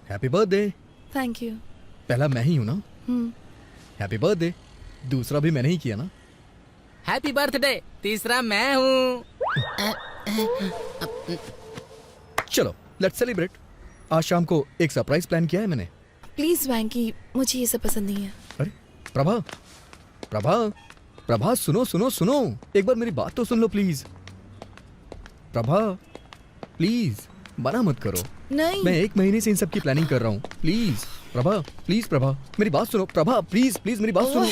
Happy birthday. Thank you. पहला मैं ही हूं ना। Happy birthday. दूसरा भी मैंने ही किया ना। Happy birthday. तीसरा मैं हूँ। चलो लेट्स सेलिब्रेट। आज शाम को एक सरप्राइज प्लान किया है मैंने। प्लीज वैंकी, मुझे ये सब पसंद नहीं है। अरे प्रभा, प्रभा, प्रभा सुनो सुनो सुनो, एक बार मेरी बात तो सुन लो प्लीज। प्रभा प्लीज मना मत करो। नहीं। मैं 1 महीने से इन सब की प्लानिंग कर रहा हूँ। प्लीज प्रभा, प्लीज प्रभा मेरी बात सुनो। प्रभा प्लीज प्लीज मेरी बात सुनो।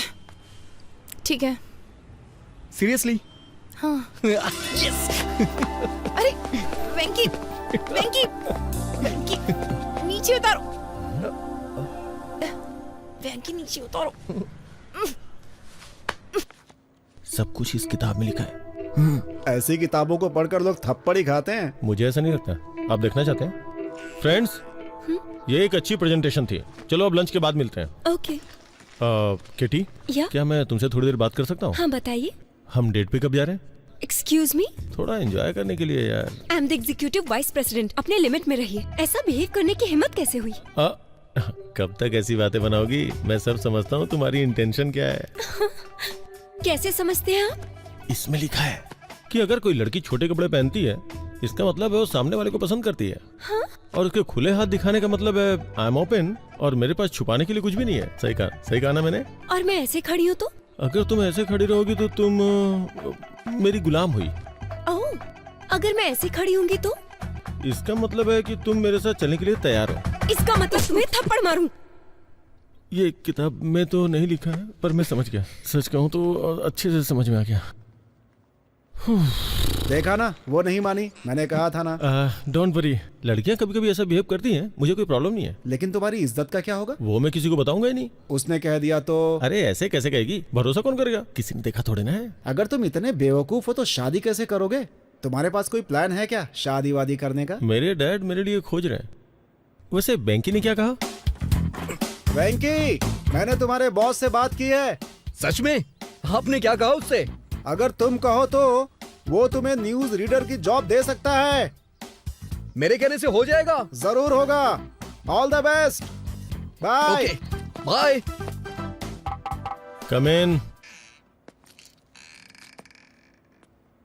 ठीक है। सीरियसली। हाँ। यस। अरे वैंकी, वैंकी, वैंकी नीचे उतारो। वैंकी नीचे उतारो। सब कुछ इस किताब में लिखा है। ऐसी किताबों को पढ़कर लोग थप्पड़ ही खाते हैं। मुझे ऐसा नहीं लगता। आप देखना चाहते हैं? फ्रेंड्स, ये एक अच्छी प्रेजेंटेशन थी। चलो अब लंच के बाद मिलते हैं। ओके। किटी, या? क्या मैं तुमसे थोड़ी देर बात कर सकता हूँ? हाँ बताइए। हम डेट पे कब जा रहे हैं? एक्सक्यूज मी, थोड़ा एंजॉय करने के लिए यार। I am the executive vice president. अपने लिमिट में रहिए। ऐसा बिहेव करने की हिम्मत कैसे हुई? कब तक ऐसी बातें बनाओगी? मैं सब समझता हूँ तुम्हारी इंटेंशन क्या है। कैसे समझते हैं आप? इसमें लिखा है कि अगर कोई लड़की छोटे कपड़े पहनती है, इसका मतलब है वो सामने वाले को पसंद करती है। हाँ? और उसके खुले हाथ दिखाने का मतलब है आई एम ओपन, और मेरे पास छुपाने के लिए कुछ भी नहीं है। सही कहा ना मैंने? और मैं ऐसे खड़ी हूँ तो? अगर तुम ऐसे खड़ी रहोगी तो तुम मेरी गुलाम हुई। ओह, अगर मैं ऐसे खड़ी होंगी तो? इसका मतलब है कि तुम मेरे साथ चलने के लिए तैयार हो। इसका मतलब तुम्हें थप्पड़ मारूं। ये किताब में तो नहीं लिखा है, पर मैं समझ गया। सच कहूँ तो अच्छे से समझ में आ गया। देखा ना, वो नहीं मानी। मैंने कहा था ना। डोंट वरी, लड़कियां कभी कभी ऐसा बिहेव करती हैं, मुझे कोई प्रॉब्लम नहीं है। लेकिन तुम्हारी इज्जत का क्या होगा? वो मैं किसी को बताऊंगा ही नहीं। उसने कह दिया तो? अरे ऐसे कैसे कहेगी? भरोसा कौन करेगा? किसी ने देखा थोड़े ना है। अगर तुम इतने बेवकूफ हो तो शादी कैसे करोगे? तुम्हारे पास कोई प्लान है क्या शादी वादी करने का? मेरे डैड मेरे लिए खोज रहे हैं। वैसे बैंकी ने क्या कहा? वेंकी, मैंने तुम्हारे बॉस से बात की है। सच में? आपने क्या कहा उससे? अगर तुम कहो तो वो तुम्हें न्यूज रीडर की जॉब दे सकता है। मेरे कहने से हो जाएगा? जरूर होगा। All the best. Bye. Okay bye. Come in.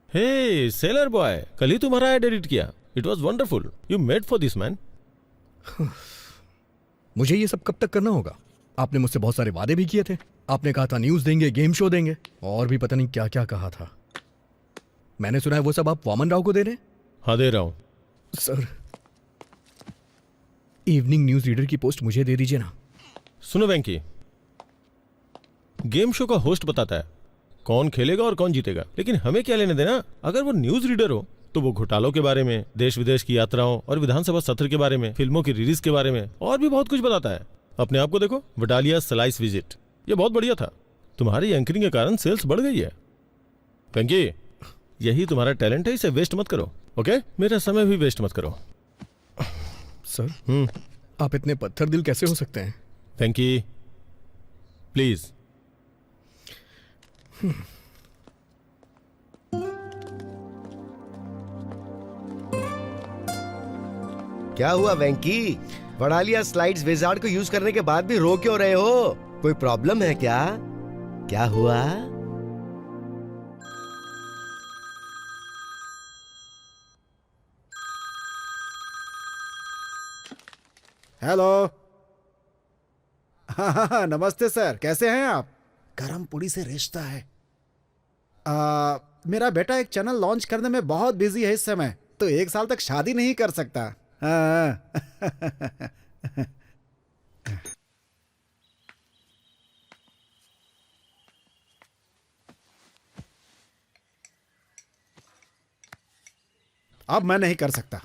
Hey seller boy, कल ही तुम्हारा एड एडिट किया। It was wonderful. You made for this man. मुझे ये सब कब तक करना होगा? आपने मुझसे बहुत सारे वादे भी किए थे। आपने कहा था न्यूज देंगे, गेम शो देंगे, और भी पता नहीं क्या क्या कहा था। मैंने सुना है वो सब आप वामन राव को दे रहे हैं। हाँ दे रहा हूं। सर, इवनिंग न्यूज रीडर की पोस्ट मुझे दे दीजिए ना। सुनो वेंकी, गेम शो का होस्ट बताता है कौन खेलेगा और कौन जीतेगा, लेकिन हमें क्या लेने देना? अगर वो न्यूज रीडर हो तो वो घोटालों के बारे में, देश विदेश की यात्राओं और विधानसभा सत्र के बारे में, फिल्मों की रिलीज के बारे में और भी बहुत कुछ बताता है। अपने आप को देखो, वडालिया स्लाइस विजिट, ये बहुत बढ़िया था। तुम्हारी एंकरिंग के कारण सेल्स बढ़ गई है। वेंकी, यही तुम्हारा टैलेंट है, इसे वेस्ट मत करो। ओके? मेरा समय भी वेस्ट मत करो। सर, आप इतने पत्थर दिल कैसे हो सकते हैं? वेंकी प्लीज। क्या हुआ वेंकी? वडालिया स्लाइड्स विजार्ड को यूज करने के बाद भी रो क्यों रहे हो? कोई प्रॉब्लम है क्या? क्या हुआ? हेलो। हाँ, नमस्ते सर, कैसे हैं आप? गरम पूड़ी से रिश्ता है। मेरा बेटा एक चैनल लॉन्च करने में बहुत बिजी है इस समय, तो 1 साल तक शादी नहीं कर सकता। हाँ। अब मैं नहीं कर सकता।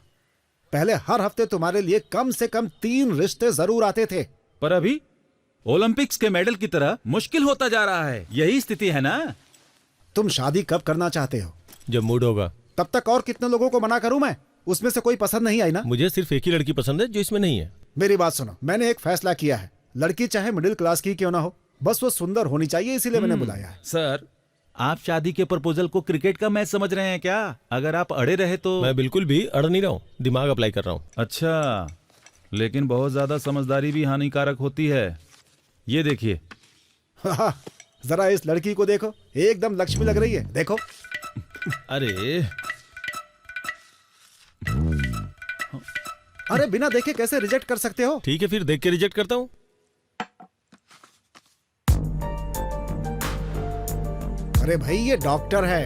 पहले हर हफ्ते तुम्हारे लिए कम से कम 3 रिश्ते जरूर आते थे। पर अभी ओलंपिक्स के मेडल की तरह मुश्किल होता जा रहा है। यही स्थिति है ना? तुम शादी कब करना चाहते हो? जब मूड होगा। तब तक और कितने लोगों को मना करूं मैं? उसमें से कोई पसंद नहीं आई ना? मुझे सिर्फ एक ही लड़की पसंद है जो इसमें नहीं है। मेरी बात सुनो, मैंने एक फैसला किया है। लड़की चाहे मिडिल क्लास की क्यों ना हो, बस वो सुंदर होनी चाहिए, इसीलिए मैंने बुलाया है। सर, आप शादी के प्रपोजल को क्रिकेट का मैच समझ रहे हैं क्या? अगर आप अड़े रहे तो। मैं बिल्कुल भी अड़ नहीं रहा हूँ, दिमाग अप्लाई कर रहा हूँ। अच्छा, लेकिन बहुत ज्यादा समझदारी भी हानिकारक होती है। ये देखिए। जरा इस लड़की को देखो, एकदम लक्ष्मी लग रही है। देखो। अरे अरे बिना देखे कैसे रिजेक्ट कर सकते हो? ठीक है, फिर देख के रिजेक्ट करता हूँ। अरे भाई ये डॉक्टर है।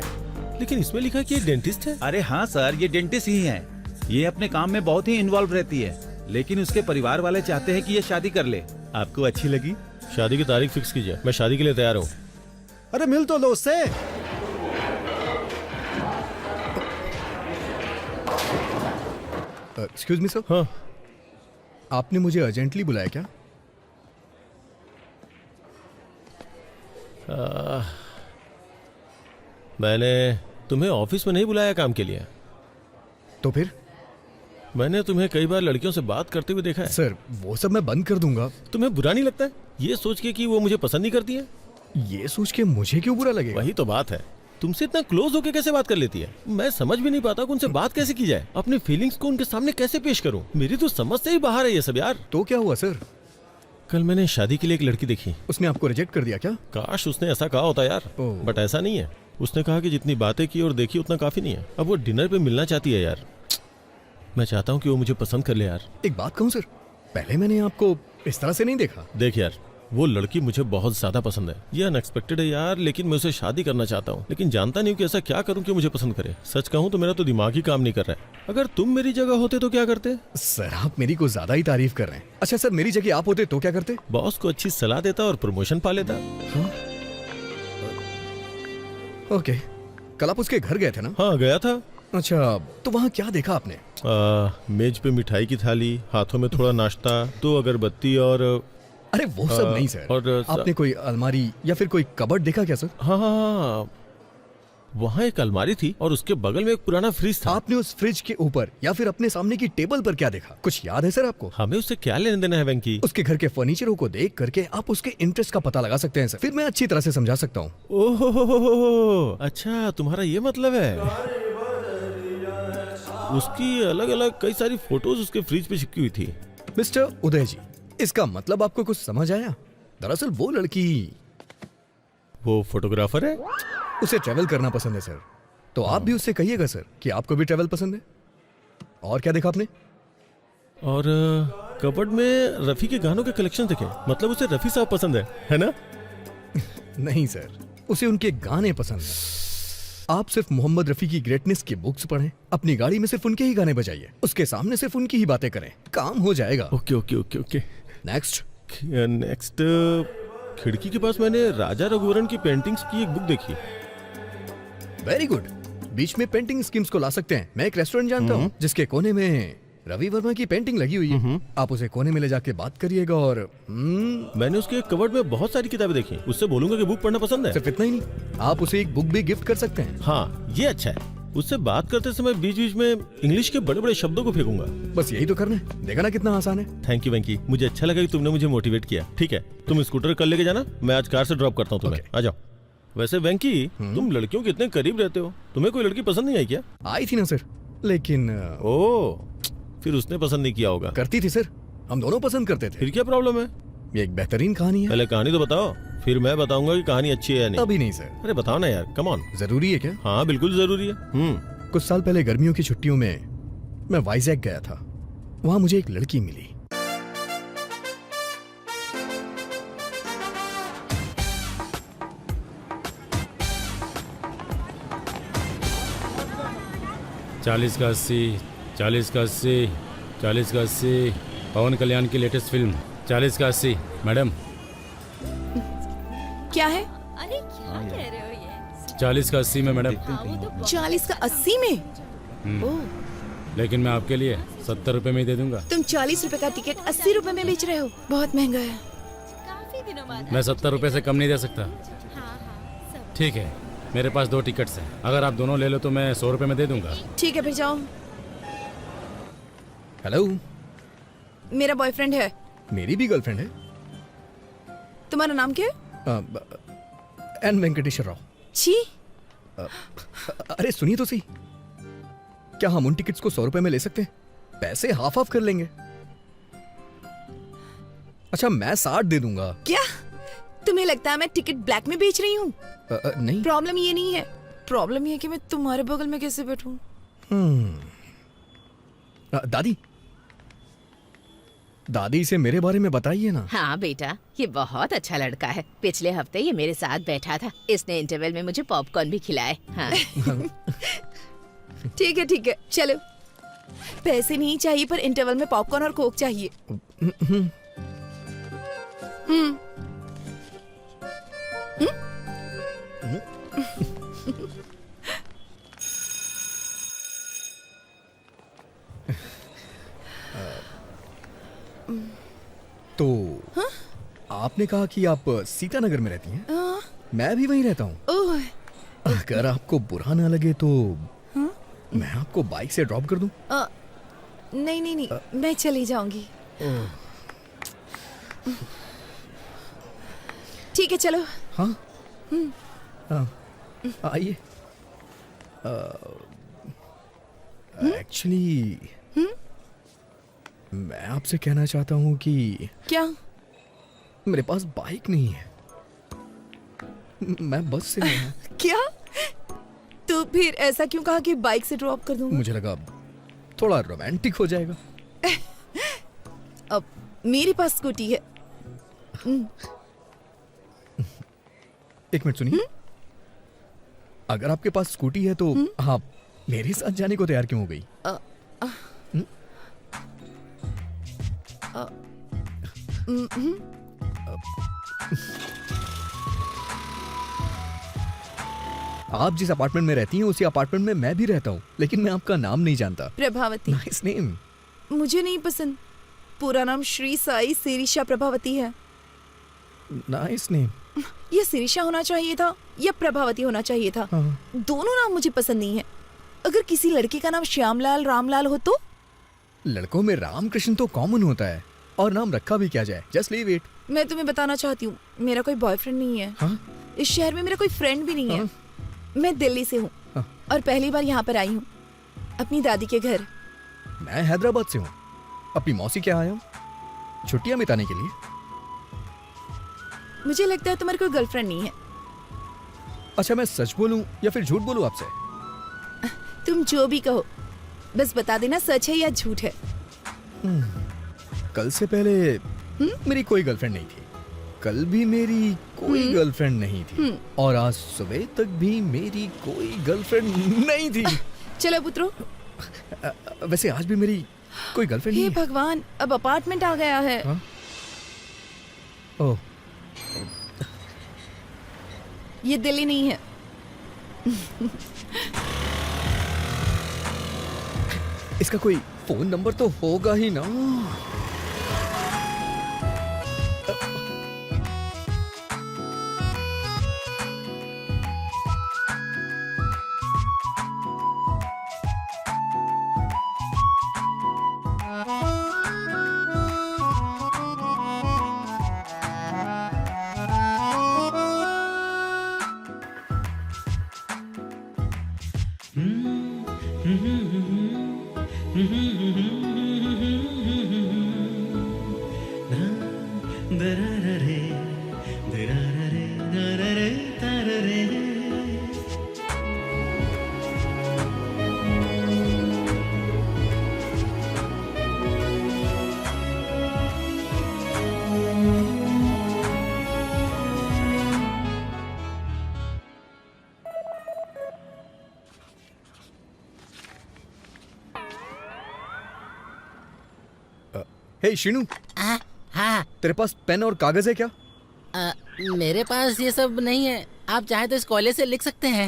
लेकिन इसमें लिखा है कि ये डेंटिस्ट है। अरे हाँ सर, ये डेंटिस्ट ही है। ये अपने काम में बहुत ही इन्वॉल्व रहती है, लेकिन उसके परिवार वाले चाहते हैं कि ये शादी कर ले। आपको अच्छी लगी? शादी की तारीख फिक्स कीजिए, मैं शादी के लिए तैयार हूँ। अरे मिल तो लो उससे। एक्सक्यूज मी सर, हाँ, आपने मुझे अर्जेंटली बुलाया क्या? मैंने तुम्हें ऑफिस में नहीं बुलाया काम के लिए। तो फिर? मैंने तुम्हें कई बार लड़कियों से बात करते हुए देखा है। सर वो सब मैं बंद कर दूंगा। तुम्हें बुरा नहीं लगता है ये सोच के कि वो मुझे पसंद नहीं करती है? ये सोच के मुझे क्यों बुरा लगेगा? वही तो बात है, तुमसे इतना क्लोज होके कैसे बात कर लेती है? मैं समझ भी नहीं पाता कि उनसे बात कैसे की जाए, अपनी फीलिंग्स को उनके सामने कैसे पेश करूं। मेरी तो समझ से ही बाहर है ये सब यार। तो क्या हुआ सर? कल मैंने शादी के लिए एक लड़की देखी। उसने आपको रिजेक्ट कर दिया क्या? काश उसने ऐसा कहा होता यार, ओह। बट ऐसा नहीं है। उसने कहा कि जितनी बातें की और देखी उतना काफी नहीं है। अब वो डिनर पे मिलना चाहती है यार। मैं चाहता हूँ कि वो मुझे पसंद कर ले यार। एक बात कहूँ सर, पहले मैंने आपको इस तरह से नहीं देखा। देख यार, वो लड़की मुझे बहुत ज्यादा पसंद है। ये अनएक्सपेक्टेड है यार, लेकिन मैं उसे शादी करना चाहता हूँ, लेकिन जानता नहीं हूँ कि ऐसा क्या करूँ कि मुझे पसंद करे। सच कहूँ तो मेरा तो दिमाग ही काम नहीं कर रहा है। अगर तुम मेरी जगह होते तो क्या करते? सर आप मेरी को ज्यादा ही तारीफ कर रहे हैं। अच्छा सर, मेरी जगह आप होते तो क्या करते? बॉस को अच्छी सलाह देता और प्रमोशन पा लेता। ओके, कल आप उसके घर गए थे ना? हाँ गया था। अच्छा, तो वहाँ क्या देखा आपने? मेज पे मिठाई की थाली, हाथों में थोड़ा नाश्ता, 2 अगरबत्ती और अरे वो सब नहीं सर। और आपने कोई अलमारी या फिर कोई कबर्ड देखा क्या सर? हाँ हाँ हाँ, वहाँ एक अलमारी थी और उसके बगल में एक पुराना फ्रिज था। आपने उस फ्रिज के ऊपर या फिर अपने सामने की टेबल पर क्या देखा? कुछ याद है सर आपको? हमें उससे क्या लेने देना है वेंकी? उसके घर के फर्नीचरों को देख करके आप उसके इंटरेस्ट का पता लगा सकते हैं सर। फिर मैं अच्छी तरह से समझा सकता हूँ। ओहो, अच्छा तुम्हारा ये मतलब है। उसकी अलग अलग कई सारी फोटोज उसके फ्रिज पे चिपकी हुई थी। मिस्टर उदय जी, इसका मतलब आपको कुछ समझ आया? दरअसल वो लड़की, वो फोटोग्राफर है। उसे ट्रैवल करना पसंद है सर। तो आप भी उससे कहिएगा सर कि आपको भी ट्रैवल पसंद है। और क्या देखा आपने? और कबर्ड में रफी के गानों के कलेक्शन देखे। मतलब उसे रफी साहब पसंद है ना? नहीं सर, उसे उनके गाने पसंद है। आप सिर्फ मोहम्मद रफी की ग्रेटनेस की बुक्स पढ़ें, अपनी गाड़ी में सिर्फ उनके ही गाने बजाइए, उसके सामने सिर्फ उनकी ही बातें करें, काम हो जाएगा। Okay okay okay okay. Next. Next, खिड़की के पास मैंने राजा रघुवरन की पेंटिंग्स की एक बुक देखी। Very good. बीच में पेंटिंग स्कीम्स को ला सकते हैं। मैं एक रेस्टोरेंट जानता हूँ जिसके कोने में रवि वर्मा की पेंटिंग लगी हुई है। आप उसे कोने में ले जाके बात करिएगा और मैंने उसके कबर्ड में बहुत सारी किताबें देखी। उससे बोलूंगा कि बुक पढ़ना पसंद है। सिर्फ इतना ही नहीं, आप उसे एक बुक भी गिफ्ट कर सकते हैं। हाँ ये अच्छा है। उससे बात करते समय बीच बीच में इंग्लिश के बड़े बड़े शब्दों को फेंकूंगा। बस यही तो करना है। देखा ना कितना आसान है। थैंक यू वेंकी, मुझे अच्छा लगा कि तुमने मुझे मोटिवेट किया। ठीक है, तुम स्कूटर कल लेके जाना, मैं आज कार से ड्रॉप करता हूँ तुम्हें। आ जाओ। वैसे वेंकी, तुम लड़कियों के इतने करीब रहते हो, तुम्हें कोई लड़की पसंद नहीं आई क्या? आई थी ना सर, लेकिन ओ, फिर उसने पसंद नहीं किया होगा। करती थी सर, हम दोनों पसंद करते थे। फिर क्या प्रॉब्लम है? ये एक बेहतरीन कहानी है। पहले कहानी तो बताओ, फिर मैं बताऊंगा कि कहानी अच्छी है या नहीं। अभी नहीं सर। अरे बताओ ना यार, कम ऑन। जरूरी है क्या? हाँ बिल्कुल जरूरी है। कुछ साल पहले गर्मियों की छुट्टियों में मैं वाइजैक गया था। वहां मुझे एक लड़की मिली। चालीस का 80, 40 का 80, 40 का 80। पवन कल्याण की लेटेस्ट फिल्म 40 का 80। मैडम क्या है? अरे क्या कह रहे हो ये? 40 का 80 में मैडम। 40 का 80 में? ओह, लेकिन मैं आपके लिए 70 रुपए में ही दे दूंगा। तुम 40 रुपए का टिकट 80 रुपए में बेच रहे हो? बहुत महंगा है। काफी दिनों बाद। मैं 70 रुपए से कम नहीं दे सकता। ठीक है, मेरे पास 2 टिकट्स हैं। अगर आप दोनों ले लो तो मैं 100 रुपए में दे दूंगा। ठीक है, फिर जाओ। हेलो, मेरा बॉयफ्रेंड है। मेरी भी गर्लफ्रेंड है। तुम्हारा नाम क्या है? एन वेंकटेश्वर राव। छी, अरे सुनिए तो सही, क्या हम उन टिकट्स को 100 रुपए में ले सकते हैं? पैसे हाफ हाफ कर लेंगे। अच्छा मैं 60 दे दूंगा। क्या तुम्हें लगता है मैं टिकट ब्लैक में बेच रही हूँ? नहीं। प्रॉब्लम ये नहीं है, प्रॉब्लम ये है कि मैं तुम्हारे बगल में कैसे बैठूं। दादी, दादी से मेरे बारे में बताइए ना। हाँ बेटा, ये बहुत अच्छा लड़का है। पिछले हफ्ते ये मेरे साथ बैठा था। इसने इंटरवल में मुझे पॉपकॉर्न भी खिलाए। हाँ। ठीक है चलो। पैसे नहीं चाहिए पर इंटरवल में पॉपकॉर्न और कोक चाहिए। तो आपने कहा कि आप सीतानगर में रहती हैं? मैं भी वहीं रहता हूँ। ओह, अगर आपको बुरा ना लगे तो मैं आपको बाइक से ड्रॉप कर दूं? नहीं, मैं चली जाऊंगी। ठीक है चलो। हाँ आइए। एक्चुअली मैं आपसे कहना चाहता हूँ कि क्या? मेरे पास बाइक नहीं है, मैं बस से आया। क्या? तो फिर ऐसा क्यों कहा कि बाइक से ड्रॉप कर दूंगा? मुझे लगा थोड़ा रोमांटिक हो जाएगा। अब मेरे पास स्कूटी है। एक मिनट सुनिए, अगर आपके पास स्कूटी है तो आप मेरे साथ जाने को तैयार क्यों हो गई? आप जिस अपार्टमेंट में रहती हैं उसी अपार्टमेंट में मैं भी रहता हूँ, लेकिन मैं आपका नाम नहीं जानता। प्रभावती। Nice name. मुझे नहीं पसंद। पूरा नाम श्री साई सिरिशा प्रभावती है। Nice name. ये सिरिशा होना चाहिए था या प्रभावती होना चाहिए था। हाँ। दोनों नाम मुझे पसंद नहीं है। अगर किसी लड़के का नाम श्यामलाल रामलाल हो तो? लड़कों में रामकृष्ण तो कॉमन होता है, और नाम रखा भी क्या जाए। Just leave it. मैं तुम्हें बताना चाहती हूँ, मेरा कोई बॉयफ्रेंड नहीं है। हाँ? इस शहर में मेरा कोई फ्रेंड भी नहीं है। मैं दिल्ली से हूँ और पहली बार यहाँ पर आई हूँ अपनी दादी के घर। मैं हैदराबाद से हूँ, अपनी मौसी के यहाँ आया हूँ छुट्टियाँ बिताने के लिए। मुझे लगता है तुम्हारी कोई गर्लफ्रेंड नहीं है। अच्छा मैं सच बोलूं या फिर झूठ बोलूं आपसे? तुम जो भी कहो, बस बता देना सच है या झूठ है। कल से पहले मेरी कोई गर्लफ्रेंड नहीं थी, कल भी मेरी कोई गर्लफ्रेंड नहीं थी, और आज सुबह तक भी मेरी कोई गर्लफ्रेंड नहीं थी। चलो पुत्रो। वैसे आज भी मेरी कोई गर्लफ्रेंड हे नहीं है। भगवान, अब अपार्टमेंट आ गया है। हाँ? ओह, ये दिल्ली नहीं है। इसका कोई फोन नंबर तो होगा ही ना। हे शिनू, हाँ। तेरे पास पेन और कागज है क्या? मेरे पास ये सब नहीं है। आप चाहे तो इस कॉलेज से लिख सकते हैं।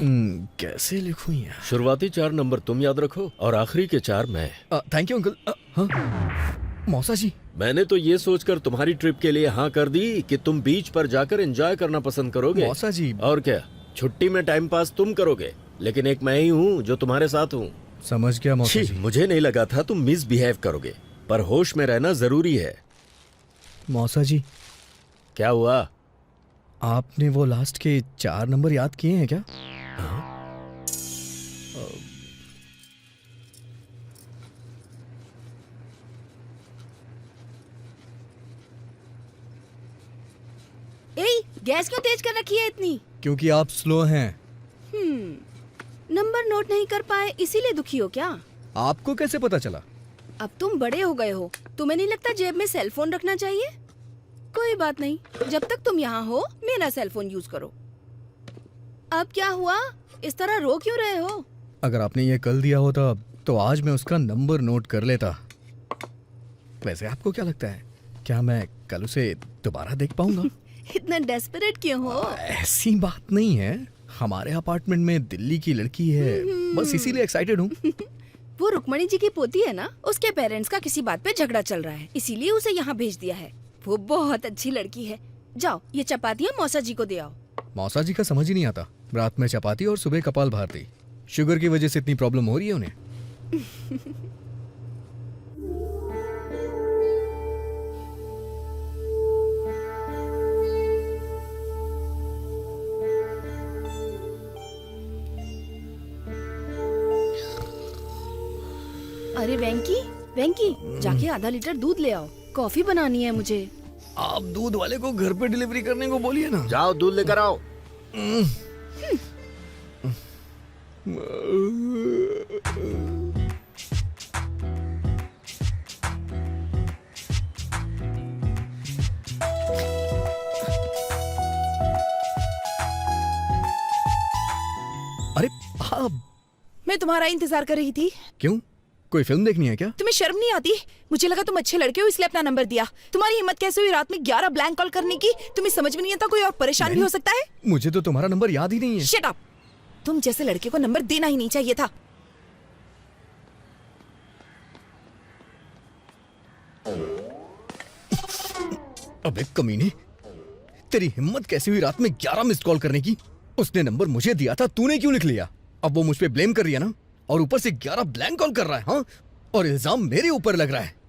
कैसे लिखूं यार? शुरुआती 4 नंबर तुम याद रखो और आखिरी के 4 मैं। Thank you uncle. हाँ? मौसा जी, मैंने तो ये सोचकर तुम्हारी ट्रिप के लिए हाँ कर दी कि तुम बीच पर जाकर एंजॉय करना पसंद करोगे। मौसा जी। और क्या, छुट्टी में टाइम पास तुम करोगे, लेकिन एक मैं ही हूँ जो तुम्हारे साथ हूँ। समझ गया मौसा छी, जी। मुझे नहीं लगा था तुम मिसबिहेव करोगे, पर होश में रहना जरूरी है। मौसा जी, क्या हुआ? आपने वो लास्ट के 4 नंबर याद किए हैं क्या? गैस क्यों तेज कर रखी है इतनी? क्योंकि आप स्लो हैं। नंबर नोट नहीं कर पाए इसीलिए दुखी हो क्या? आपको कैसे पता चला? अब तुम बड़े हो गए हो, तुम्हें नहीं लगता जेब में सेल फोन रखना चाहिए? कोई बात नहीं, जब तक तुम यहाँ हो मेरा सेल फोन यूज करो। अब क्या हुआ, इस तरह रो क्यों रहे हो? अगर आपने ये कल दिया होता तो आज मैं उसका नंबर नोट कर लेता। वैसे आपको क्या लगता है, क्या मैं कल उसे दोबारा देख पाऊंगा? इतना डेस्परेट क्यों हो? ऐसी बात नहीं है, हमारे अपार्टमेंट में दिल्ली की लड़की है, बस इसीलिए एक्साइटेड हूँ। वो रुक्मणी जी की पोती है ना, उसके पेरेंट्स का किसी बात पे झगड़ा चल रहा है, इसीलिए उसे यहाँ भेज दिया है। वो बहुत अच्छी लड़की है। जाओ ये चपातियाँ मौसा जी को दे आओ। मौसा जी का समझ ही नहीं आता, रात में चपाती और सुबह कपाल भारती। शुगर की वजह से इतनी प्रॉब्लम हो रही है उन्हें। अरे वेंकी, वेंकी जाके आधा लीटर दूध ले आओ, कॉफी बनानी है मुझे। आप दूध वाले को घर पे डिलीवरी करने को बोलिए ना। जाओ दूध लेकर आओ। अरे आप, मैं तुम्हारा इंतजार कर रही थी। क्यों, कोई फिल्म देखनी है क्या? तुम्हें शर्म नहीं आती? मुझे लगा तुम अच्छे लड़के हो इसलिए अपना नंबर दिया। तुम्हारी हिम्मत कैसे हुई रात में 11 ब्लैंक कॉल करने की? तुम्हें समझ में नहीं आता कोई और परेशान भी हो सकता है? मुझे तो तुम्हारा नंबर याद ही नहीं है। Shut up! तुम जैसे लड़के को नंबर देना ही नहीं चाहिए था। अबे कमीने, तेरी हिम्मत कैसे हुई रात में 11 मिस्ड कॉल करने की? उसने नंबर मुझे दिया था, तूने क्यों लिख लिया? अब वो मुझ पे ब्लेम कर रही है ना, और ऊपर से 11 ब्लैंक कॉल कर रहा है। हाँ, और इल्जाम मेरे ऊपर लग रहा है।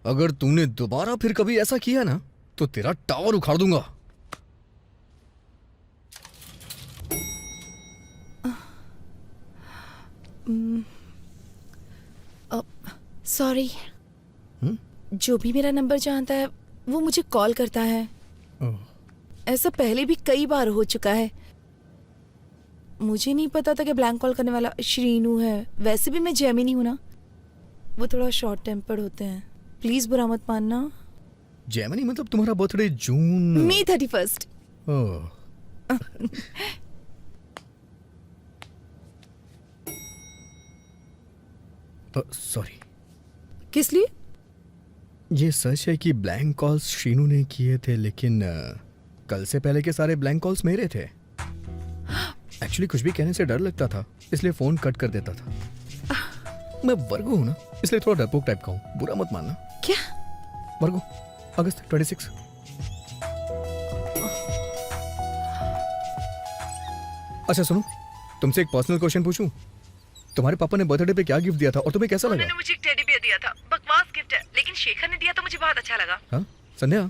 अगर तूने दोबारा फिर कभी ऐसा किया ना तो तेरा टावर उखाड़ दूंगा। सॉरी, जो भी मेरा नंबर जानता है वो मुझे कॉल करता है। ऐसा पहले भी कई बार हो चुका है। मुझे नहीं पता था कि ब्लैंक कॉल करने वाला श्रीनू है। वैसे भी मैं जेमिनी हूं ना, वो थोड़ा शॉर्ट टेम्पर्ड होते हैं। प्लीज बुरा मत मानना। जेमिनी मतलब तुम्हारा बर्थडे जून मई 31। सॉरी। किस लिए? ये सच है कि ब्लैंक कॉल्स शीनू ने किए थे, लेकिन कल से पहले के सारे ब्लैंक कॉल्स मेरे थे। एक्चुअली कुछ भी कहने से डर लगता था, इसलिए फोन कट कर देता था। मैं वर्गो हूँ ना, इसलिए थोड़ा डरपोक टाइप का हूँ, बुरा मत मानना। क्या? वर्गो, अगस्त 26। अच्छा सुनो, तुमसे एक पर्सनल क्वेश्चन पूछूं? तुम्हारे पापा ने बर्थडे पे क्या गिफ्ट दिया था और तुम्हें कैसा लगा? उन्होंने मुझे एक टेडी बियर दिया था। बकवास गिफ्ट है, लेकिन शेखर ने दिया तो मुझे बहुत अच्छा लगा। हाँ संध्या,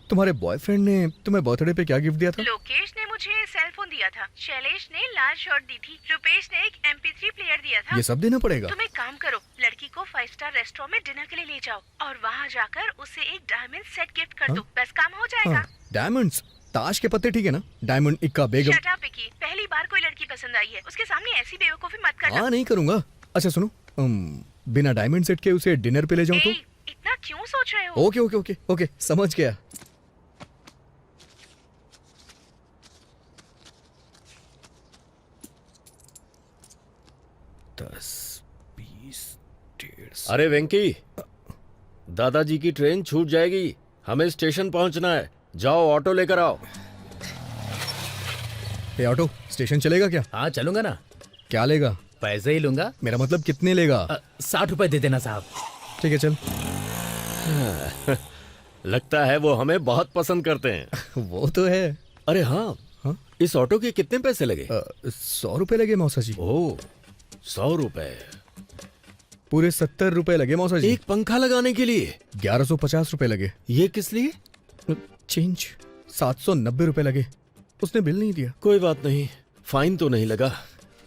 तुम्हारे बॉयफ्रेंड ने तुम्हें बर्थडे पे क्या गिफ्ट दिया था? लोकेश ने मुझे सेल फोन दिया था, शैलेश ने लाल शर्ट दी थी, रुपेश ने एक MP3 प्लेयर दिया था। ये सब देना पड़ेगा? तुम एक काम करो, लड़की को 5 स्टार रेस्टोरेंट में डिनर के लिए ले जाओ और वहाँ जाकर उसे एक डायमंड सेट गिफ्ट कर दो। बस काम हो जाएगा। डायमंड्स? ताश के पत्ते ठीक है ना? डायमंड, इक्का, बेगम। शट अप विकी, पहली बार कोई लड़की पसंद आई है, उसके सामने ऐसी बेवकूफी मत करना। हाँ नहीं करूंगा। अच्छा सुनो, बिना डायमंड सेट के उसे डिनर पे ले जाऊं तो? इतना क्यों सोच रहे हो? ओके ओके ओके ओके, समझ गया। अरे वेंकी, दादाजी की ट्रेन छूट जाएगी, हमें स्टेशन पहुंचना है। जाओ ऑटो लेकर आओ। ये ऑटो स्टेशन चलेगा क्या? हाँ चलूंगा ना। क्या लेगा? पैसे ही लूंगा। मेरा मतलब कितने लेगा? 60 रुपए दे देना साहब। ठीक है चल। लगता है वो हमें बहुत पसंद करते हैं। वो तो है। अरे हाँ, इस ऑटो के कितने पैसे लगे? 100 रुपए लगे मौसा जी। ओह, 100 रुपए? पूरे 70 रुपए लगे मौसा जी। एक पंखा लगाने के लिए 1150 रुपए लगे। ये किस लिए? चेंज 790 रुपए लगे। उसने बिल नहीं दिया। कोई बात नहीं, फाइन तो नहीं लगा?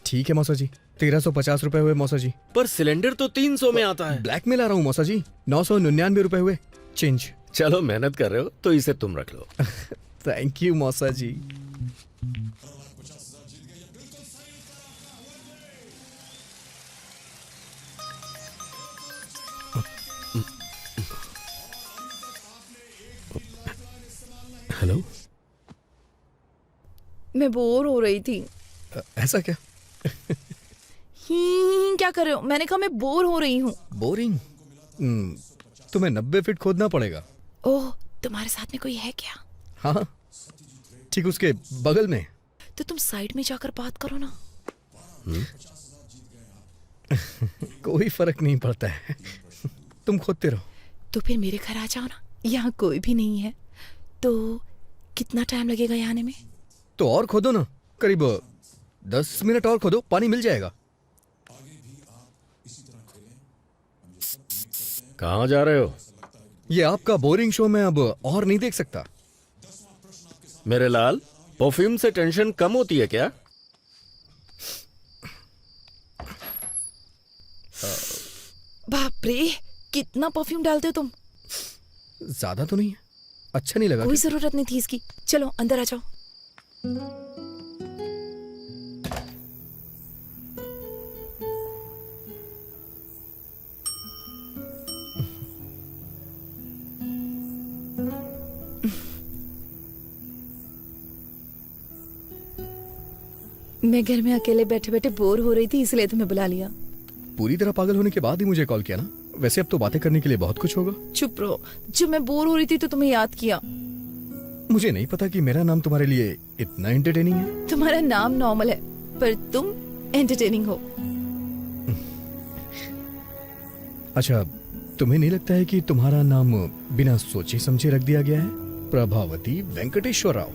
ठीक है मौसा जी, 1350 रुपए हुए मौसा जी। पर सिलेंडर तो 300 में आता है। ब्लैक में ला रहा हूँ मौसा जी, 999 रुपए हुए चेंज। चलो मेहनत कर रहे हो तो इसे तुम रख लो। थैंक यू मौसा जी। हेलो, मैं बोर हो रही थी। ऐसा क्या? क्या कर रहे हो? मैंने कहा मैं बोर हो रही हूँ। बोरिंग? तुम्हें 90 फीट खोदना पड़ेगा। ओह, तुम्हारे साथ में कोई है क्या? हाँ, ठीक उसके बगल में। तो तुम साइड में जाकर बात करो ना। कोई फर्क नहीं पड़ता है, तुम खोदते रहो। तो फिर मेरे घर आ जाओ ना, यहाँ कोई भी नहीं है। तो कितना टाइम लगेगा यहाँ आने में? तो और खोदो ना, करीब 10 मिनट और खोदो, पानी मिल जाएगा। कहाँ जा रहे हो? ये आपका बोरिंग शो मैं अब और नहीं देख सकता। मेरे लाल, परफ्यूम से टेंशन कम होती है क्या? बाप रे, कितना परफ्यूम डालते हो तुम? ज्यादा तो नहीं है, अच्छा नहीं लगा कोई क्या? जरूरत नहीं थी इसकी। चलो अंदर आ जाओ। मैं घर में अकेले बैठे बैठे बोर हो रही थी, इसलिए तुम्हें बुला लिया। पूरी तरह पागल होने के बाद ही मुझे कॉल किया ना? वैसे अब तो बातें करने के लिए बहुत कुछ होगा। चुप रहो, जब मैं बोर हो रही थी तो तुम्हें याद किया। मुझे नहीं पता कि मेरा नाम तुम्हारे लिए इतना एंटरटेनिंग है। तुम्हारा नाम नॉर्मल है, पर तुम एंटरटेनिंग हो। अच्छा, तुम्हें नहीं लगता है कि तुम्हारा नाम बिना सोचे समझे रख दिया गया है? प्रभावती वेंकटेश्वर राव।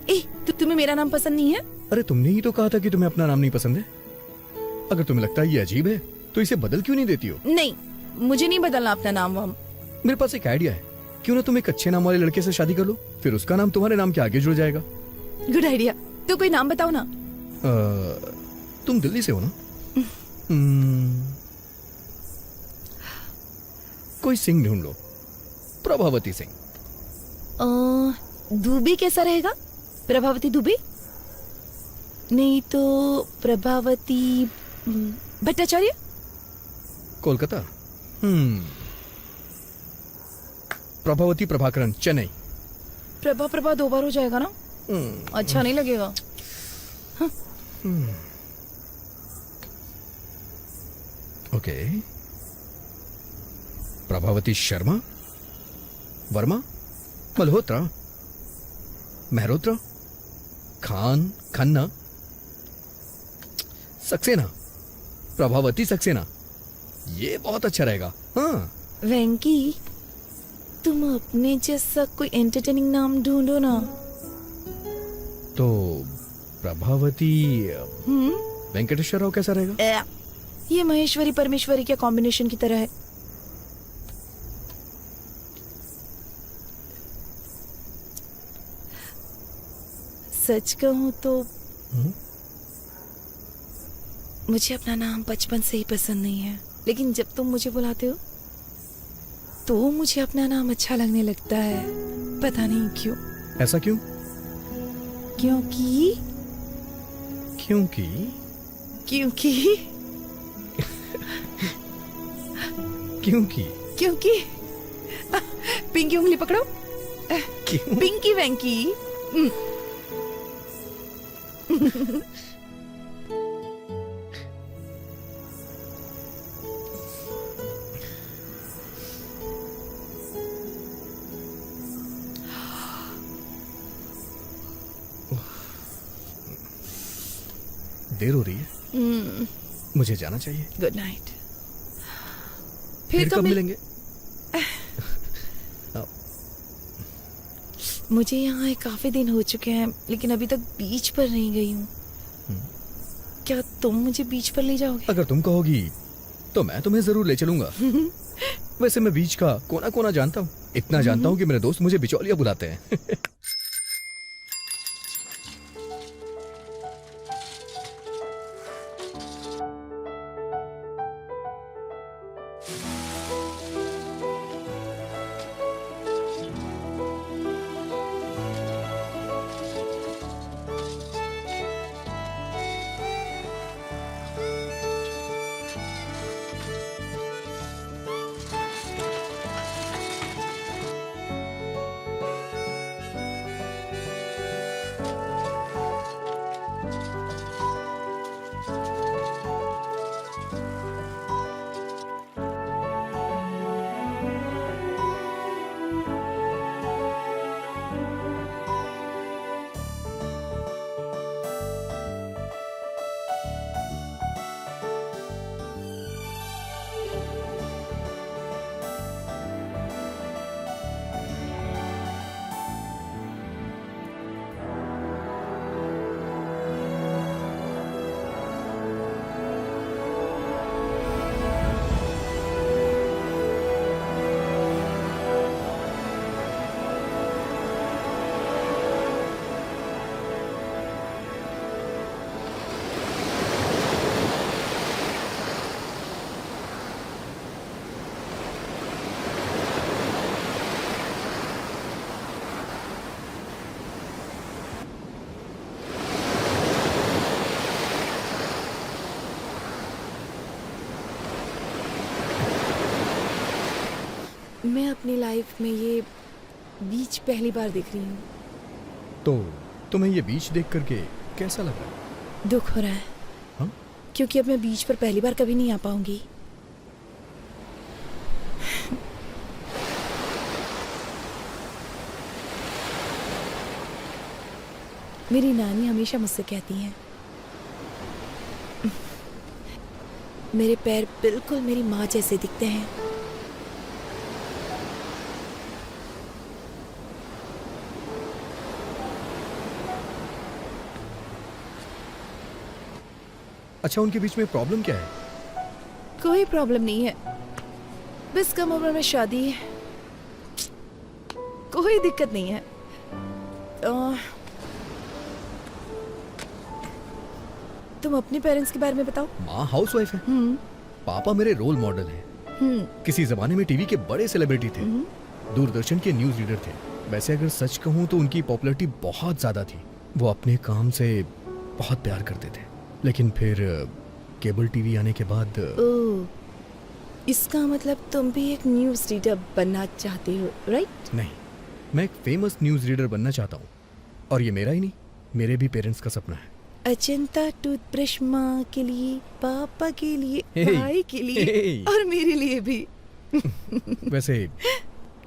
तुम्हें मेरा नाम पसंद नहीं है? अरे तुमने ही तो कहा था कि तुम्हें अपना नाम नहीं पसंद है। अगर तुम्हें लगता है ये अजीब है तो इसे बदल क्यों नहीं देती हो? नहीं, मुझे नहीं बदलना अपना नाम वाम। मेरे पास एक आइडिया है, क्यों ना तुम एक अच्छे नाम वाले लड़के से शादी कर लो, फिर उसका नाम तुम्हारे नाम के आगे जुड़ जाएगा। Good idea. तो कोई नाम बताओ ना। तुम दिल्ली से हो ना? कोई सिंह ढूंढ लो, प्रभावती सिंह। दुबे कैसा रहेगा? प्रभावती दुबे? नहीं तो प्रभावती भट्टाचार्य? कोलकाता। प्रभावती प्रभाकरन, चेन्नई। प्रभा 2 बार हो जाएगा ना? अच्छा नहीं लगेगा। ओके। प्रभावती शर्मा, वर्मा, मल्होत्रा, मेहरोत्रा, खान, खन्ना, सक्सेना, प्रभावती सक्सेना। ये बहुत अच्छा रहेगा। हाँ। वेंकी, तुम अपने जैसा कोई एंटरटेनिंग नाम ढूंढो ना। तो प्रभावती वेंकटेश्वर राव कैसा रहेगा? ये महेश्वरी परमेश्वरी के कॉम्बिनेशन की तरह है। सच कहूं तो मुझे अपना नाम बचपन से ही पसंद नहीं है, लेकिन जब तुम मुझे बुलाते हो तो मुझे अपना नाम अच्छा लगने लगता है। पता नहीं क्यों। ऐसा क्यों? क्योंकि क्योंकि क्योंकि क्योंकि क्योंकि पिंकी उंगली पकड़ो। क्यों? पिंकी वेंकी। देर हो रही है, मुझे जाना चाहिए। Good night. फिर कब मिलेंगे? मुझे यहाँ काफी दिन हो चुके हैं, लेकिन अभी तक बीच पर नहीं गई हूँ। क्या तुम मुझे बीच पर ले जाओगे? अगर तुम कहोगी तो मैं तुम्हें जरूर ले चलूंगा। वैसे मैं बीच का कोना कोना जानता हूँ, इतना जानता हूँ कि मेरे दोस्त मुझे बिचौलिया बुलाते हैं। मैं अपनी लाइफ में ये बीच पहली बार देख रही हूँ। तो तुम्हें ये बीच देख करके कैसा लग रहा है? दुख हो रहा है। हाँ? क्योंकि अब मैं बीच पर पहली बार कभी नहीं आ पाऊंगी। मेरी नानी हमेशा मुझसे कहती हैं, मेरे पैर बिल्कुल मेरी माँ जैसे दिखते हैं। अच्छा, उनके बीच में प्रॉब्लम क्या है? कोई प्रॉब्लम नहीं है, बस कम उम्र में शादी है, कोई दिक्कत नहीं है। तुम अपने पेरेंट्स के बारे में बताओ। माँ हाउसवाइफ है, पापा मेरे रोल मॉडल हैं। किसी जमाने में टीवी के बड़े सेलिब्रिटी थे, दूरदर्शन के न्यूज रीडर थे। वैसे अगर सच कहूँ तो उनकी पॉपुलैरिटी बहुत ज्यादा थी। वो अपने काम से बहुत प्यार करते थे, लेकिन फिर केबल टीवी आने के बाद ओह, इसका मतलब तुम भी एक न्यूज रीडर बनना चाहते हो, राइट? नहीं, मैं एक फेमस न्यूज रीडर बनना चाहता हूँ, और ये मेरा ही नहीं, मेरे भी पेरेंट्स का सपना है। अजंता टूथब्रश माँ के लिए, पापा के लिए, हे, भाई के लिए, हे। और मेरे लिए भी। वैसे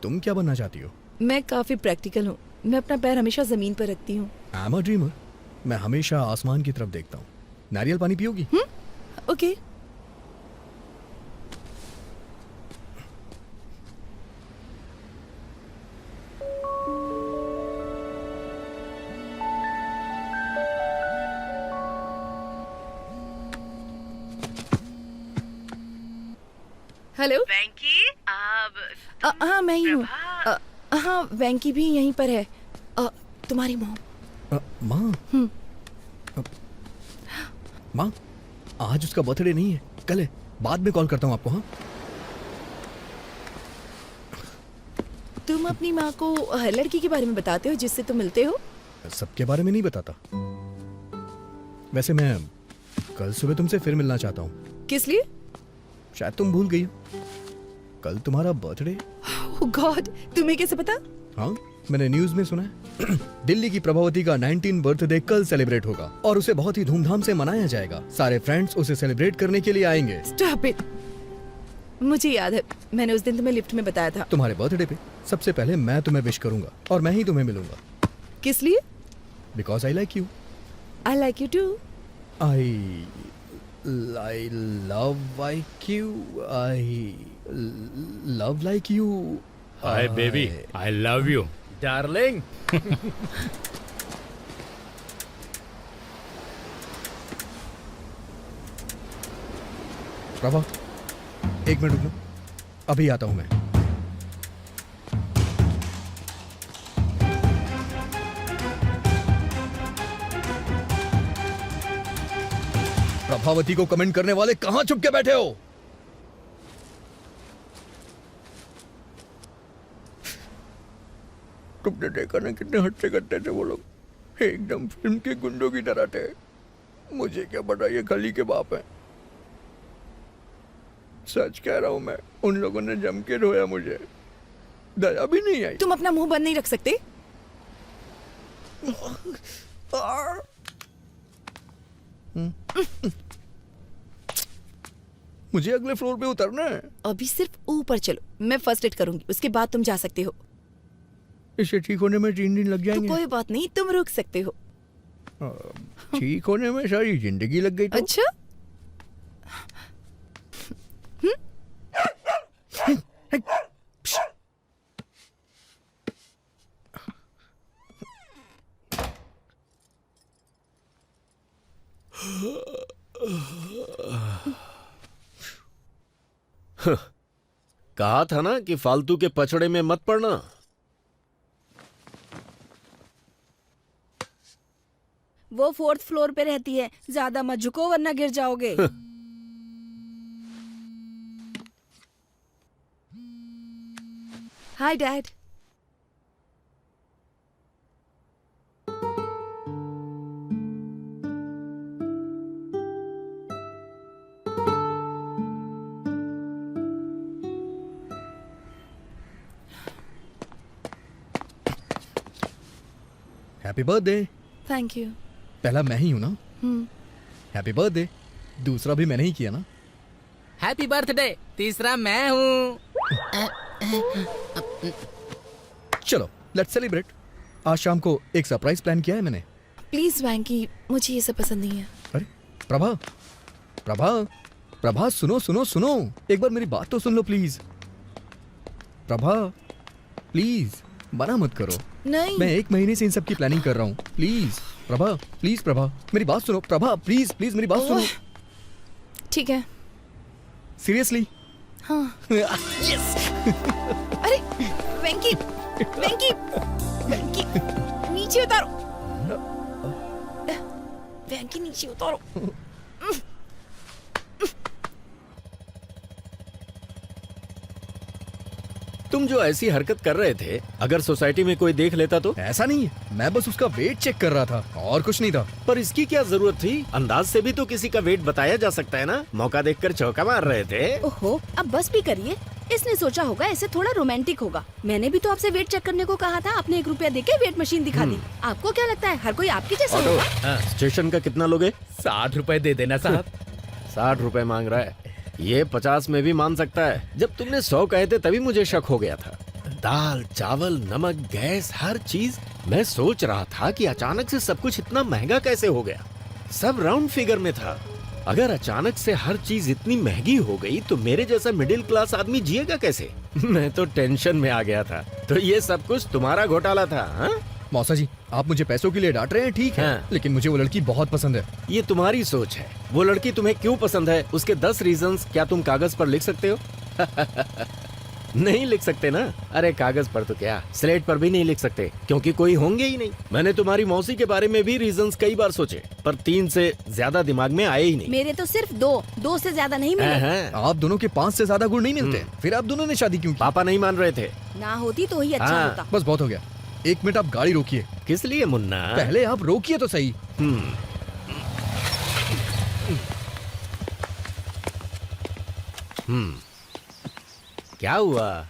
तुम क्या बनना चाहती हो? मैं काफी प्रैक्टिकल हूँ, मैं अपना पैर हमेशा जमीन पर रखती हूँ। आई एम अ ड्रीमर, मैं हमेशा आसमान की तरफ देखता हूँ। नारियल पानी पियोगी? ओके। हेलो वेंकी, हाँ मैं ही हूँ। हाँ वेंकी भी यहीं पर है। तुम्हारी मॉम। माँ? माँ, आज उसका बर्थडे नहीं है, कल है। बाद में कॉल करता हूँ आपको। हाँ, तुम अपनी माँ को हर लड़की के बारे में बताते हो जिससे तुम मिलते हो? सबके बारे में नहीं बताता। वैसे मैं कल सुबह तुमसे फिर मिलना चाहता हूँ। किस लिए? शायद तुम भूल गई हो, कल तुम्हारा बर्थडे। ओह गॉड, तुम्हें कैसे पता? हाँ, मैंने न्यूज में सुना है। दिल्ली की प्रभावती का 19 बर्थडे कल सेलिब्रेट होगा और उसे बहुत ही धूमधाम से मनाया जाएगा। सारे फ्रेंड्स उसे सेलिब्रेट करने के लिए आएंगे। Stop it. मुझे याद है, मैंने उस दिन तुम्हें लिफ्ट में बताया था। तुम्हारे बर्थडे पे सबसे पहले मैं तुम्हें विश करूंगा और मैं ही तुम्हें मिलूंगा। किस लिए? Because I like you. I like you too. I love like you. I love like you. Hi baby, I love you darling. Prabha, एक मिनट रुको, अभी आता हूं मैं। प्रभावती को कमेंट करने वाले कहां छुप के बैठे हो? तुमने देखा ना कितने हद करते थे वो लोग, एकदम फिल्म के गुंडों की तरह थे। मुझे क्या पता ये खली के बाप हैं। सच कह रहा हूं मैं, उन लोगों ने जम के रोया, मुझे दया भी नहीं आई। तुम अपना मुंह बंद नहीं रख सकते? मुझे अगले फ्लोर पे उतरना है। अभी सिर्फ ऊपर चलो, मैं फर्स्ट एड करूंगी, उसके बाद तुम जा सकते हो। इसे ठीक होने में 3 दिन लग तो जाएंगे। कोई बात नहीं, तुम रुक सकते हो। ठीक होने में सारी जिंदगी लग गई तो? अच्छा? कहा था ना कि फालतू के पचड़े में मत पड़ना। वो 4th फ्लोर पे रहती है, ज्यादा मत झुको वरना गिर जाओगे। Hi dad. Happy birthday. Thank you. पहला मैं ही हूं ना? Happy birthday. दूसरा भी मैंने ही किया ना? Happy birthday. तीसरा मैं हूँ। चलो लेट्स सेलिब्रेट। आज शाम को एक सरप्राइज प्लान किया है मैंने। प्लीज वैंकी, मुझे ये सब पसंद नहीं है। अरे प्रभा, प्रभा, प्रभा सुनो सुनो सुनो, एक बार मेरी बात तो सुन लो प्लीज। प्रभा प्लीज, मना मत करो। नहीं। मैं 1 महीने से इन सब की प्लानिंग कर रहा हूँ। प्लीज प्रभा, प्लीज प्रभा, मेरी बात सुनो। प्रभा प्लीज प्लीज मेरी बात सुनो। ठीक है। सीरियसली? हाँ। यस। अरे वेंकी, वेंकी, वेंकी, नीचे उतारो। वेंकी नीचे उतारो। तुम जो ऐसी हरकत कर रहे थे, अगर सोसाइटी में कोई देख लेता तो? ऐसा नहीं है, मैं बस उसका वेट चेक कर रहा था और कुछ नहीं था। पर इसकी क्या जरूरत थी? अंदाज से भी तो किसी का वेट बताया जा सकता है ना। मौका देखकर चौका मार रहे थे। ओहो, अब बस भी करिए। इसने सोचा होगा ऐसे थोड़ा रोमांटिक होगा। मैंने भी तो आपसे वेट चेक करने को कहा था। आपने 1 रुपया देके वेट मशीन दिखा दी। आपको क्या लगता है हर कोई आपकी जैसा ऑटो, होगा? स्टेशन का कितना लोगे? 60 रुपए दे देना साहब। 60 रुपए मांग रहा है। ये 50 में भी मान सकता है। जब तुमने 100 कहे थे तभी मुझे शक हो गया था। दाल, चावल, नमक, गैस, हर चीज। मैं सोच रहा था कि अचानक से सब कुछ इतना महंगा कैसे हो गया। सब राउंड फिगर में था। अगर अचानक से हर चीज इतनी महंगी हो गई तो मेरे जैसा मिडिल क्लास आदमी जिएगा कैसे? मैं तो टेंशन में आ गया था। तो ये सब कुछ तुम्हारा घोटाला था? हाँ? मौसा जी, आप मुझे पैसों के लिए डांट रहे हैं, ठीक है। हाँ। लेकिन मुझे वो लड़की बहुत पसंद है। ये तुम्हारी सोच है। वो लड़की तुम्हें क्यों पसंद है उसके 10 रीजंस क्या तुम कागज पर लिख सकते हो? नहीं लिख सकते ना। अरे कागज पर तो क्या, स्लेट पर भी नहीं लिख सकते, क्योंकि कोई होंगे ही नहीं। मैंने तुम्हारी मौसी के बारे में भी रीजंस कई बार सोचे, पर 3 से ज्यादा दिमाग में आए ही नहीं। मेरे तो सिर्फ 2 से ज्यादा नहीं मिले। आप दोनों के 5 से ज्यादा गुण नहीं मिलते। फिर आप दोनों ने शादी क्यों की? पापा नहीं मान रहे थे। ना होती तो ही अच्छा हाँ। होता। बस बहुत हो गया। 1 मिनट आप गाड़ी रोकिए। किस लिए मुन्ना? पहले आप रोकिए तो सही। क्या हुआ?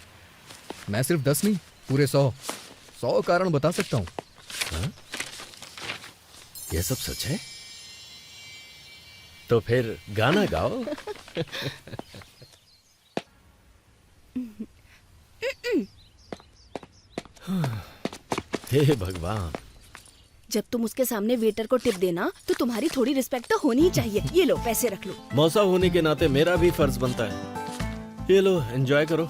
मैं सिर्फ 10 नहीं, पूरे 100 कारण बता सकता हूँ। ये सब सच है? तो फिर गाना गाओ। हे भगवान। जब तुम उसके सामने वेटर को टिप देना तो तुम्हारी थोड़ी रिस्पेक्ट तो होनी ही चाहिए। ये लो पैसे रख लो। मौसा होने के नाते मेरा भी फर्ज बनता है। ये लो, एंजॉय करो।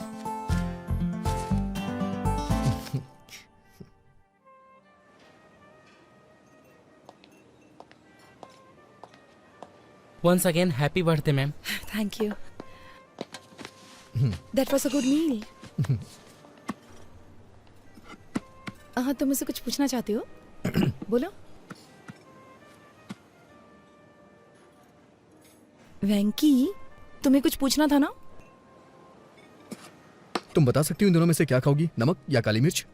Once again, happy birthday, ma'am. Thank you. That was a good meal. हाँ, तुम मुझसे कुछ पूछना चाहते हो? बोलो। वेंकी, तुम्हें कुछ पूछना था ना? तुम बता सकती हो इन दोनों में से क्या खाओगी, नमक या काली मिर्च?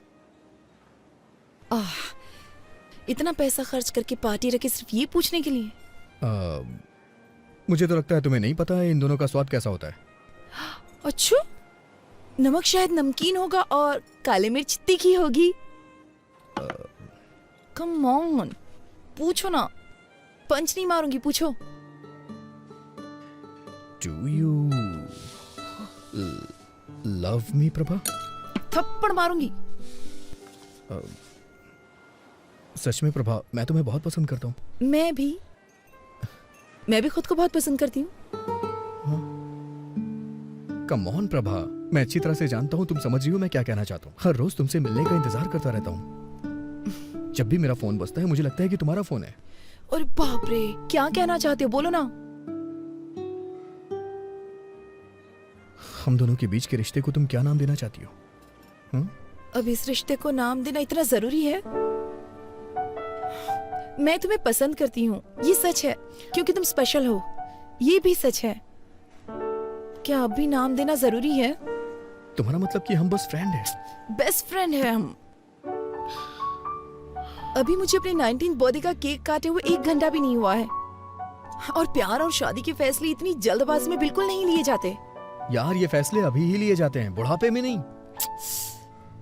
इतना पैसा खर्च करके पार्टी रखी सिर्फ ये पूछने के लिए? मुझे तो लगता है तुम्हें नहीं पता है इन दोनों का स्वाद कैसा होता है। अच्छा, नमक शायद नमकीन होगा और काली मिर्च तीखी होगी। कम ऑन, पूछो ना। पंच नहीं मारूंगी, पूछो। Do you love me, Prabha? थप्पड़ मारूंगी। सच में प्रभा, मैं तुम्हें बहुत पसंद करता हूँ। मैं भी खुद को बहुत पसंद करती हूँ। कम ऑन प्रभा, मैं अच्छी तरह से जानता हूँ तुम समझ रही हो मैं क्या कहना चाहता हूँ। हर रोज तुमसे मिलने का इंतजार करता रहता हूँ। जब भी मेरा फोन बजता है मुझे लगता है कि तुम्हारा फोन है। और बाप रे, क्या कहना चाहते हो, बोलो ना। हम दोनों के बीच के रिश्ते को तुम क्या नाम देना चाहती हो? अब इस रिश्ते को नाम देना इतना जरूरी है? मैं तुम्हें पसंद करती हूँ, ये सच है, क्योंकि तुम स्पेशल हो, ये भी सच है। क्या अब भी नाम देना जरूरी है? तुम्हारा मतलब कि हम बस फ्रेंड हैं? बेस्ट फ्रेंड है हम। अभी मुझे अपने 19th बर्थडे का केक काटे हुए 1 घंटा भी नहीं हुआ है। और प्यार और शादी के फैसले इतनी जल्दबाजी में बिल्कुल नहीं लिए जाते। यार, ये फैसले अभी ही लिए जाते हैं, बुढ़ापे में नहीं।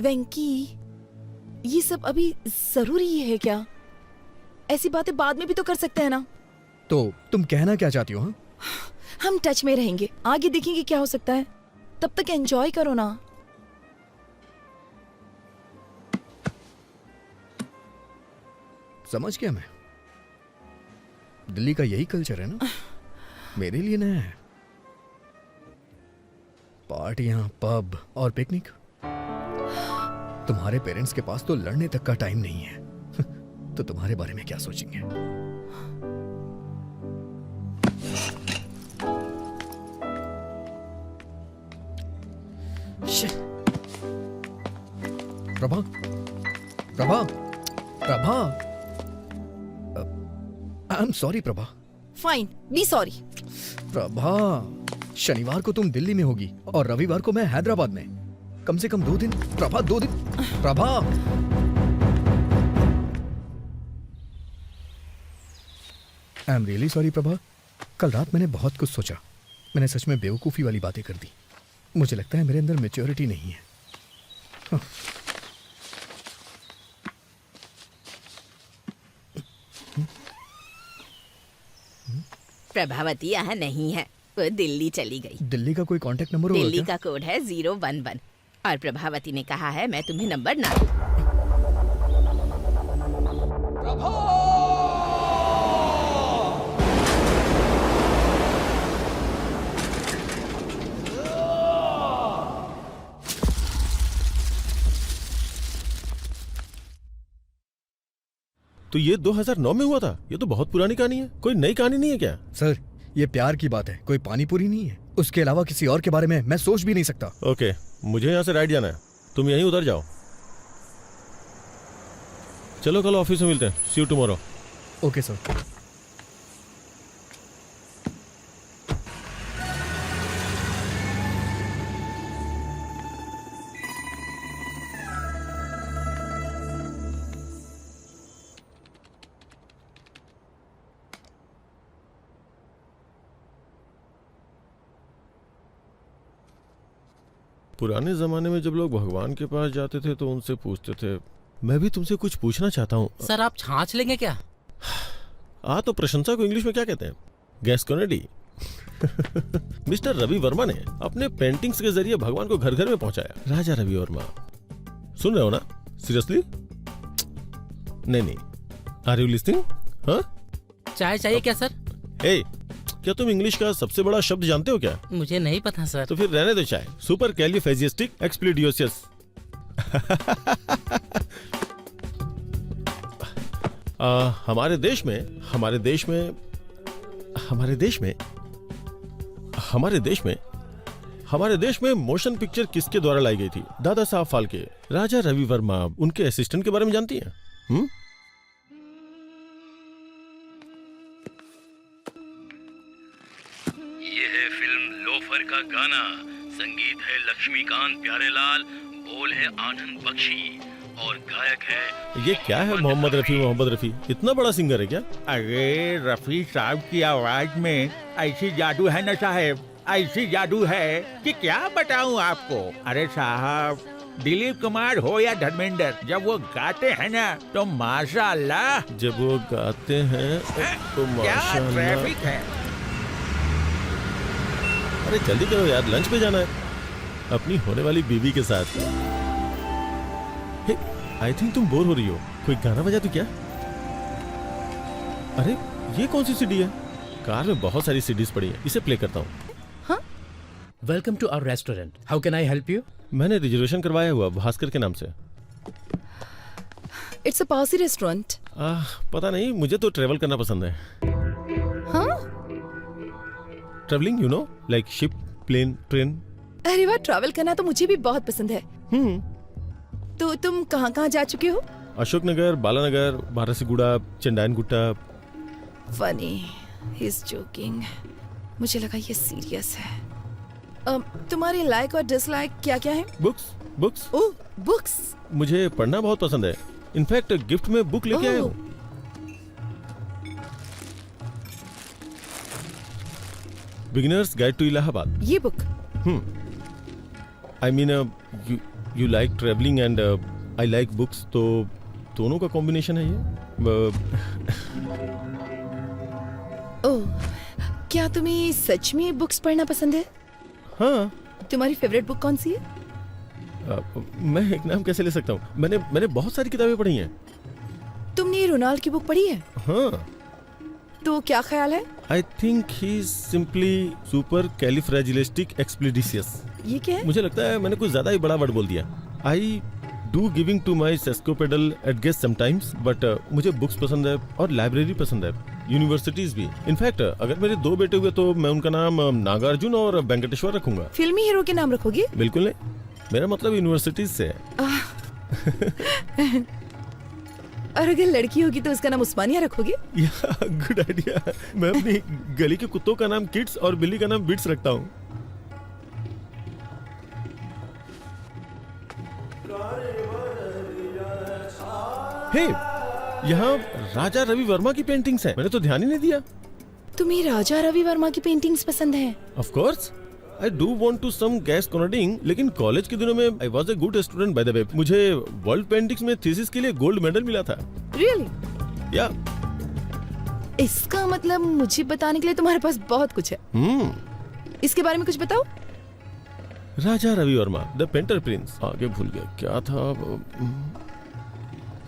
वेंकी, ये सब अभी जरूरी है क्या? ऐसी बातें बाद में भी तो कर सकते हैं ना। तो तुम कहना क्या चाहती हो? हाँ? हम टच में रहेंगे, आगे देखेंगे क्या हो सकता है। तब तक एंजॉय करो ना। समझ गया मैं। दिल्ली का यही कल्चर है ना, मेरे लिए नया है। पार्टियां, पब और पिकनिक। तुम्हारे पेरेंट्स के पास तो लड़ने तक का टाइम नहीं है। तो तुम्हारे बारे में क्या सोचेंगे? Prabha, Prabha, Prabha, I am sorry Prabha. Fine, be sorry. Prabha, शनिवार को तुम दिल्ली में होगी और रविवार को मैं हैदराबाद में। कम से कम 2 दिन। प्रभा, 2 दिन। Prabha, I am really sorry Prabha. कल रात मैंने बहुत कुछ सोचा। मैंने सच में बेवकूफी वाली बातें कर दी। मुझे लगता है मेरे अंदर मैच्योरिटी नहीं है। हाँ। प्रभावती यहाँ नहीं है, वो दिल्ली चली गई। दिल्ली का कोई कांटेक्ट नंबर होगा दिल्ली क्या? का कोड है 011 और प्रभावती ने कहा है मैं तुम्हें नंबर ना दूं। तो ये 2009 में हुआ था? ये तो बहुत पुरानी कहानी है। कोई नई कहानी नहीं है क्या? सर, ये प्यार की बात है, कोई पानी पूरी नहीं है। उसके अलावा किसी और के बारे में मैं सोच भी नहीं सकता। ओके, मुझे यहाँ से राइट जाना है, तुम यहीं उतर जाओ। चलो कल ऑफिस में मिलते हैं। सी यू टुमारो। Okay sir. पुराने जमाने में जब लोग भगवान के पास जाते थे तो उनसे पूछते थे। मैं भी तुमसे कुछ पूछना चाहता हूँ। सर आप छाछ लेंगे क्या? तो प्रशंसा को इंग्लिश में क्या कहते हैं? गैस्कोनेडी। मिस्टर रवि वर्मा ने अपने पेंटिंग्स के जरिए भगवान को घर घर में पहुंचाया। राजा रवि वर्मा, सुन रहे हो ना? सीरियसली? नहीं। Are you listening? हाँ? चाय चाहिए क्या सर? क्या तुम इंग्लिश का सबसे बड़ा शब्द जानते हो क्या? मुझे नहीं पता सर। तो फिर रहने दो चाय। सुपर कैलिफेजिस्टिक एक्सप्लिडियोसियस। हमारे देश में मोशन पिक्चर किसके द्वारा लाई गई थी? दादा साहब फाल्के। राजा रवि वर्मा, उनके असिस्टेंट के बारे में जानती हैं? ये है फिल्म लोफर का गाना। संगीत है लक्ष्मीकांत प्यारेलाल, बोल है आनंद बख्शी और गायक है। ये क्या है? मोहम्मद रफी। इतना बड़ा सिंगर है क्या? अरे रफी साहब की आवाज में ऐसी जादू है ना साहब, ऐसी जादू है कि क्या बताऊं आपको। अरे साहब, दिलीप कुमार हो या धर्मेंद्र, जब वो गाते हैं ना तो माशाअल्लाह। जब वो गाते हैं तो माशाअल्लाह। क्या ट्रैफिक है। अरे जल्दी करो यार, लंच पे जाना है अपनी होने वाली बीवी के साथ। आई थिंक तुम बोर हो रही हो, कोई गाना बजा दो क्या? अरे ये कौन सी सीडी है? कार में बहुत सारी सीडीज पड़ी है, इसे प्ले करता हूँ। हाँ? Welcome to our restaurant, how can I help you? मैंने रिजर्वेशन करवाया हुआ भास्कर के नाम से। It's a Parsi restaurant. पता नहीं, मुझे तो ट्रेवल करना पसंद है। हाँ? Travelling, you know, like ship, plane, train. अरे वाह, ट्रैवल करना तो मुझे भी बहुत पसंद है। तो तुम कहाँ कहाँ जा चुके हो? Ashoknagar, Balanagar, Barasiguda, Chandrayangutta. Funny, he is joking. मुझे लगा ये सीरियस है। तुम्हारी लाइक और डिसलाइक क्या क्या है? बुक्स। ओह, बुक्स। मुझे पढ़ना बहुत पसंद है। इनफैक्ट गिफ्ट में बुक लेके आया हूँ। Beginners guide to Allahabad. ये book? I mean, you like traveling and I like books, तो दोनों का कॉम्बिनेशन है ये। ओह, क्या तुम्हें सच में बुक्स पढ़ना पसंद है? हाँ। तुम्हारी फेवरेट बुक कौन सी है? मैं एक नाम कैसे ले सकता हूँ? मैंने बहुत सारी किताबें पढ़ी हैं। तुमने रोनाल्ड की बुक पढ़ी है? हाँ। तो क्या ख्याल है? I think he is simply supercalifragilisticexpialidocious. ये क्या है? मुझे लगता है मैंने कुछ ज्यादा ही बड़ा वर्ड बोल दिया। I do giving to my sesquipedalian at guest sometimes, but मुझे बुक्स पसंद है और लाइब्रेरी पसंद है, यूनिवर्सिटीज भी। इनफैक्ट अगर मेरे 2 बेटे हुए तो मैं उनका नाम नागार्जुन और वेंकटेश्वर रखूंगा। फिल्मी हीरो के नाम रखोगे? बिल्कुल नहीं, मेरा मतलब यूनिवर्सिटीज से है। और अगर लड़की होगी तो उसका नाम उस्मानिया रखोगे? Good idea. मैं अपनी गली के कुत्तों का नाम किड्स और बिल्ली का नाम बिट्स रखता हूँ। हे, यहाँ राजा रवि वर्मा की पेंटिंग्स हैं। मैंने तो ध्यान ही नहीं दिया। तुम्हें राजा रवि वर्मा की पेंटिंग्स पसंद हैं? Of course, I do want to some gas coding, लेकिन कॉलेज के दिनों में I was a good student by the way। मुझे वर्ल्ड पेंटिंग्स में थीसिस के लिए गोल्ड मेडल मिला था। Really? या इसका मतलब मुझे बताने के लिए तुम्हारे पास बहुत कुछ है। इसके बारे में कुछ बताओ। Raja Ravi Varma, the painter prince. आगे भूल गया क्या था।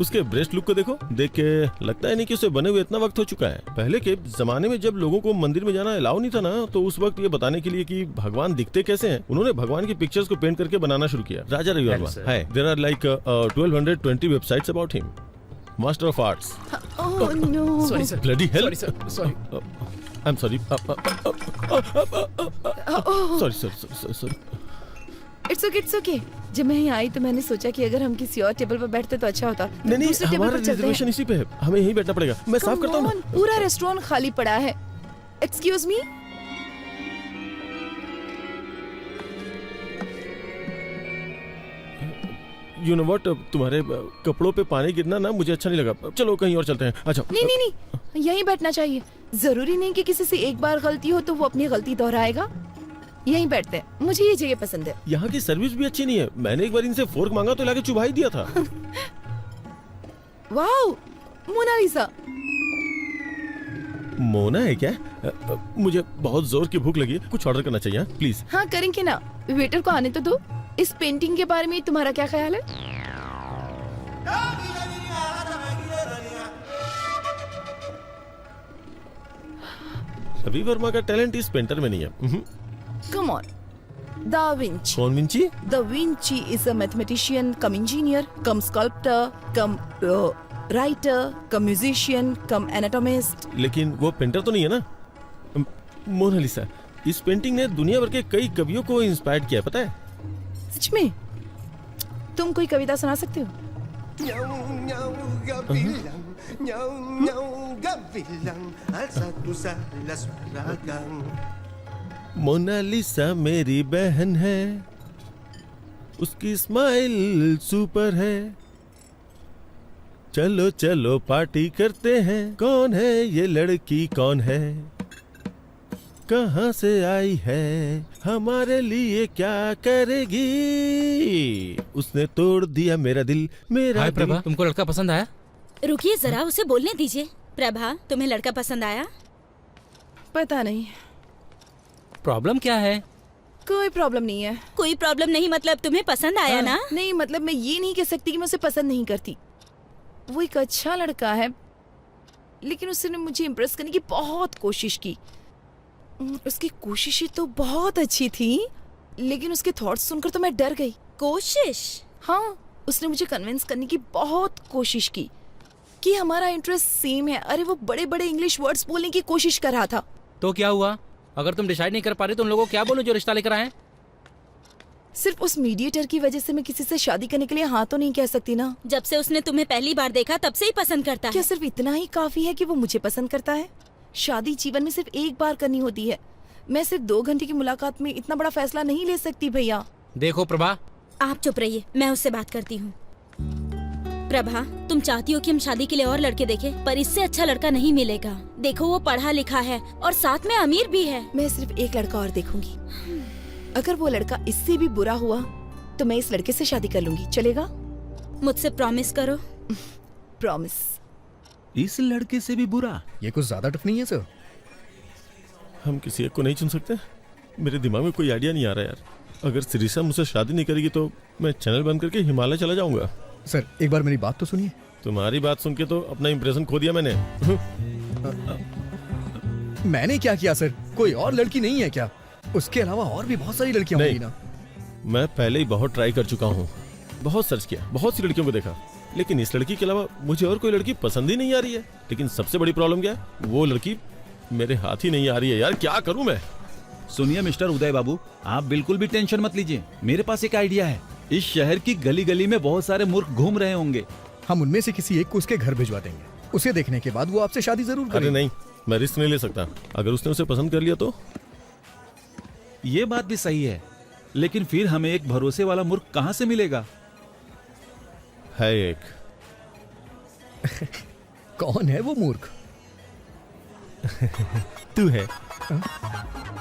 उसके ब्रेस्ट लुक को देखो, देख के लगता है नहीं कि उसे बने हुए इतना वक्त हो चुका है। पहले के जमाने में जब लोगों को मंदिर में जाना अलाउ नहीं था ना, तो उस वक्त ये बताने के लिए कि भगवान दिखते कैसे हैं, उन्होंने भगवान की पिक्चर्स को पेंट करके बनाना शुरू किया। राजा रवि वर्मा है। There are like 1220 websites about him. Master of arts. Oh no! Sorry sir. Bloody hell. Sorry sir. Sorry. I'm sorry. Sorry. It's okay, it's okay. जब मैं यहाँ आई तो मैंने सोचा कि अगर हम किसी और टेबल पर बैठते तो अच्छा होता। नहीं, दूसरे टेबल हमारा पर चलते हैं। रिजर्वेशन इसी पे है, हमें यहीं बैठना पड़ेगा। मैं साफ करता हूँ। पूरा रेस्टोरेंट खाली पड़ा है। Excuse me? You know what? तुम्हारे कपड़ों पे पानी गिरना ना मुझे अच्छा नहीं लगा। चलो कहीं और चलते हैं। अच्छा। नहीं, यहीं बैठना चाहिए। जरूरी नहीं कि किसी से एक बार गलती हो तो वो अपनी गलती दोहराएगा। यहीं बैठते हैं, मुझे ये जगह पसंद है। यहाँ की सर्विस भी अच्छी नहीं है। मैंने एक बार इनसे फोर्क मांगा तो लाके चुभा ही दिया था। Wow, Mona Lisa. मोना है क्या? मुझे बहुत जोर की भूख लगी है, कुछ ऑर्डर करना चाहिए प्लीज। हाँ करेंगे ना, वेटर को आने तो दो। इस पेंटिंग के बारे में तुम्हारा क्या ख्याल है? रवि वर्मा का टैलेंट इस पेंटर में नहीं है। Come on, Da Vinci. कौन Vinci? Da Vinci is a mathematician, come engineer, come sculptor, come writer, come musician, come anatomist. लेकिन वो पेंटर तो नहीं है ना। मोनालिसा, इस पेंटिंग ने दुनिया भर के कई कवियों को इंस्पायर किया, पता है? सच में? तुम कोई कविता सुना सकते हो? मोनालिसा मेरी बहन है, उसकी स्माइल सुपर है, चलो चलो पार्टी करते हैं। कौन है ये लड़की, कौन है, कहाँ से आई है, हमारे लिए क्या करेगी, उसने तोड़ दिया मेरा दिल, मेरा हाय दिल। प्रभा, तुमको लड़का पसंद आया? रुकिए जरा, उसे बोलने दीजिए। प्रभा, तुम्हें लड़का पसंद आया? पता नहीं। प्रॉब्लम क्या है? कोई प्रॉब्लम नहीं है। कोई प्रॉब्लम नहीं मतलब तुम्हें पसंद आया ना? नहीं मतलब मैं ये नहीं कह सकती कि मैं उसे पसंद नहीं करती। वो एक अच्छा लड़का है, लेकिन उसने मुझे इम्प्रेस करने की बहुत कोशिश की। उसकी कोशिशें तो बहुत अच्छी थी, लेकिन उसके थॉट्स सुनकर तो मैं डर गई। कोशिश? हाँ, उसने मुझे कन्विंस करने की बहुत कोशिश की कि हमारा इंटरेस्ट सेम है। अरे वो बड़े बड़े इंग्लिश वर्ड्स बोलने की कोशिश कर रहा था। तो क्या हुआ? अगर तुम डिसाइड नहीं कर पा रहे तो उन लोगों को क्या बोलो जो रिश्ता लेकर आए? सिर्फ उस मीडिएटर की वजह से मैं किसी से शादी करने के लिए हाँ तो नहीं कह सकती ना। जब से उसने तुम्हें पहली बार देखा तब से ही पसंद करता है। क्या सिर्फ इतना ही काफी है कि वो मुझे पसंद करता है? शादी जीवन में सिर्फ एक बार करनी होती है। मैं सिर्फ 2 घंटे की मुलाकात में इतना बड़ा फैसला नहीं ले सकती भैया। देखो प्रभा, आप चुप रहिए, मैं उससे बात करती हूँ। प्रभा, तुम चाहती हो कि हम शादी के लिए और लड़के देखें, पर इससे अच्छा लड़का नहीं मिलेगा। देखो वो पढ़ा लिखा है और साथ में अमीर भी है। मैं सिर्फ एक लड़का और देखूंगी। अगर वो लड़का इससे भी बुरा हुआ तो मैं इस लड़के से शादी कर लूंगी। चलेगा? मुझसे प्रॉमिस करो। प्रॉमिस। इस लड़के से भी बुरा? ये कुछ ज्यादा टफ नहीं है सर? हम किसी एक को नहीं चुन सकते? मेरे दिमाग में कोई आइडिया नहीं आ रहा यार। अगर सिरिसा मुझसे शादी नहीं करेगी तो मैं चैनल बंद करके हिमालय चला जाऊंगा। सर एक बार मेरी बात तो सुनिए। तुम्हारी बात सुन के तो अपना इंप्रेशन खो दिया मैंने। मैंने क्या किया सर? कोई और लड़की नहीं है क्या? उसके अलावा और भी बहुत सारी लड़कियां होंगी ना। मैं पहले ही बहुत ट्राई कर चुका हूँ, बहुत सर्च किया, बहुत सी लड़कियों को देखा, लेकिन इस लड़की के अलावा मुझे और कोई लड़की पसंद ही नहीं आ रही है। लेकिन सबसे बड़ी प्रॉब्लम क्या है, वो लड़की मेरे हाथ ही नहीं आ रही है यार। क्या करूं मैं? सुनिए मिस्टर उदय बाबू, आप बिल्कुल भी टेंशन मत लीजिए। मेरे पास एक आइडिया है। इस शहर की गली गली में बहुत सारे मूर्ख घूम रहे होंगे। हम उनमें से किसी एक को उसके घर भिजवा देंगे। उसे देखने के बाद वो आपसे शादी जरूर करेगा। अरे नहीं, मैं रिस्क नहीं ले सकता। अगर उसने उसे पसंद कर लिया तो? ये बात भी सही है, लेकिन फिर हमें एक भरोसे वाला मूर्ख कहाँ से मिलेगा? है एक। कौन है वो मूर्ख? तू है,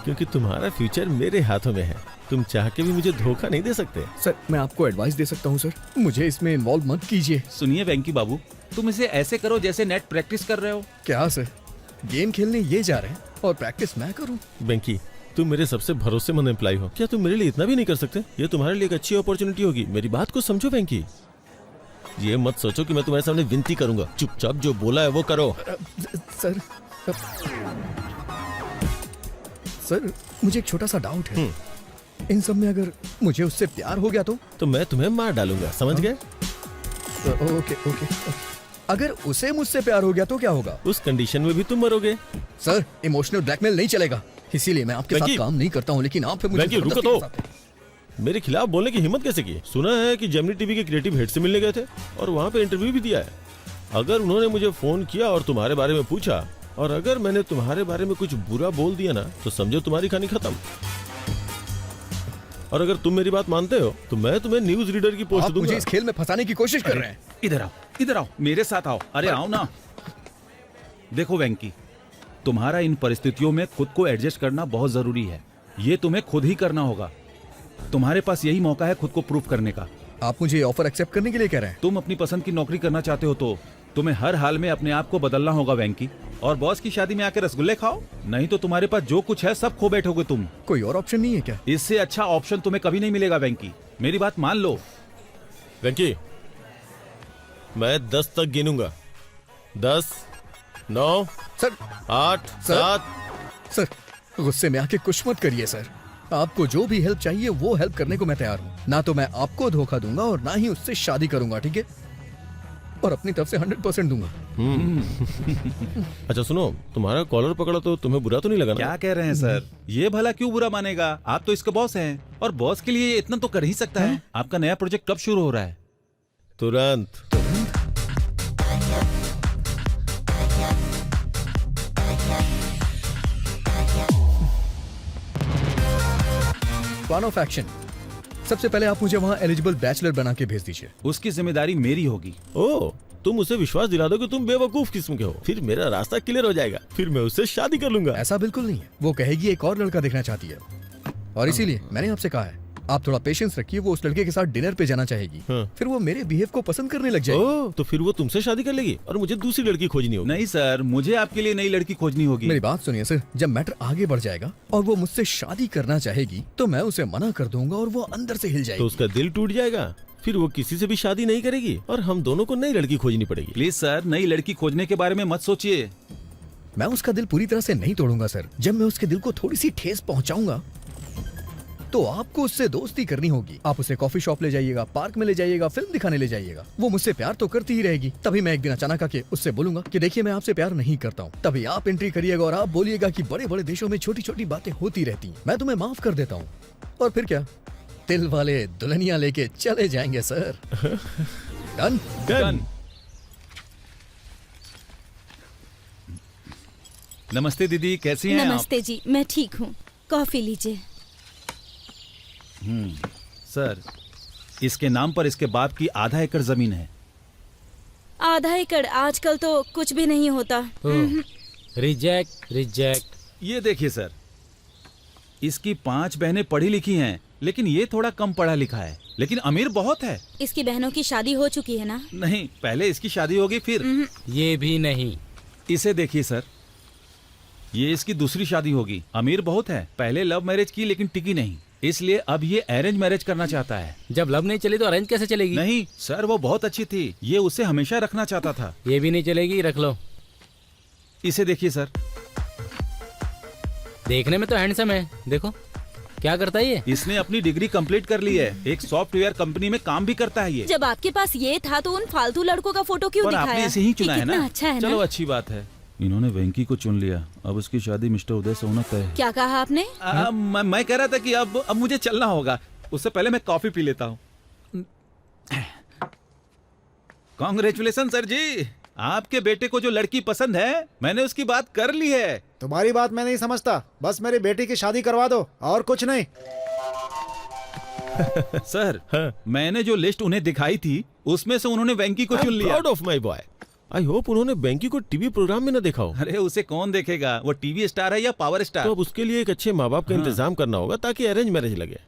क्योंकि तुम्हारा फ्यूचर मेरे हाथों में है। तुम चाह के भी मुझे धोखा नहीं दे सकते। सर मैं आपको एडवाइस दे सकता हूँ सर, मुझे इसमें इन्वॉल्व मत कीजिए। सुनिए वेंकी बाबू, तुम इसे ऐसे करो जैसे नेट प्रैक्टिस कर रहे हो। क्या सर, गेम खेलने ये जा रहे हैं और प्रैक्टिस मैं करूँ? बेंकी, तुम मेरे सबसे भरोसेमंद एम्प्लॉय हो, क्या तुम मेरे लिए इतना भी नहीं कर सकते? ये तुम्हारे लिए एक अच्छी अपॉर्चुनिटी होगी। मेरी बात को समझो बेंकी। ये मत सोचो कि मैं तुम्हारे सामने विनती करूंगा। चुपचाप जो बोला है वो करो। सर मुझे एक छोटा सा डाउट है। इन सब में अगर मुझे उससे प्यार हो गया तो मैं तुम्हें मार डालूंगा, समझ गए? Okay okay. अगर उसे मुझसे प्यार हो गया तो क्या होगा? उस कंडीशन में भी तुम मरोगे। सर इमोशनल ब्लैकमेल नहीं चलेगा, इसीलिए मैं आपके साथ काम नहीं करता हूँ। लेकिन आप फिर मुझे रुको तो, मेरे खिलाफ बोलने की हिम्मत कैसे की? सुना है कि जेमिनी टीवी के क्रिएटिव हेड से मिलने गए थे और वहाँ पे इंटरव्यू भी दिया है। अगर उन्होंने मुझे फोन किया और तुम्हारे बारे में पूछा, और अगर मैंने तुम्हारे बारे में कुछ बुरा बोल दिया ना, तो समझो तुम्हारी कहानी खत्म। और अगर तुम मेरी बात मानते हो तो मैं तुम्हें न्यूज रीडर की पोस्ट दूंगा। मुझे इस खेल में फंसाने की कोशिश कर रहे हैं। इधर आओ, मेरे साथ आओ। अरे आओ ना। देखो वेंकी, तुम्हारा इन परिस्थितियों में खुद को एडजस्ट करना बहुत जरूरी है। ये तुम्हें खुद ही करना होगा। तुम्हारे पास यही मौका है खुद को प्रूफ करने का। आप मुझे ऑफर एक्सेप्ट करने के लिए कह रहे हैं? तुम अपनी पसंद की नौकरी करना चाहते हो तो तुम्हें हर हाल में अपने आप को बदलना होगा वेंकी। और बॉस की शादी में आकर रसगुल्ले खाओ, नहीं तो तुम्हारे पास जो कुछ है सब खो बैठोगे तुम। कोई और ऑप्शन नहीं है क्या? इससे अच्छा ऑप्शन तुम्हें कभी नहीं मिलेगा वेंकी, मेरी बात मान लो। वेंकी, मैं 10 तक गिनूंगा। 10, 9, सर 8, 7। सर गुस्से में आके कुछ मत करिए सर। आपको जो भी हेल्प चाहिए वो हेल्प करने को मैं तैयार हूँ। ना तो मैं आपको धोखा दूंगा और ना ही उससे शादी करूंगा, ठीक है? और अपनी तरफ से 100% दूंगा। अच्छा सुनो, तुम्हारा कॉलर पकड़ा तो तुम्हें बुरा तो नहीं लगा ना? क्या कह रहे हैं सर? ये भला क्यों बुरा मानेगा? आप तो इसके बॉस हैं और बॉस के लिए इतना तो कर ही सकता है। आपका नया प्रोजेक्ट कब शुरू हो रहा है? तुरंत। Plan of action. सबसे पहले आप मुझे वहाँ एलिजिबल बैचलर बना के भेज दीजिए। उसकी जिम्मेदारी मेरी होगी। ओह, तुम उसे विश्वास दिला दो कि तुम बेवकूफ किस्म के हो, फिर मेरा रास्ता क्लियर हो जाएगा, फिर मैं उससे शादी कर लूंगा। ऐसा बिल्कुल नहीं है। वो कहेगी एक और लड़का देखना चाहती है और इसीलिए मैंने आपसे कहा है आप थोड़ा पेशेंस रखिए। वो उस लड़के के साथ डिनर पे जाना चाहेगी। फिर वो मेरे बिहेव को पसंद करने लग जाएगी। ओह, तो फिर वो तुमसे शादी कर लेगी और मुझे दूसरी लड़की खोजनी होगी। नहीं सर, मुझे आपके लिए नई लड़की खोजनी होगी। मेरी बात सुनिए सर, जब मैटर आगे बढ़ जाएगा और वो मुझसे शादी करना चाहेगी तो मैं उसे मना कर दूंगा और वो अंदर से हिल जाएगी। तो उसका दिल टूट जाएगा, फिर वो किसी से भी शादी नहीं करेगी और हम दोनों को नई लड़की खोजनी पड़ेगी। प्लीज सर, नई लड़की खोजने के बारे में मत सोचिए। मैं उसका दिल पूरी तरह से नहीं तोड़ूंगा सर। जब मैं उसके दिल को थोड़ी सी ठेस पहुंचाऊंगा तो आपको उससे दोस्ती करनी होगी। आप उसे कॉफी शॉप ले जाइएगा, पार्क में ले जाइएगा, फिल्म दिखाने ले जाइएगा। वो मुझसे प्यार तो करती ही रहेगी। तभी मैं एक दिन अचानक आके उससे बोलूंगा कि देखिए मैं आपसे प्यार नहीं करता हूँ। तभी आप एंट्री करिएगा और आप बोलिएगा कि बड़े बड़े देशों में छोटी छोटी बातें होती रहती हैं, मैं तुम्हें माफ कर देता हूँ। और फिर क्या, दिल वाले दुल्हनिया लेके चले जाएंगे सर। Done done. नमस्ते दीदी, कैसी हैं आप? नमस्ते जी, मैं ठीक हूँ। कॉफी लीजिए। सर, इसके नाम पर इसके बाप की आधा एकड़ जमीन है। आधा एकड़ आजकल तो कुछ भी नहीं होता। Reject reject. ये देखिए सर, इसकी 5 बहनें पढ़ी लिखी हैं, लेकिन ये थोड़ा कम पढ़ा लिखा है, लेकिन अमीर बहुत है। इसकी बहनों की शादी हो चुकी है ना? नहीं, पहले इसकी शादी होगी फिर। ये भी नहीं। इसे देखिए सर, ये इसकी दूसरी शादी होगी। अमीर बहुत है, पहले लव मैरिज की लेकिन टिकी नहीं, इसलिए अब ये अरेंज मैरिज करना चाहता है। जब लव नहीं चली तो अरेंज कैसे चलेगी? नहीं सर, वो बहुत अच्छी थी, ये उसे हमेशा रखना चाहता था। ये भी नहीं चलेगी, रख लो। इसे देखिए सर, देखने में तो हैंडसम है, देखो क्या करता है ये। इसने अपनी डिग्री कंप्लीट कर ली है, एक सॉफ्टवेयर कंपनी में काम भी करता है ये। जब आपके पास ये था तो उन फालतू लड़कों का फोटो क्यों पर दिखाया? आपने इसे ही चुना ये है कितना ना? अच्छा है चलो ना? अच्छी बात है, इन्होंने वेंकी को चुन लिया, अब उसकी शादी मिस्टर उदय से होना तय है। क्या कहा आपने? मैं कह रहा था कि अब मुझे चलना होगा, उससे पहले मैं कॉफी पी लेता हूँ। कांग्रेचुलेशन सर जी, आपके बेटे को जो लड़की पसंद है मैंने उसकी बात कर ली है। तुम्हारी बात मैं नहीं समझता, बस मेरी बेटी की शादी करवा दो और कुछ नहीं। सर मैंने जो लिस्ट उन्हें दिखाई थी उसमें से उन्होंने वेंकी को चुन लिया। Proud of my boy. I hope उन्होंने वेंकी को टीवी प्रोग्राम में न देखा हो। अरे उसे कौन देखेगा, वो टीवी स्टार है या पावर स्टार। तो अब उसके लिए एक अच्छे माँ बाप का इंतजाम करना होगा ताकि अरेंज मैरिज लगे।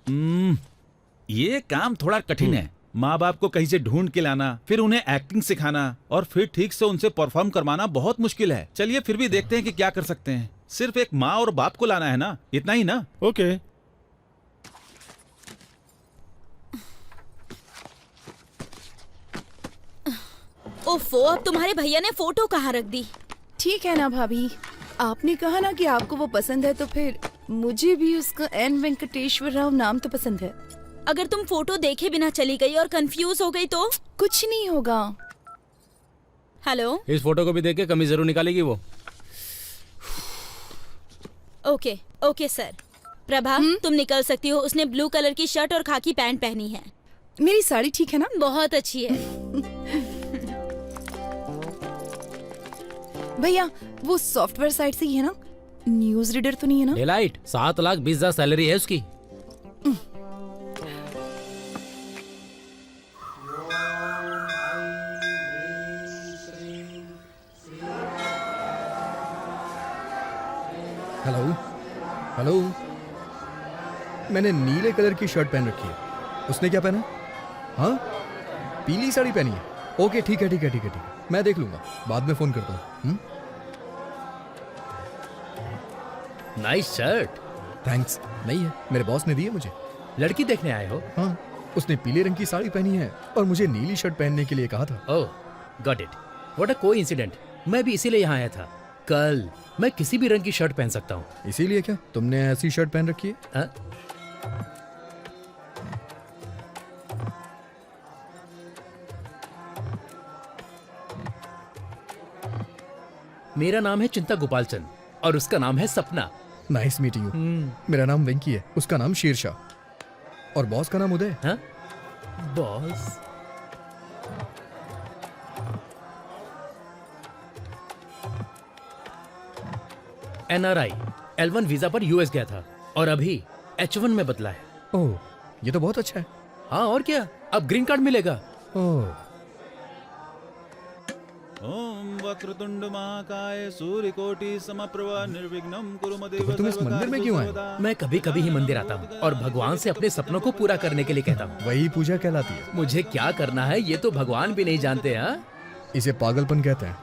ये काम थोड़ा कठिन है, माँ बाप को कहीं से ढूंढ के लाना, फिर उन्हें एक्टिंग सिखाना और फिर ठीक से उनसे परफॉर्म करवाना बहुत मुश्किल है। चलिए फिर भी देखते हैं कि क्या कर सकते हैं। सिर्फ एक माँ और बाप को लाना है ना, इतना ही ना? ओके। ओफो, अब तुम्हारे भैया ने फोटो कहाँ रख दी? ठीक है ना भाभी, आपने कहा ना कि आपको वो पसंद है, तो फिर मुझे भी उसका एन वेंकटेश्वर राव नाम तो पसंद है। अगर तुम फोटो देखे बिना चली गई और कंफ्यूज हो गई तो? कुछ नहीं होगा। हेलो, इस फोटो को भी देख के कमी जरूर निकालेगी वो। Okay okay sir. प्रभा, तुम निकल सकती हो। उसने ब्लू कलर की शर्ट और खाकी पैंट पहनी है। मेरी साड़ी ठीक है ना? बहुत अच्छी है। भैया वो सॉफ्टवेयर साइट से ही है ना? न्यूज रीडर तो नहीं है ना? डेलाइट 7,20,000 सैलरी है उसकी। हेलो हेलो, मैंने नीले कलर की शर्ट पहन रखी है, उसने क्या पहना? हाँ, पीली साड़ी पहनी है। ओके ठीक है ठीक है ठीक है ठीक है, मैं देख लूंगा, बाद में फोन करता हूँ। Nice shirt. थैंक्स। नहीं है, मेरे बॉस ने दी है मुझे। लड़की देखने आए हो? हाँ, उसने पीले रंग की साड़ी पहनी है और मुझे नीली शर्ट पहनने के लिए कहा था। Oh, got it. What a coincident. मैं भी इसीलिए यहाँ आया था। कल मैं किसी भी रंग की शर्ट पहन सकता हूँ। इसीलिए क्या तुमने ऐसी शर्ट पहन रखी है? हाँ? मेरा नाम है चिंता गोपालचंद और उसका नाम है सपना। Nice meeting you. मेरा नाम वेंकी है, उसका नाम शेरशाह और बॉस का नाम उदय। हाँ? बॉस? NRI L1 वीजा पर यूएस गया था और अभी H1 में बदला है। ओह, ये तो बहुत अच्छा है। हाँ और क्या, अब ग्रीन कार्ड मिलेगा। ओह, ओम वक्रतुंड महाकाय सूर्यकोटि समप्रभा निर्विघ्नं कुरु मदेव तो तुम इस मंदिर में क्यों आए? मैं कभी कभी ही मंदिर आता हूँ और भगवान से अपने सपनों को पूरा करने के लिए कहता हूँ। वही पूजा कहलाती है। मुझे क्या करना है ये तो भगवान भी नहीं जानते। हाँ, इसे पागलपन कहते हैं।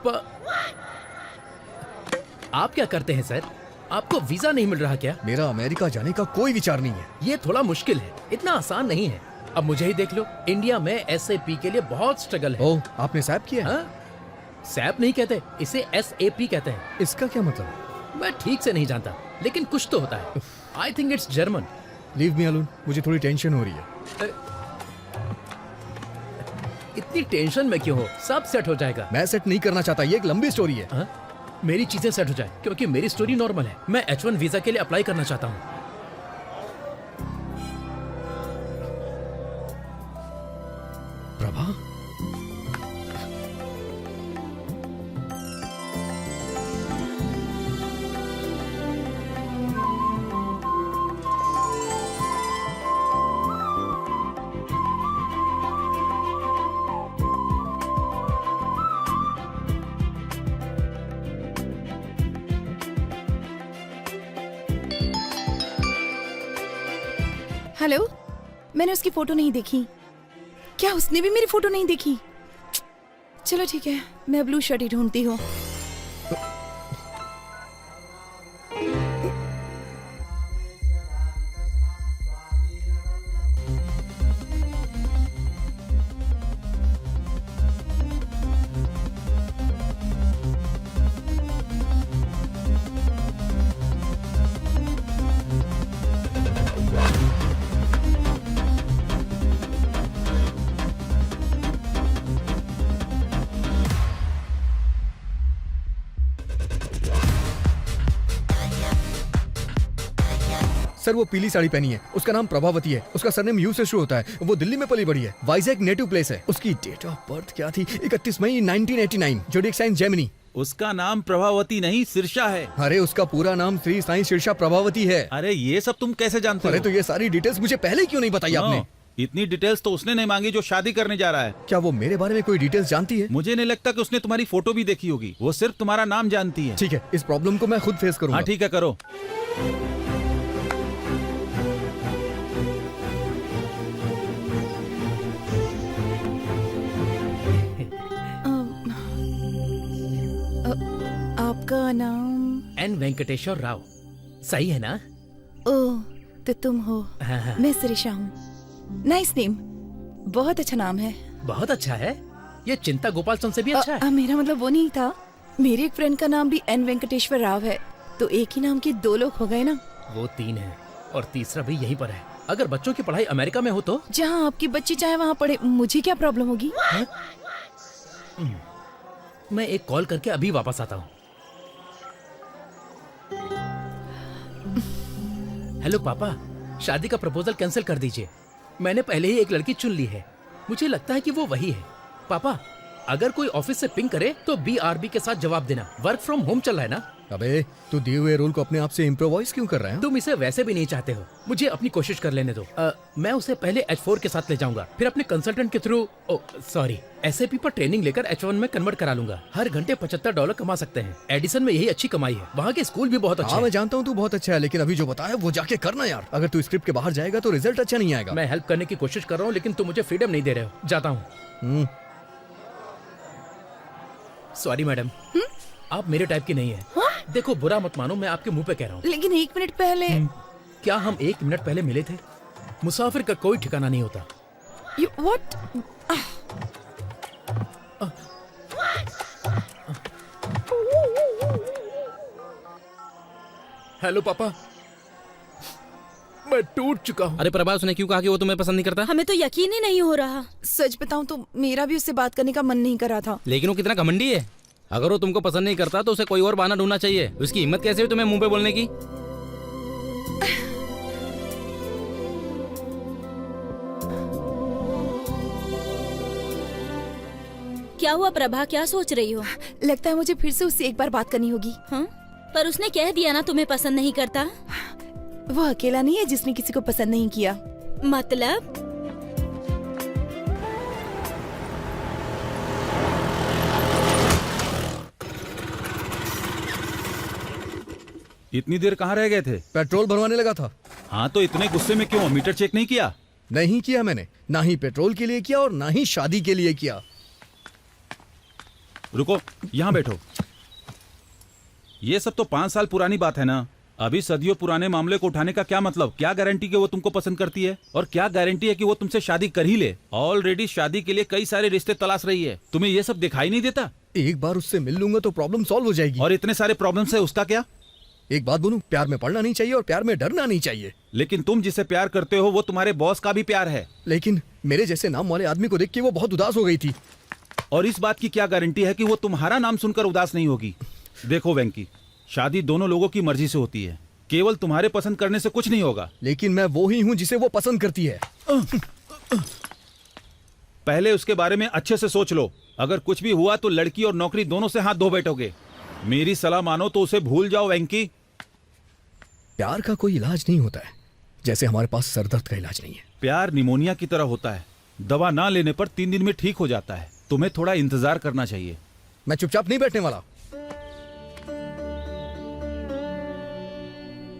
आप क्या करते हैं सर? आपको वीजा नहीं मिल रहा क्या? मेरा अमेरिका जाने का कोई विचार नहीं है। ये थोड़ा मुश्किल है, इतना आसान नहीं है। अब मुझे ही देख लो, इंडिया में SAP के लिए बहुत स्ट्रगल है। ओह, आपने सैप किया? हाँ? सैप नहीं कहते, इसे SAP कहते हैं। इसका क्या मतलब? मैं ठीक से नहीं जानता, लेकिन कुछ तो होता है। I think it's German. Leave me alone, मुझे थोड़ी टेंशन हो रही है। इतनी टेंशन में क्यों हो? सब सेट हो जाएगा। मैं सेट नहीं करना चाहता, ये एक लंबी स्टोरी है। हाँ? मेरी चीजें सेट हो जाए, क्योंकि मेरी स्टोरी नॉर्मल है। मैं H1 वीजा के लिए अप्लाई करना चाहता हूँ। प्रभा, हेलो। मैंने उसकी फोटो नहीं देखी। क्या उसने भी मेरी फोटो नहीं देखी? चलो ठीक है, मैं ब्लू शर्ट ही ढूंढती हूँ। सर वो पीली साड़ी पहनी है, उसका नाम प्रभावती है, उसका सरनेम यू से शुरू होता है, वो दिल्ली में पली बड़ी है, वाइजैक नेटिव प्लेस है। उसकी डेट ऑफ बर्थ क्या थी? 31 मई 1989, जोडिक साइन जेमिनी। उसका नाम प्रभावती नहीं सिरसा है। अरे उसका पूरा नाम श्री साई शीर्षा प्रभावती है। अरे ये सब तुम कैसे जानते हो? अरे तो ये सारी डिटेल्स मुझे पहले क्यों नहीं बताई आपने? इतनी डिटेल्स तो उसने नहीं मांगी जो शादी करने जा रहा है। क्या वो मेरे बारे में कोई डिटेल्स जानती है? मुझे नहीं लगता कि उसने तुम्हारी फोटो भी देखी होगी, वो सिर्फ तुम्हारा नाम जानती है। ठीक है, इस प्रॉब्लम को मैं खुद फेस करूंगा। हाँ ठीक है, करो। आपका नाम? एन वेंकटेश्वर राव, सही है ना? ओह, तो तुम हो। हाँ। मैं सिरिशा हूँ। नाइस नेम, बहुत अच्छा नाम है। बहुत अच्छा है, ये चिंता गोपालसन से भी अच्छा है। मेरा मतलब वो नहीं था, मेरे एक फ्रेंड का नाम भी एन वेंकटेश्वर राव है, तो एक ही नाम के दो लोग हो गए ना। वो 3 है और तीसरा भी यहीं पर है। अगर बच्चों की पढ़ाई अमेरिका में हो तो? जहाँ आपकी बच्ची चाहे वहाँ पढ़े, मुझे क्या प्रॉब्लम होगी? मैं एक कॉल करके अभी वापस आता हूँ। हेलो पापा, शादी का प्रपोजल कैंसिल कर दीजिए। मैंने पहले ही एक लड़की चुन ली है, मुझे लगता है कि वो वही है। पापा, अगर कोई ऑफिस से पिंग करे तो BRB के साथ जवाब देना। वर्क फ्रॉम होम चल रहा है ना? अबे तू दिए हुए रोल को अपने आप से इम्प्रोवाइज क्यों कर रहा है? तुम इसे वैसे भी नहीं चाहते हो, मुझे अपनी कोशिश कर लेने दो। मैं उसे पहले H4 के साथ ले जाऊंगा, फिर अपने कंसल्टेंट के थ्रू SAP पर ट्रेनिंग लेकर H1 में कन्वर्ट करा लूंगा। हर घंटे $75 कमा सकते हैं। एडिसन में यही अच्छी कमाई है, वहाँ के स्कूल भी बहुत अच्छे हैं। मैं जानता हूँ तू बहुत अच्छा है, लेकिन अभी जो बताया वो जाके करना यार। अगर तू स्क्रिप्ट के बाहर जाएगा तो रिजल्ट अच्छा नहीं आएगा। मैं हेल्प करने की कोशिश कर रहा हूँ, लेकिन तुम मुझे फ्रीडम नहीं दे रहे हो। जाता हूँ। सॉरी मैडम, आप मेरे टाइप की नहीं है। देखो बुरा मत मानो, मैं आपके मुंह पे कह रहा हूँ। लेकिन 1 मिनट पहले। क्या हम 1 मिनट पहले मिले थे? मुसाफिर का कोई ठिकाना नहीं होता। What? हेलो पापा, मैं टूट चुका हूँ। अरे प्रभा, उसने क्यों कहा कि वो तुम्हें पसंद नहीं करता? हमें तो यकीन ही नहीं हो रहा। सच बताऊं तो मेरा भी उससे बात करने का मन नहीं कर रहा था। लेकिन वो कितना घमंडी है। अगर वो तुमको पसंद नहीं करता तो उसे कोई और बहाना ढूंढना चाहिए। उसकी हिम्मत कैसे हुई तुम्हें मुंह पे बोलने की? क्या हुआ प्रभा, क्या सोच रही हो? लगता है मुझे फिर से उससे एक बार बात करनी होगी। हाँ? पर उसने कह दिया ना तुम्हें पसंद नहीं करता। वो अकेला नहीं है जिसने किसी को पसंद नहीं किया। मतलब? इतनी देर कहाँ रह गए थे? पेट्रोल भरवाने लगा था। हाँ तो इतने गुस्से में क्यों? मीटर चेक नहीं किया? नहीं किया मैंने, ना ही पेट्रोल के लिए किया और ना ही शादी के लिए किया। रुको, यहाँ बैठो। ये सब तो 5 साल पुरानी बात है ना। अभी सदियों पुराने मामले को उठाने का क्या मतलब? क्या गारंटी कि वो तुमको पसंद करती है? और क्या गारंटी है कि वो तुमसे शादी कर ही ले? ऑलरेडी शादी के लिए कई सारे रिश्ते तलाश रही है। तुम्हें ये सब दिखाई नहीं देता? एक बार उससे मिल लूंगा तो प्रॉब्लम सॉल्व हो जाएगी। और इतने सारे प्रॉब्लम्स है, उसका क्या? एक बात बोलूं, प्यार में पड़ना नहीं चाहिए और प्यार में डरना नहीं चाहिए। लेकिन तुम जिसे प्यार करते हो वो तुम्हारे बॉस का भी प्यार है। लेकिन मेरे जैसे नाम वाले आदमी को देख के वो बहुत उदास हो गई थी। और इस बात की क्या गारंटी है कि वो तुम्हारा नाम सुनकर उदास नहीं होगी? देखो वेंकी, शादी दोनों लोगों की मर्जी से होती है, केवल तुम्हारे पसंद करने से कुछ नहीं होगा। लेकिन मैं वो ही हूँ जिसे वो पसंद करती है। पहले उसके बारे में अच्छे से सोच लो। अगर कुछ भी हुआ तो लड़की और नौकरी दोनों से हाथ धो बैठोगे। मेरी सलाह मानो तो उसे भूल जाओ वेंकी। प्यार का कोई इलाज नहीं होता है, जैसे हमारे पास सरदर्द का इलाज नहीं है। प्यार निमोनिया की तरह होता है, दवा ना लेने पर 3 दिन में ठीक हो जाता है। तुम्हें थोड़ा इंतजार करना चाहिए। मैं चुपचाप नहीं बैठने वाला।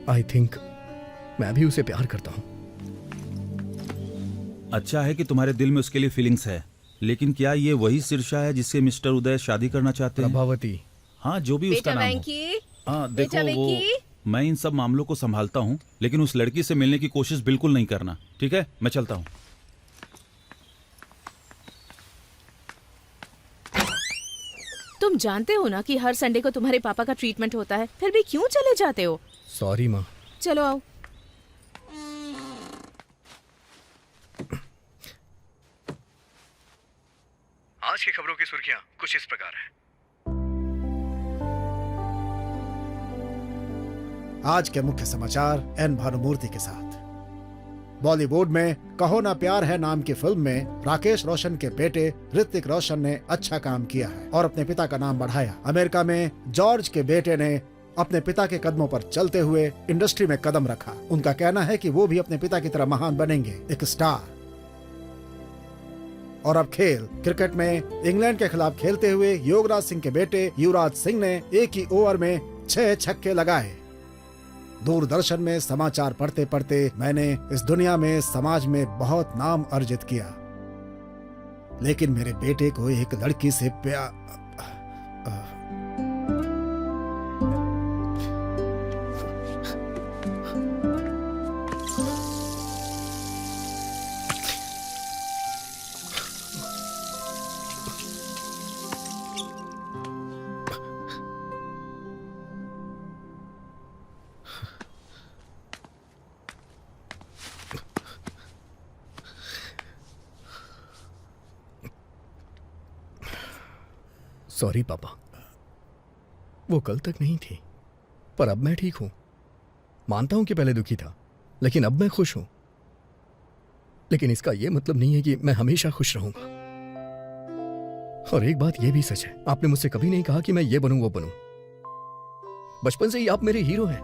आई थिंक मैं भी उसे प्यार करता हूं। अच्छा है कि तुम्हारे दिल में उसके लिए फीलिंग्स है, लेकिन क्या ये वही शीर्षा है जिससे मिस्टर उदय शादी करना चाहते हैं? प्रभावती। हाँ, जो भी उसका नाम हो। हाँ देखो, वो मैं इन सब मामलों को संभालता हूँ, लेकिन उस लड़की से मिलने की कोशिश बिल्कुल नहीं करना, ठीक है? मैं चलता हूँ। तुम जानते हो ना कि हर संडे को तुम्हारे पापा का ट्रीटमेंट होता है, फिर भी क्यों चले जाते हो? सॉरी माँ। चलो आओ। आज की खबरों की सुर्खियां कुछ इस प्रकार हैं। आज के मुख्य समाचार एन भानुमूर्ति के साथ। बॉलीवुड में कहो ना प्यार है नाम की फिल्म में राकेश रोशन के बेटे ऋतिक रोशन ने अच्छा काम किया है और अपने पिता का नाम बढ़ाया। अमेरिका में जॉर्ज के बेटे ने अपने पिता के कदमों पर चलते हुए इंडस्ट्री में कदम रखा। उनका कहना है कि वो भी अपने पिता की तरह महान बनेंगे, एक स्टार। और अब खेल। क्रिकेट में इंग्लैंड के खिलाफ खेलते हुए युवराज सिंह के बेटे युवराज सिंह ने एक ही ओवर में 6 छक्के लगाए। दूरदर्शन में समाचार पढ़ते पढ़ते मैंने इस दुनिया में, समाज में बहुत नाम अर्जित किया, लेकिन मेरे बेटे को एक लड़की से प्यार। सॉरी पापा, वो कल तक नहीं थी, पर अब मैं ठीक हूं। मानता हूं कि पहले दुखी था, लेकिन अब मैं खुश हूं। लेकिन इसका यह मतलब नहीं है कि मैं हमेशा खुश रहूंगा। और एक बात यह भी सच है, आपने मुझसे कभी नहीं कहा कि मैं ये बनूं वो बनूं। बचपन से ही आप मेरे हीरो हैं।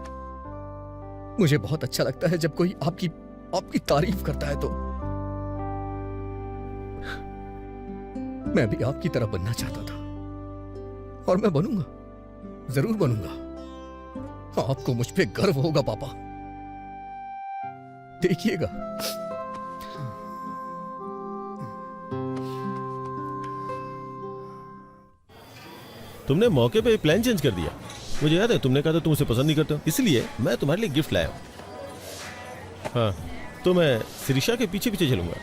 मुझे बहुत अच्छा लगता है जब कोई आपकी तारीफ करता है। तो मैं भी आपकी तरह बनना चाहता था, और मैं बनूंगा, जरूर बनूंगा। आपको मुझ पे गर्व होगा पापा, देखिएगा। तुमने मौके पे प्लान चेंज कर दिया। मुझे याद है तुमने कहा था तुम उसे पसंद नहीं करते हो, इसलिए मैं तुम्हारे लिए गिफ्ट लाया हूं। हाँ, तो मैं शिरीषा के पीछे पीछे चलूंगा।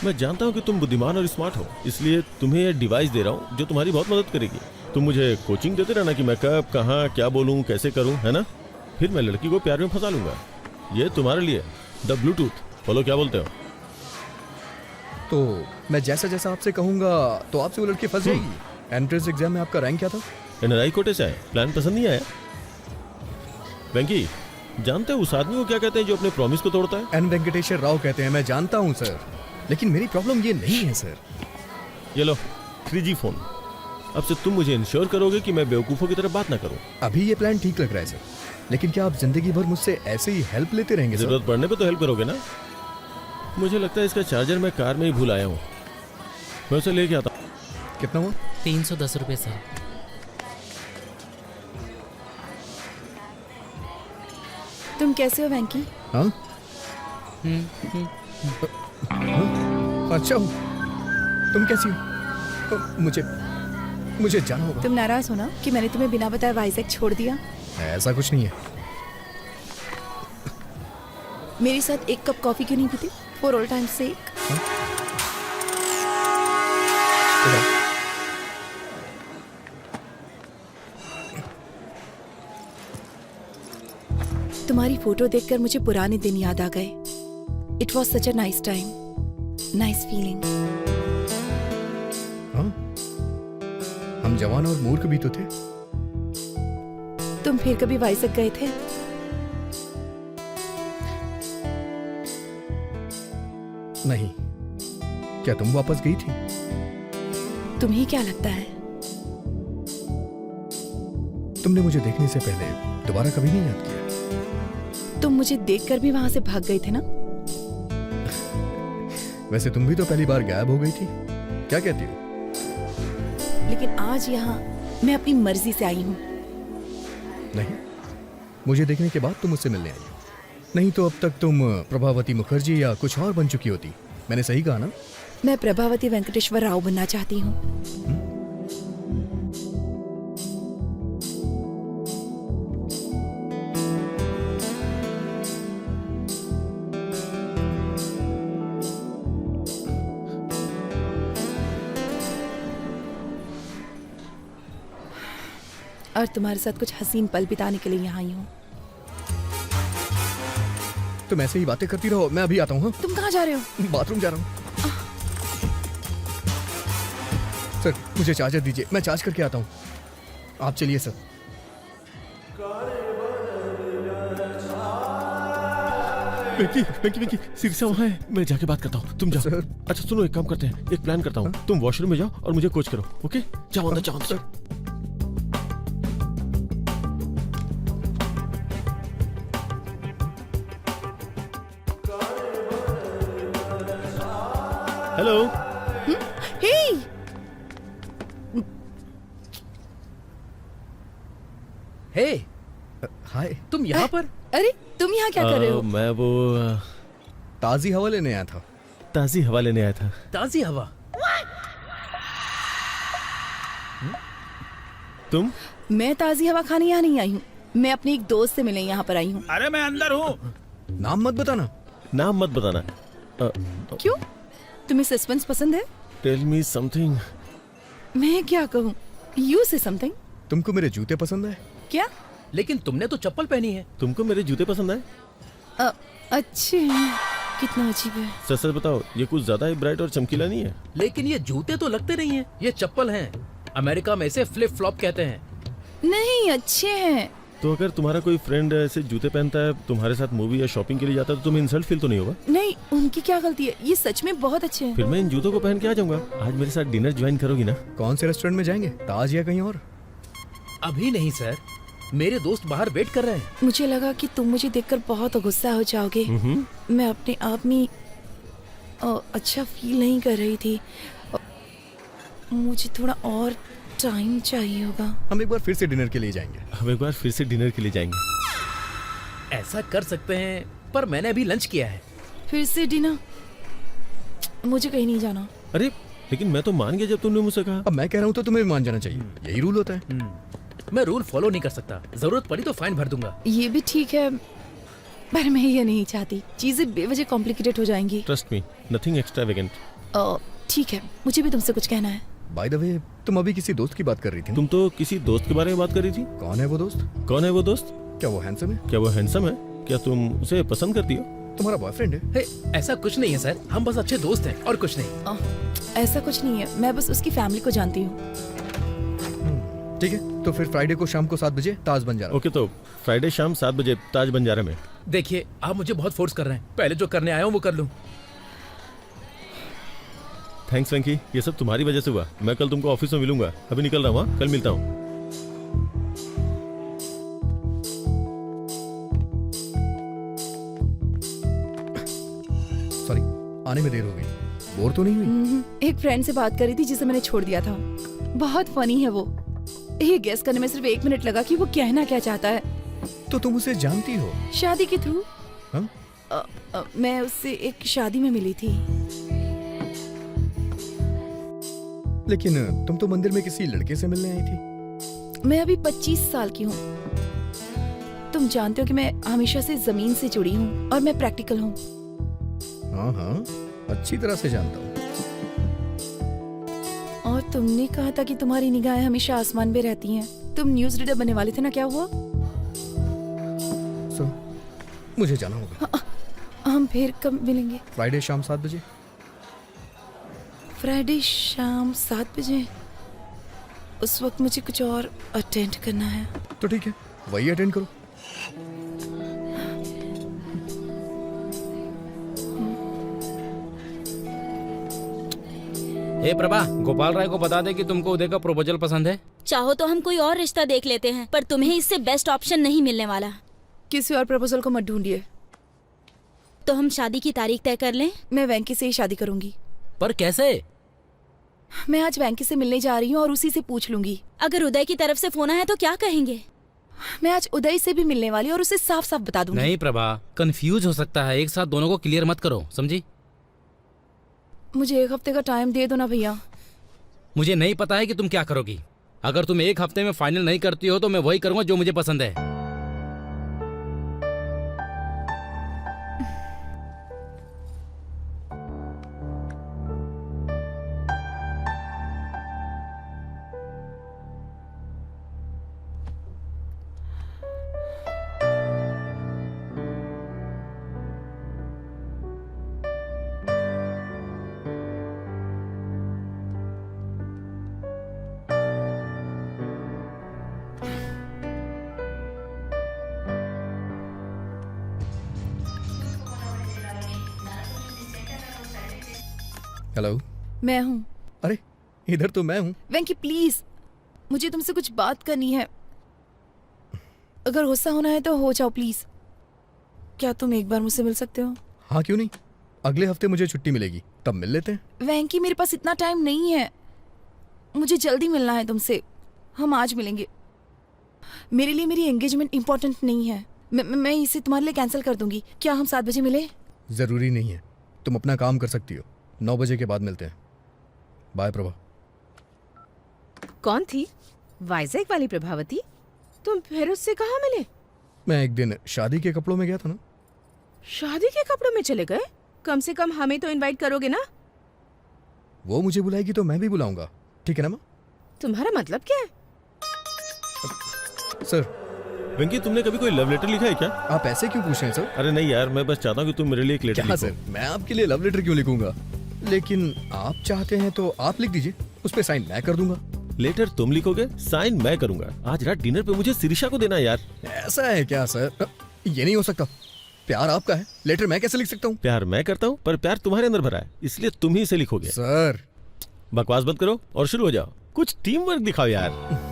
मैं जानता हूं कि तुम बुद्धिमान और स्मार्ट हो, इसलिए तुम्हें यह डिवाइस दे रहा हूं जो तुम्हारी बहुत मदद करेगी। तुम मुझे कोचिंग देते रहना कि मैं कब, कहाँ, क्या बोलूं, कैसे करूं, है ना? फिर मैं लड़की को प्यार में फंसा लूंगा। ये तुम्हारे लिए द ब्लूटूथ। बोलो क्या बोलते हो? तो मैं जैसा जैसा आपसे कहूंगा तो आपसे वो लड़की फंस जाएगी। एंट्रेंस एग्जाम में आपका रैंक क्या था? एनआरआई कोटे से आए। प्लान पसंद नहीं आया? वेंकी, जानते हो उस आदमी को क्या कहते हैं जो अपने प्रॉमिस को तोड़ता है? एन वेंकटेश्वर राव कहते हैं। मैं जानता हूं सर, लेकिन मेरी प्रॉब्लम ये नहीं है सर। ये लो 3G फोन। अब से तुम मुझे इंश्योर करोगे कि मैं बेवकूफों की तरह बात ना करूं। अभी ये प्लान ठीक लग रहा है सर, लेकिन क्या आप जिंदगी भर मुझसे ऐसे ही हेल्प लेते रहेंगे? जरूरत पड़ने पे तो हेल्प करोगे ना? मुझे लगता है इसका चार्जर मैं कार में ही भूल आया हूँ। मैं उसे लेके आता हूँ। कितना हुआ? 310 रुपए सर। तुम कैसे हो वेंकी? हाँ? अच्छा हूँ। तुम कैसी हो? मुझे जाना होगा। तुम नाराज हो ना कि मैंने तुम्हें बिना बताए वाइजैक छोड़ दिया? ऐसा कुछ नहीं है। मेरे साथ एक कप कॉफी क्यों नहीं पीती? फॉर ऑल टाइम सेक। तुम्हारी फोटो देखकर मुझे पुराने दिन याद आ गए। It was such a nice time, nice feeling. हम जवान और मूर्ख भी तो थे। तुम फिर कभी वाइजैक गए थे? नहीं। क्या तुम वापस गई थी? तुम्हें क्या लगता है? तुमने मुझे देखने से पहले दोबारा कभी नहीं याद किया। तुम मुझे देखकर भी वहां से भाग गए थे ना? वैसे तुम भी तो पहली बार गायब हो गई थी। क्या कहती हो? लेकिन आज यहाँ मैं अपनी मर्जी से आई हूँ। नहीं, मुझे देखने के बाद तुम मुझसे मिलने आई हो। नहीं तो अब तक तुम प्रभावती मुखर्जी या कुछ और बन चुकी होती। मैंने सही कहा ना? मैं प्रभावती वेंकटेश्वर राव बनना चाहती हूँ। और तुम्हारे साथ कुछ हसीन पल बिताने के लिए यहाँ आई हूँ। तुम ऐसे ही बातें करती रहो, मैं अभी आता हूँ। हाँ? तुम कहाँ जा रहे हो? बाथरूम जा रहा हूँ। सर मुझे चार्जर दीजिए, मैं चार्ज करके आता हूँ। आप चलिए सर। वेंकी सिरसा वहाँ है, मैं जाके बात करता हूँ, तुम जाओ। अच्छा सुनो, एक काम करते हैं, एक प्लान करता हूँ, तुम वॉशरूम में जाओ और मुझे कोच करो, ओके? जाओ अंदर, जाओ अंदर। हेलो। हे, हे, हाय। तुम यहाँ पर? अरे तुम यहाँ क्या कर रहे हो? मैं वो ताजी हवा लेने आया था। ताजी हवा लेने आया था। ताजी हवा? तुम? मैं ताजी हवा खाने यहाँ नहीं आई हूँ, मैं अपनी एक दोस्त से मिलने यहाँ पर आई हूँ। अरे मैं अंदर हूँ। नाम मत बताना। नाम मत बताना। क्यों? तुम्हें सस्पेंस पसंद है? Tell me something. मैं क्या कहूँ? यू से समथिंग। तुमको मेरे जूते पसंद है? क्या? लेकिन तुमने तो चप्पल पहनी है। तुमको मेरे जूते पसंद है? अच्छे, कितना अजीब है। सच सच बताओ, ये कुछ ज्यादा ही ब्राइट और चमकीला नहीं है? लेकिन ये जूते तो लगते नहीं है, ये चप्पल हैं। अमेरिका में इसे फ्लिप फ्लॉप कहते हैं। नहीं, अच्छे हैं। तो अगर तुम्हारा कोई फ्रेंड ऐसे जूते पहनता है, तुम्हारे साथ मूवी या शॉपिंग के लिए जाता है, तो तुम्हें इंसल्ट फील तो नहीं होगा? नहीं, उनकी क्या गलती है, ये सच में बहुत अच्छे हैं। फिर मैं इन जूतों को पहन के आ जाऊंगा। आज मेरे साथ डिनर ज्वाइन करोगी ना? कौन से रेस्टोरेंट में जाएंगे, ताज या कहीं और? अभी नहीं सर, मेरे दोस्त बाहर वेट कर रहे हैं। मुझे लगा कि तुम मुझे देखकर बहुत गुस्सा हो जाओगे। मैं अपने आप में अच्छा फील नहीं कर रही थी। मुझे थोड़ा और टाइम चाहिए होगा। हम एक बार फिर से डिनर के लिए जाएंगे। हम एक बार फिर से डिनर के लिए जाएंगे। ऐसा कर सकते हैं, पर मैंने अभी लंच किया है। फिर से डिनर? मुझे कहीं नहीं जाना। अरे लेकिन मैं तो मान गया जब तुमने मुझसे कहा। अब मैं कह रहा हूँ तो तुम्हें भी मान जाना चाहिए, यही रूल होता है। मैं रूल फॉलो नहीं कर सकता, जरूरत पड़ी तो फाइन भर दूंगा। ये भी ठीक है, पर मैं ये नहीं चाहती, चीजें बेवजह कॉम्प्लिकेटेड हो जाएंगी। Trust me, nothing extravagant. ठीक है, मुझे भी तुमसे कुछ कहना है। बाय द वे, तुम अभी किसी दोस्त की बात कर रही थी। तुम तो किसी दोस्त के बारे में बात कर रही थी। कौन है वो दोस्त? कौन है वो दोस्त? क्या वो हैंडसम है? क्या वो हैंडसम है? क्या तुम उसे पसंद करती हो? तुम्हारा बॉयफ्रेंड है? ऐसा कुछ नहीं है सर, हम बस अच्छे दोस्त हैं और कुछ नहीं। ऐसा कुछ नहीं है, मैं बस उसकी फैमिली को जानती हूँ। ठीक है, तो फिर फ्राइडे को शाम को 7 बजे ताज बंजारा। ओके, तो फ्राइडे शाम 7 बजे ताज बंजारा में। देखिए, आप मुझे बहुत फोर्स कर रहे हैं, पहले जो करने आया हूँ वो कर लूँ। थैंक्स वेंकी, ये सब तुम्हारी वजह से हुआ। मैं कल तुमको ऑफिस में मिलूंगा, अभी निकल रहा हूँ, कल मिलता हूँ। सॉरी, आने में देर हो गई। बोर तो नहीं हुई? एक फ्रेंड से बात करी थी जिसे मैंने छोड़ दिया था। बहुत फनी है वो। ये गेस करने में सिर्फ 1 मिनट लगा कि वो कहना क्या चाहता है। तो तुम उसे जानती हो? शादी के थ्रू। हाँ? मैं उससे एक शादी में मिली थी। लेकिन तुम तो मंदिर में किसी लड़के से मिलने आई थी। मैं अभी 25 साल की हूँ। तुम जानते हो कि मैं हमेशा से जमीन से जुड़ी हूँ और मैं प्रैक्टिकल हूँ। हाँ हाँ, अच्छी तरह से जानता हूँ। और तुमने कहा था कि तुम्हारी निगाहें हमेशा आसमान में रहती हैं। तुम न्यूज़ रीडर बनने वाले थे ना, क्या हुआ? मुझे जाना होगा। हम फिर कब मिलेंगे? फ्राइडे शाम 7 बजे। फ्राइडे शाम 7 बजे? उस वक्त मुझे कुछ और अटेंड करना है। तो ठीक है, वही अटेंड करो। हे प्रभा, गोपाल राय को बता दे कि तुमको उदय का प्रपोजल पसंद है। चाहो तो हम कोई और रिश्ता देख लेते हैं, पर तुम्हें इससे बेस्ट ऑप्शन नहीं मिलने वाला। किसी और प्रपोजल को मत ढूंढिए। तो हम शादी की तारीख तय कर लें? मैं वेंकी से ही शादी करूंगी। पर कैसे? मैं आज वेंकी से मिलने जा रही हूँ और उसी से पूछ लूंगी। अगर उदय की तरफ से फोन आया तो क्या कहेंगे? मैं आज उदय से भी मिलने वाली और उसे साफ साफ बता दूंगी। नहीं प्रभा, कंफ्यूज हो सकता है, एक साथ दोनों को क्लियर मत करो, समझी? मुझे 1 हफ्ते का टाइम दे दो ना भैया। मुझे नहीं पता है कि तुम क्या करोगी। अगर तुम 1 हफ्ते में फाइनल नहीं करती हो तो मैं वही करूंगा जो मुझे पसंद है। हेलो। मैं हूँ। अरे इधर तो मैं हूँ। वेंकी प्लीज, मुझे तुमसे कुछ बात करनी है। अगर गुस्सा होना है तो हो जाओ प्लीज। क्या तुम एक बार मुझसे मिल सकते हो? हाँ क्यों नहीं, अगले हफ्ते मुझे छुट्टी मिलेगी, तब मिल लेते हैं। वेंकी मेरे पास इतना टाइम नहीं है, मुझे जल्दी मिलना है तुमसे। हम आज मिलेंगे। मेरे लिए मेरी एंगेजमेंट इम्पोर्टेंट नहीं है। मैं इसे तुम्हारे लिए कैंसिल कर दूंगी। क्या हम 7 बजे मिले? जरूरी नहीं है, तुम अपना काम कर सकती हो। 9 बजे के बाद मिलते हैं। बाय प्रभा। कौन थी? वाइजैक वाली प्रभावती? तुम फिर उससे कहाँ मिले? मैं एक दिन शादी के कपड़ों में गया था ना। शादी के कपड़ों में चले गए? कम से कम हमें तो इनवाइट करोगे ना? वो मुझे बुलाएगी तो मैं भी बुलाऊंगा, ठीक है ना माँ? तुम्हारा मतलब क्या है? सर। वेंकी, तुमने कभी कोई लव लेटर लिखा है क्या? आप ऐसे क्यों पूछ रहे हैं सर? अरे नहीं यार, मैं बस चाहता हूँ कि तुम मेरे लिए एक लेटर क्या लिखो। सर, मैं आपके लिए लव लेटर क्यों लिखूंगा? लेकिन आप चाहते हैं तो आप लिख दीजिए, उस पे साइन मैं कर दूंगा। लेटर तुम लिखोगे, साइन मैं करूंगा। आज रात डिनर पे मुझे शिरीषा को देना यार। ऐसा है क्या सर? ये नहीं हो सकता। प्यार आपका है, लेटर मैं कैसे लिख सकता हूँ? प्यार मैं करता हूँ, पर प्यार तुम्हारे अंदर भरा है, इसलिए तुम ही इसे लिखोगे। सर बकवास बंद करो और शुरू हो जाओ। कुछ टीम वर्क दिखाओ यार।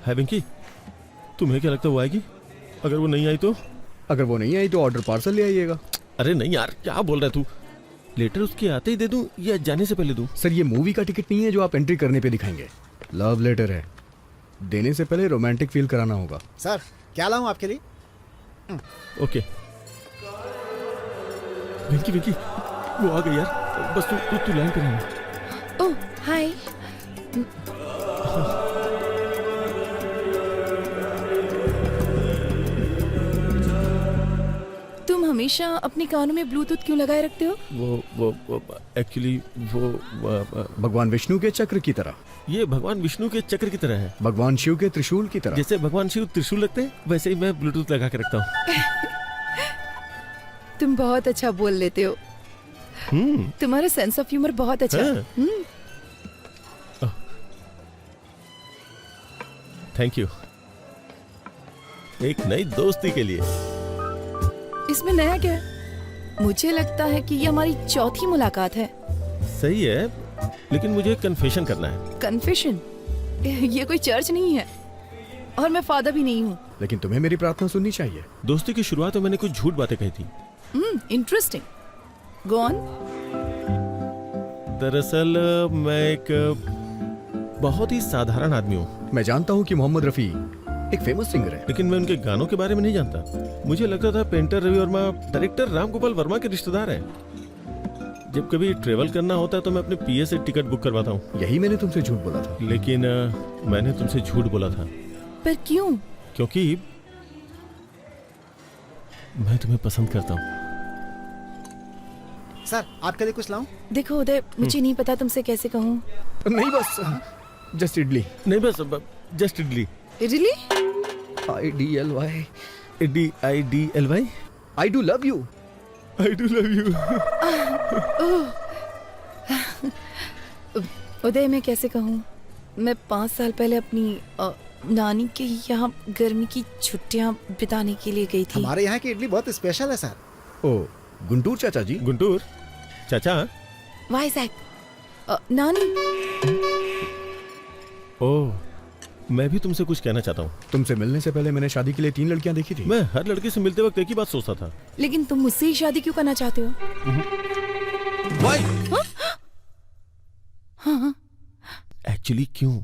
है वेंकी, तुम्हें क्या लगता है वो आएगी? अगर वो नहीं आई तो? अगर वो नहीं आई तो ऑर्डर पार्सल ले आइएगा। अरे नहीं यार, क्या बोल रहा है तू? लेटर उसके आते ही दे दूं या जाने से पहले दूं? सर ये मूवी का टिकट नहीं है जो आप एंट्री करने पे दिखाएंगे। लव लेटर है, देने से पहले रोमांटिक फील कराना होगा। सर क्या लाऊं आपके लिए? ओके। वेंकी वेंकी, वो आ गई यार। बस तू लाइन पे रहना। ओह हाय। तुम हमेशा अपने कानों में ब्लूटूथ क्यों लगाए रखते हो? वो एक्चुअली वो भगवान विष्णु के चक्र की तरह। ये भगवान विष्णु के चक्र की तरह है। भगवान शिव के त्रिशूल की तरह। जैसे भगवान शिव त्रिशूल रखते हैं, वैसे ही मैं ब्लूटूथ लगा के रखता हूँ। तुम बहुत अच्छा बोल लेते हो। तुम्हारा सेंस ऑफ ह्यूमर बहुत अच्छा है। Thank you. एक नई दोस्ती के लिए। इसमें नया क्या है? मुझे लगता है कि ये हमारी चौथी मुलाकात है। सही है, लेकिन मुझे कन्फेशन करना है। कन्फेशन? ये कोई चर्च नहीं है और मैं फादर भी नहीं हूँ। लेकिन तुम्हें मेरी प्रार्थना सुननी चाहिए। दोस्ती की शुरुआत में मैंने कुछ झूठ बातें कही थी। इंटरेस्टिंग। Go on. दरअसल मैं एक बहुत ही साधारण आदमी हूँ। मैं जानता हूँ कि मोहम्मद रफी एक फेमस सिंगर है, लेकिन मैं उनके गानों के बारे में नहीं जानता। मुझे लगता था पेंटर रवि वर्मा डायरेक्टर राम गोपाल वर्मा के रिश्तेदार हैं। जब कभी ट्रेवल करना होता है तो मैं अपने पीए से टिकट बुक करवाता हूँ। यही मैंने तुमसे झूठ बोला था। लेकिन मैंने तुमसे झूठ बोला था। पर क्यों? क्योंकि मैं तुम्हें पसंद करता हूँ। सर आपके लिए कुछ लाऊं? देखो उदय, मुझे नहीं पता तुमसे कैसे कहूँ। नहीं बस जस्ट इडली। नहीं बस just idli. Idli? IDLY। IDLY। I do love you। I do love you। उदय मैं कैसे कहूँ? मैं 5 साल पहले अपनी नानी के यहाँ गर्मी की छुट्टियाँ बिताने के लिए गई थी। हमारे यहाँ की इडली बहुत स्पेशल है सर। ओ गुंटूर चाचा जी। गुंटूर चाचा? वाइजैक। नानी। ओह, मैं भी तुमसे कुछ कहना चाहता हूँ। तुमसे मिलने से पहले मैंने शादी के लिए 3 लड़कियां देखी थी। मैं हर लड़के से मिलते वक्त एक ही बात सोचता था। लेकिन तुम मुझसे ही शादी क्यों करना चाहते हो? हाँ। एक्चुअली क्यों?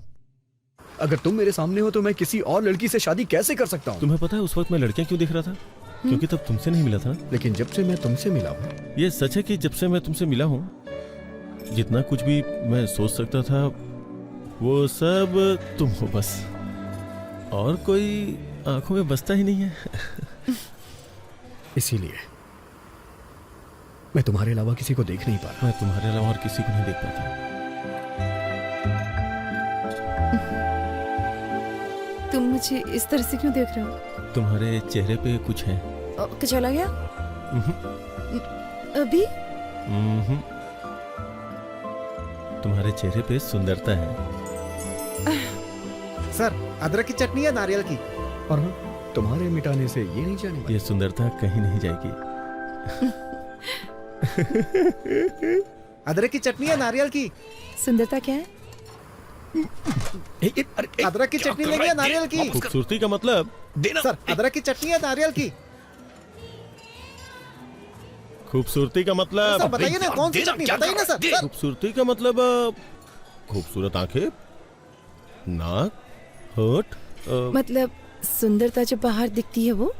अगर तुम मेरे सामने हो तो मैं किसी और लड़की से शादी कैसे कर सकता हूँ? तुम्हें पता है उस वक्त मैं लड़कियां क्यों देख रहा था? क्योंकि तब तुमसे नहीं मिला था। लेकिन जब से मैं तुमसे मिला हूँ। ये सच है कि जब से मैं तुमसे मिला हूँ, जितना कुछ भी मैं सोच सकता था वो सब तुम हो बस, और कोई आंखों में बसता ही नहीं है। इसीलिए मैं तुम्हारे अलावा किसी को देख नहीं पा रहा। मैं तुम्हारे अलावा और किसी को नहीं देख पाता। तुम मुझे इस तरह से क्यों देख रहे हो? तुम्हारे चेहरे पे कुछ है। क्या चला गया? अभी? तुम्हारे चेहरे पे सुंदरता है। सर, अदरक की चटनी या नारियल की? और तुम्हारे मिटाने से ये नहीं जाने। ये सुंदरता कहीं नहीं जाएगी। अदरक की चटनी या नारियल की? सुंदरता क्या है? अदरक की चटनी लेंगे या नारियल की? खूबसूरती का मतलब देना। सर, अदरक की चटनी या नारियल की? खूबसूरती का मतलब सर बताइए ना, कौन सी चटनी बताइए ना सर। खूबसूरती का मतलब खूबसूरत आंखें, नाक, होठ। मतलब सुंदरता जो बाहर दिखती है वो?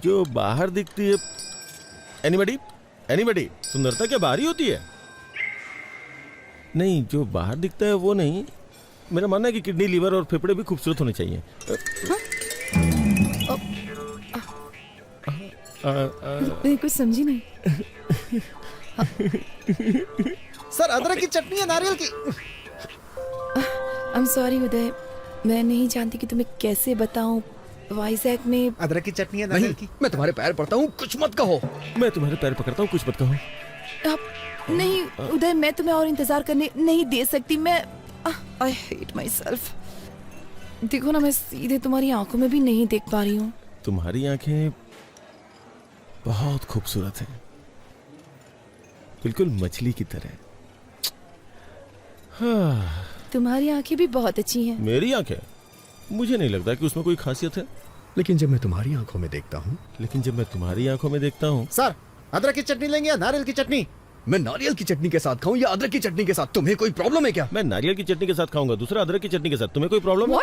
जो बाहर दिखती है। एनीबडी सुंदरता क्या बाहर ही होती है? नहीं, जो बाहर दिखता है वो नहीं। मेरा मानना है कि किडनी, लीवर और फेफड़े भी खूबसूरत होने चाहिए। मैं कुछ समझी नहीं। सर, अदरक की चटनी या नारियल की? I'm sorry उदय, मैं नहीं जानती कि तुम्हें कैसे बताऊं। वाइजैक में अदरक की चटनी या नारियल की? मैं तुम्हारे पैर पड़ता हूँ, कुछ मत कहो। मैं तुम्हारे पैर पकड़ता हूँ, कुछ मत कहो। नहीं उदय, मैं तुम्हें और इंतजार करने नहीं दे सकती। मैं I hate myself। देखो ना, मैं सीधे तुम्हारी आंखों में भी नहीं देख पा रही हूँ। तुम्हारी आंखें बहुत खूबसूरत हैं, बिल्कुल मछली की तरह। हाँ। तुम्हारी आंखें भी बहुत अच्छी हैं। मेरी आंखें? मुझे नहीं लगता कि उसमें कोई खासियत है। लेकिन जब मैं तुम्हारी आंखों में देखता हूँ। सर, अदरक की चटनी लेंगे या नारियल की चटनी? मैं नारियल की चटनी के साथ खाऊं या अदरक की चटनी के साथ? तुम्हें कोई प्रॉब्लम है क्या? मैं नारियल की चटनी के साथ खाऊंगा, दूसरा अदरक की चटनी के साथ। तुम्हें कोई प्रॉब्लम है?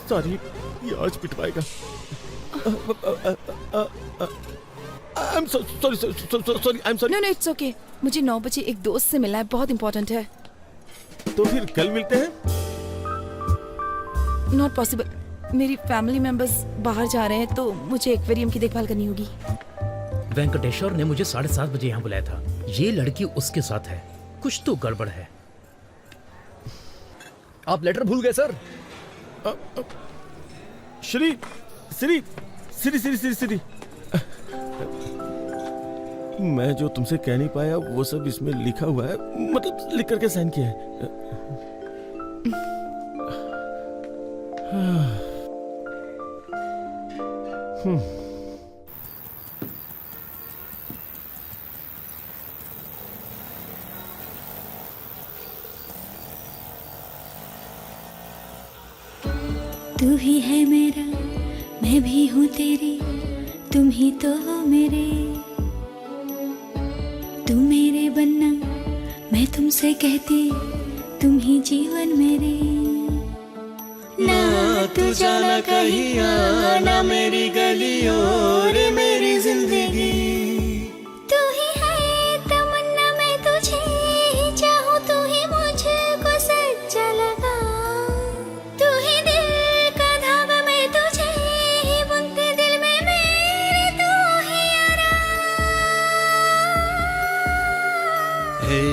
सॉरी, ये आज पिटवाएगा। I'm sorry। No, it's okay। मुझे 9 बजे एक दोस्त से मिलना है, बहुत इंपॉर्टेंट है। तो फिर कल मिलते हैं? Not possible। मेरी फैमिली मेंबर्स बाहर जा रहे हैं तो मुझे एक्वेरियम की देखभाल करनी होगी। वेंकटेश्वर ने मुझे 7:30 बजे यहाँ बुलाया था। ये लड़की उसके साथ है, कुछ तो गड़बड़ है। आप लेटर भूल गए सर। श्री मैं जो तुमसे कह नहीं पाया वो सब इसमें लिखा हुआ है, मतलब लिख करके साइन किया है। तू ही है मेरा, मैं भी हूँ तेरी, तुम ही तो हो मेरे। तुम मेरे बनना, मैं तुमसे कहती, तुम ही जीवन मेरे। ना तू जाना कहीं आना, मेरी गलियों रे मेरी जिंदगी। तू ही है तमन्ना, मैं तुझे ही चाहूँ, तू ही मुझको सच्चा लगा। तू ही दिल का धागा, मैं तुझे ही बुनती, दिल में मेरे तू ही आराम। हे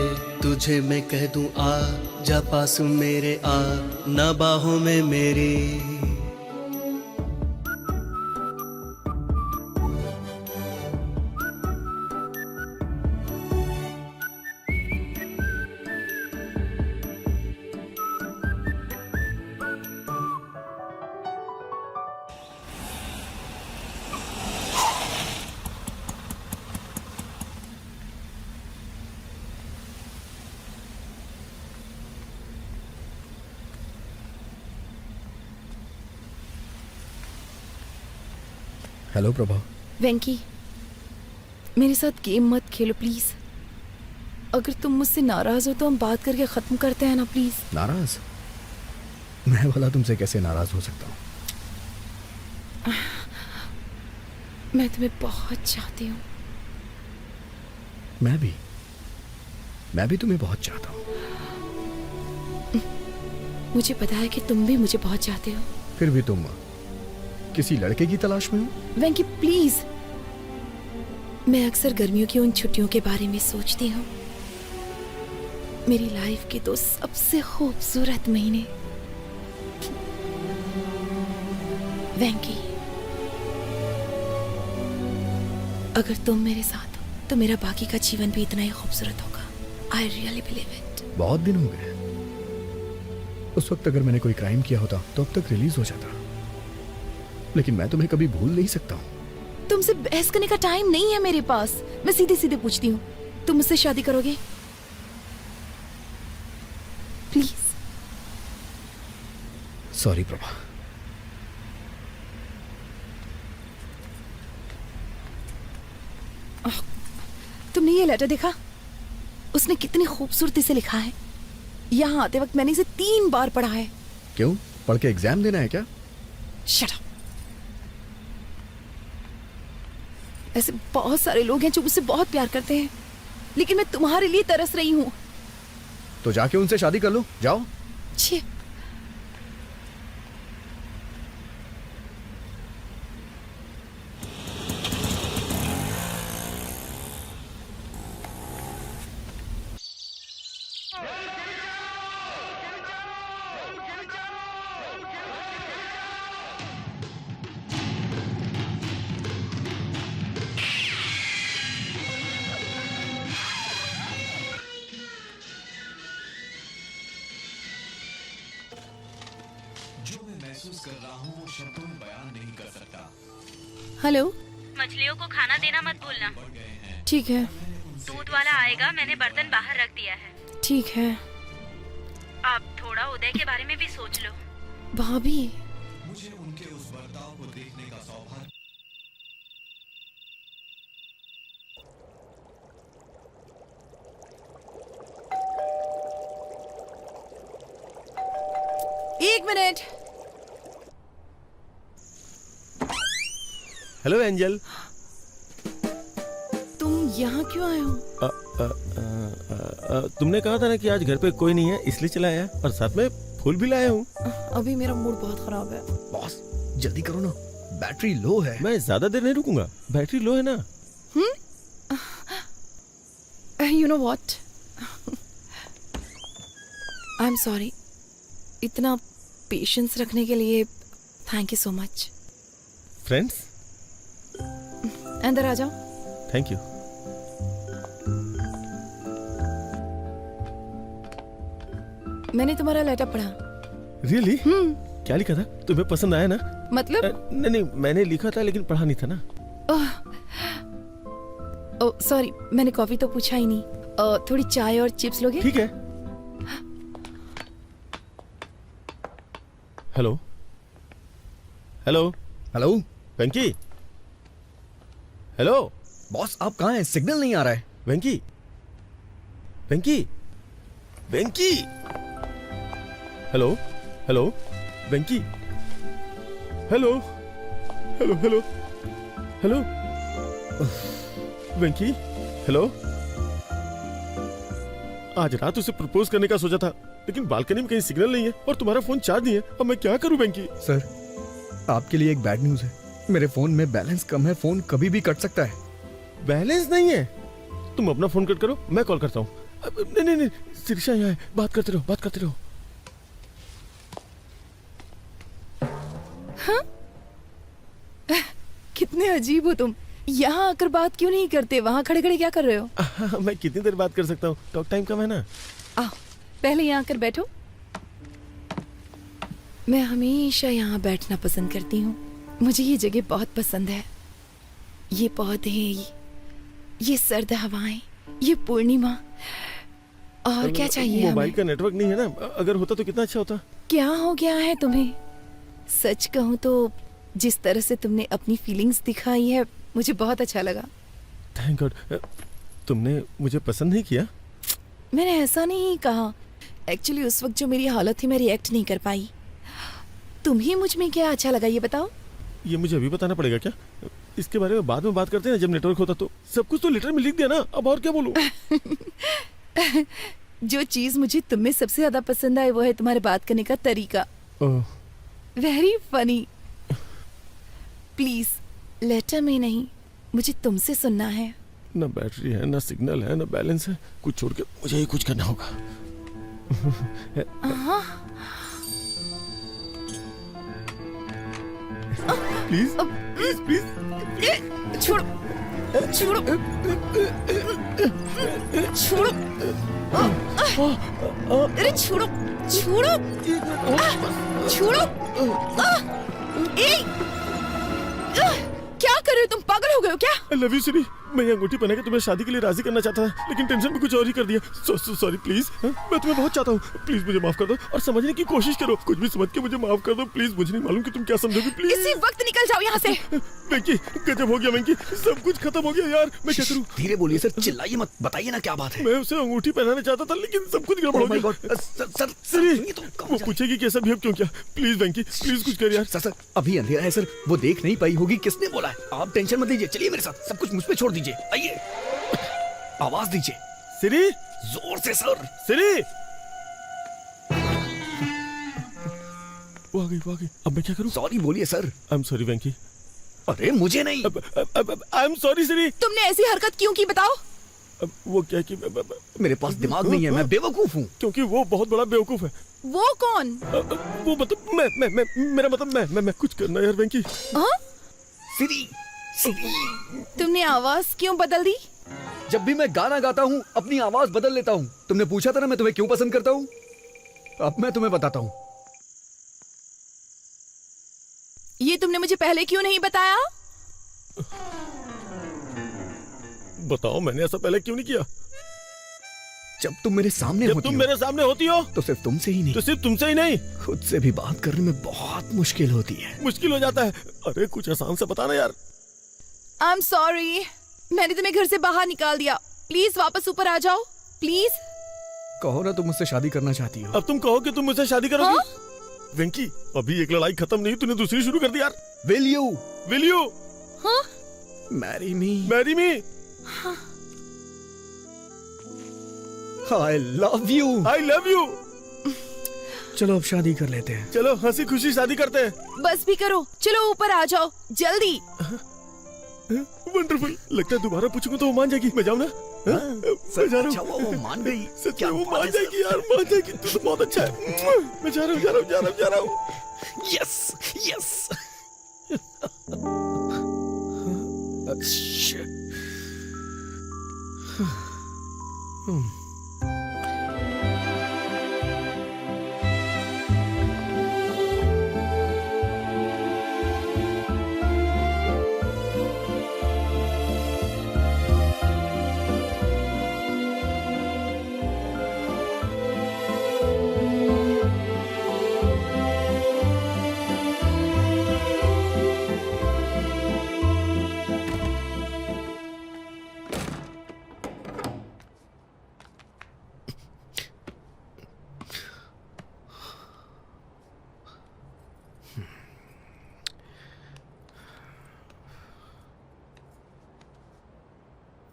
तुझे मैं कह दूं आ जा पास मेरे, आ ना बाहों में मेरी। हेलो प्रभा। वेंकी, मेरे साथ गेम मत खेलो प्लीज। अगर तुम मुझसे नाराज हो तो हम बात करके खत्म करते हैं ना प्लीज। नाराज? मैं भला तुमसे कैसे नाराज हो सकता हूँ? मैं तुम्हें बहुत चाहती हूँ। मैं भी तुम्हें बहुत चाहता हूँ। मुझे पता है कि तुम भी मुझे बहुत चाहते हो। फिर भी तुम किसी लड़के की तलाश में हो? वेंकी प्लीज, मैं अक्सर गर्मियों की उन छुट्टियों के बारे में सोचती हूँ। मेरी लाइफ के 2 सबसे खूबसूरत महीने। वेंकी, अगर तुम मेरे साथ हो तो मेरा बाकी का जीवन भी इतना ही खूबसूरत होगा। I really believe it. बहुत दिन हो गए। उस वक्त अगर मैंने कोई क्राइम किया होता तो अब तक रिलीज हो जाता, लेकिन मैं तुम्हें कभी भूल नहीं सकता हूँ। तुमसे बहस करने का टाइम नहीं है मेरे पास। मैं सीधे सीधे पूछती हूँ, तुम मुझसे शादी करोगे? प्लीज। सॉरी प्रभा। तुमने ये लेटर देखा? उसने कितनी खूबसूरती से लिखा है। यहाँ आते वक्त मैंने इसे 3 बार पढ़ा है। क्यों? पढ़ के एग्जाम देना है क्या? Shut up. ऐसे बहुत सारे लोग हैं जो मुझसे बहुत प्यार करते हैं, लेकिन मैं तुम्हारे लिए तरस रही हूँ। तो जाके उनसे शादी कर लो, जाओ। छी। हेलो। मछलियों को खाना देना मत भूलना। ठीक है। दूध वाला आएगा, मैंने बर्तन बाहर रख दिया है। ठीक है। अब थोड़ा उदय के बारे में भी सोच लो। भाभी, मुझे उनके उस बर्ताव को देखने का सौभाग्य। एक मिनट। Hello angel. तुम यहाँ क्यों आए हो? तुमने कहा था ना कि आज घर पे कोई नहीं है, इसलिए चला आया, और साथ में फूल भी लाया हूँ। अभी मेरा मूड बहुत खराब है। बॉस जल्दी करो ना, बैटरी लो है। मैं ज्यादा देर नहीं रुकूंगा, बैटरी लो है ना। You know what, I am sorry. इतना पेशेंस रखने के लिए thank you so much. Friends, अंदर आ जाओ। Thank you. मैंने तुम्हारा लेटर पढ़ा। रियली? क्या लिखा था? तुम्हें पसंद आया ना? मतलब? नहीं, मैंने लिखा था लेकिन पढ़ा नहीं था ना। ओह सॉरी, मैंने कॉफी तो पूछा ही नहीं। थोड़ी चाय और चिप्स लोगे? ठीक है। हेलो हेलो हेलो वेंकी। हेलो बॉस, आप कहाँ हैं? सिग्नल नहीं आ रहा है। वेंकी, वेंकी, वेंकी। हेलो हेलो वेंकी। हेलो हेलो हेलो हेलो वेंकी। हेलो। आज रात उसे प्रपोज करने का सोचा था, लेकिन बालकनी में कहीं सिग्नल नहीं है और तुम्हारा फोन चार्ज नहीं है। अब मैं क्या करूं वेंकी? सर, आपके लिए एक बैड न्यूज है। मेरे फोन में बैलेंस कम है, फोन कभी भी कट सकता है। बैलेंस नहीं है? तुम अपना फोन कट करो, मैं कॉल करता हूँ। नहीं नहीं नहीं, शिक्षा यहाँ है, बात करते रहो, बात करते रहो। हाँ? कितने अजीब हो तुम। यहाँ आकर बात क्यों नहीं करते? वहाँ खड़े खड़े क्या कर रहे हो? मैं कितनी देर बात कर सकता हूँ, टॉक टाइम कम है ना। पहले यहाँ आकर बैठो। मैं हमेशा यहाँ बैठना पसंद करती हूँ। मुझे ये जगह बहुत पसंद है। ये पौधे, ये सर्द हवाएं, ये पूर्णिमा, और क्या चाहिए? मोबाइल का नेटवर्क नहीं है ना, अगर होता तो कितना अच्छा होता। क्या हो गया है तुम्हें? सच कहूँ तो जिस तरह से तुमने अपनी फीलिंग्स दिखाई है मुझे बहुत अच्छा लगा। Thank God. तुमने मुझे पसंद नहीं किया? मैंने ऐसा नहीं कहा। एक्चुअली उस वक्त जो मेरी हालत थी मैं रिएक्ट नहीं कर पाई। तुम्हें मुझ में क्या अच्छा लगा ये बताओ। ये मुझे अभी बताना पड़ेगा क्या? इसके बारे में बाद में बात करते हैं जब नेटवर्क होता तो। सब कुछ तो लेटर में लिख दिया ना, अब और क्या बोलूं? जो चीज मुझे तुम में सबसे ज्यादा पसंद आई वो है तुम्हारे बात करने का तरीका। Very funny. प्लीज लेटर में नहीं, मुझे तुमसे सुनना है। ना बैटरी है, ना सिग्नल है, ना बैलेंस है। कुछ छोड़ के मुझे ही कुछ करना होगा। प्लीज प्लीज प्लीज छोड़ो छोड़ो छोड़ो। अरे छोड़ो छोड़ो छोड़ो। क्या कर रहे हो तुम? पागल हो गए हो क्या? I love you सिरी। मैं ये अंगूठी पहना के तुम्हें शादी के लिए राजी करना चाहता था, लेकिन टेंशन में कुछ और ही कर दिया। Sorry please. मैं तुम्हें बहुत चाहता हूँ, प्लीज मुझे माफ कर दो और समझने की कोशिश करो। कुछ भी समझ के मुझे माफ कर दो प्लीज। मुझे नहीं मालूम कि तुम क्या समझोगी। प्लीज इसी वक्त निकल जाओ यहाँ से। वेंकी, गजब हो गया वेंकी, सब कुछ खत्म हो गया यार। मैं क्या करूँ? धीरे बोलिए सर, चिल्लाइए मत, बताइए ना क्या बात है। मैं उसे अंगूठी पहनाना चाहता था लेकिन सब कुछ गड़बड़ हो गया। सिरी, वो पूछेगी कैसा बिहेव क्यों किया। प्लीज वेंकी, प्लीज कुछ कर यार। सर अभी अंधेरा है सर, वो देख नहीं पाई होगी। किसने बोला है? आप टेंशन मत लीजिए, चलिए मेरे साथ। सब कुछ मुझ पे छोड़ दीजिए। आइए, आवाज दीजिए। सिरी, जोर से सर। सिरी, वो आ गई। अब मैं क्या करूं? सॉरी बोलिए सर। आई एम सॉरी वेंकी। अरे मुझे नहीं। आई एम सॉरी सिरी। तुमने ऐसी हरकत क्यों की बताओ? वो क्या कि मेरे पास दिमाग नहीं है, मैं बेवकूफ हूँ। क्योंकि वो बहुत बड़ा बेवकूफ है। वो कौन? वो मतलब मेरा मतलब मैं कुछ करना यार वेंकी। सिरी, तुमने आवाज क्यों बदल दी? जब भी मैं गाना गाता हूँ अपनी आवाज बदल लेता हूँ। तुमने पूछा था ना मैं तुम्हें क्यों पसंद करता हूँ। अब मैं तुम्हें बताता हूँ। ये तुमने मुझे पहले क्यों नहीं बताया? बताओ, मैंने ऐसा पहले क्यों नहीं किया? जब तुम मेरे सामने जब तुम मेरे सामने होती हो तो सिर्फ तुमसे ही नहीं, तो सिर्फ तुमसे ही नहीं, खुद से भी बात करने में बहुत मुश्किल होती है। मुश्किल हो जाता है। अरे कुछ आसान से बताना यार। आई एम सॉरी, मैंने तुम्हें घर से बाहर निकाल दिया। प्लीज वापस ऊपर आ जाओ प्लीज। कहो ना तुम मुझसे शादी करना चाहती हो। अब तुम कहो कि तुम मुझसे शादी करोगी? वेंकी, अभी एक लड़ाई खत्म नहीं, तूने दूसरी शुरू कर दी यार। Will you marry me? I love you. चलो अब शादी कर लेते हैं। चलो हंसी खुशी शादी करते हैं। बस भी करो, चलो ऊपर आ जाओ जल्दी। वंडरफुल। लगता है दोबारा पूछूंगा तो वो मान जाएगी। मैं जाऊँ ना? मैं जा रहा हूँ। वो मान गई। सच में वो मान जाएगी यार, मान जाएगी। तू तो बहुत अच्छा है। मैं जा रहा हूँ। यस।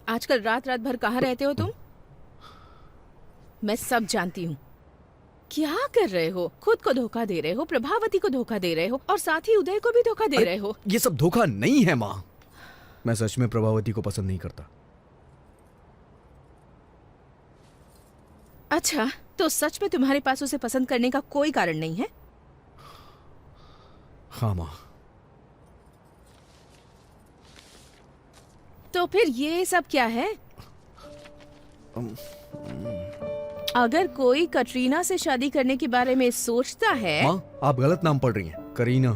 आजकल रात भर कहाँ रहते हो तुम? मैं सब जानती हूँ। क्या कर रहे हो? खुद को धोखा दे रहे हो, प्रभावती को धोखा दे रहे हो और साथ ही उदय को भी धोखा दे रहे हो। ये सब धोखा नहीं है माँ। मैं सच में प्रभावती को पसंद नहीं करता। अच्छा, तो सच में तुम्हारे पास उसे पसंद करने का कोई कारण नहीं है? हाँ माँ। तो फिर ये सब क्या है? अगर कोई कटरीना से शादी करने के बारे में सोचता है। माँ, आप गलत नाम पढ़ रही हैं। करीना।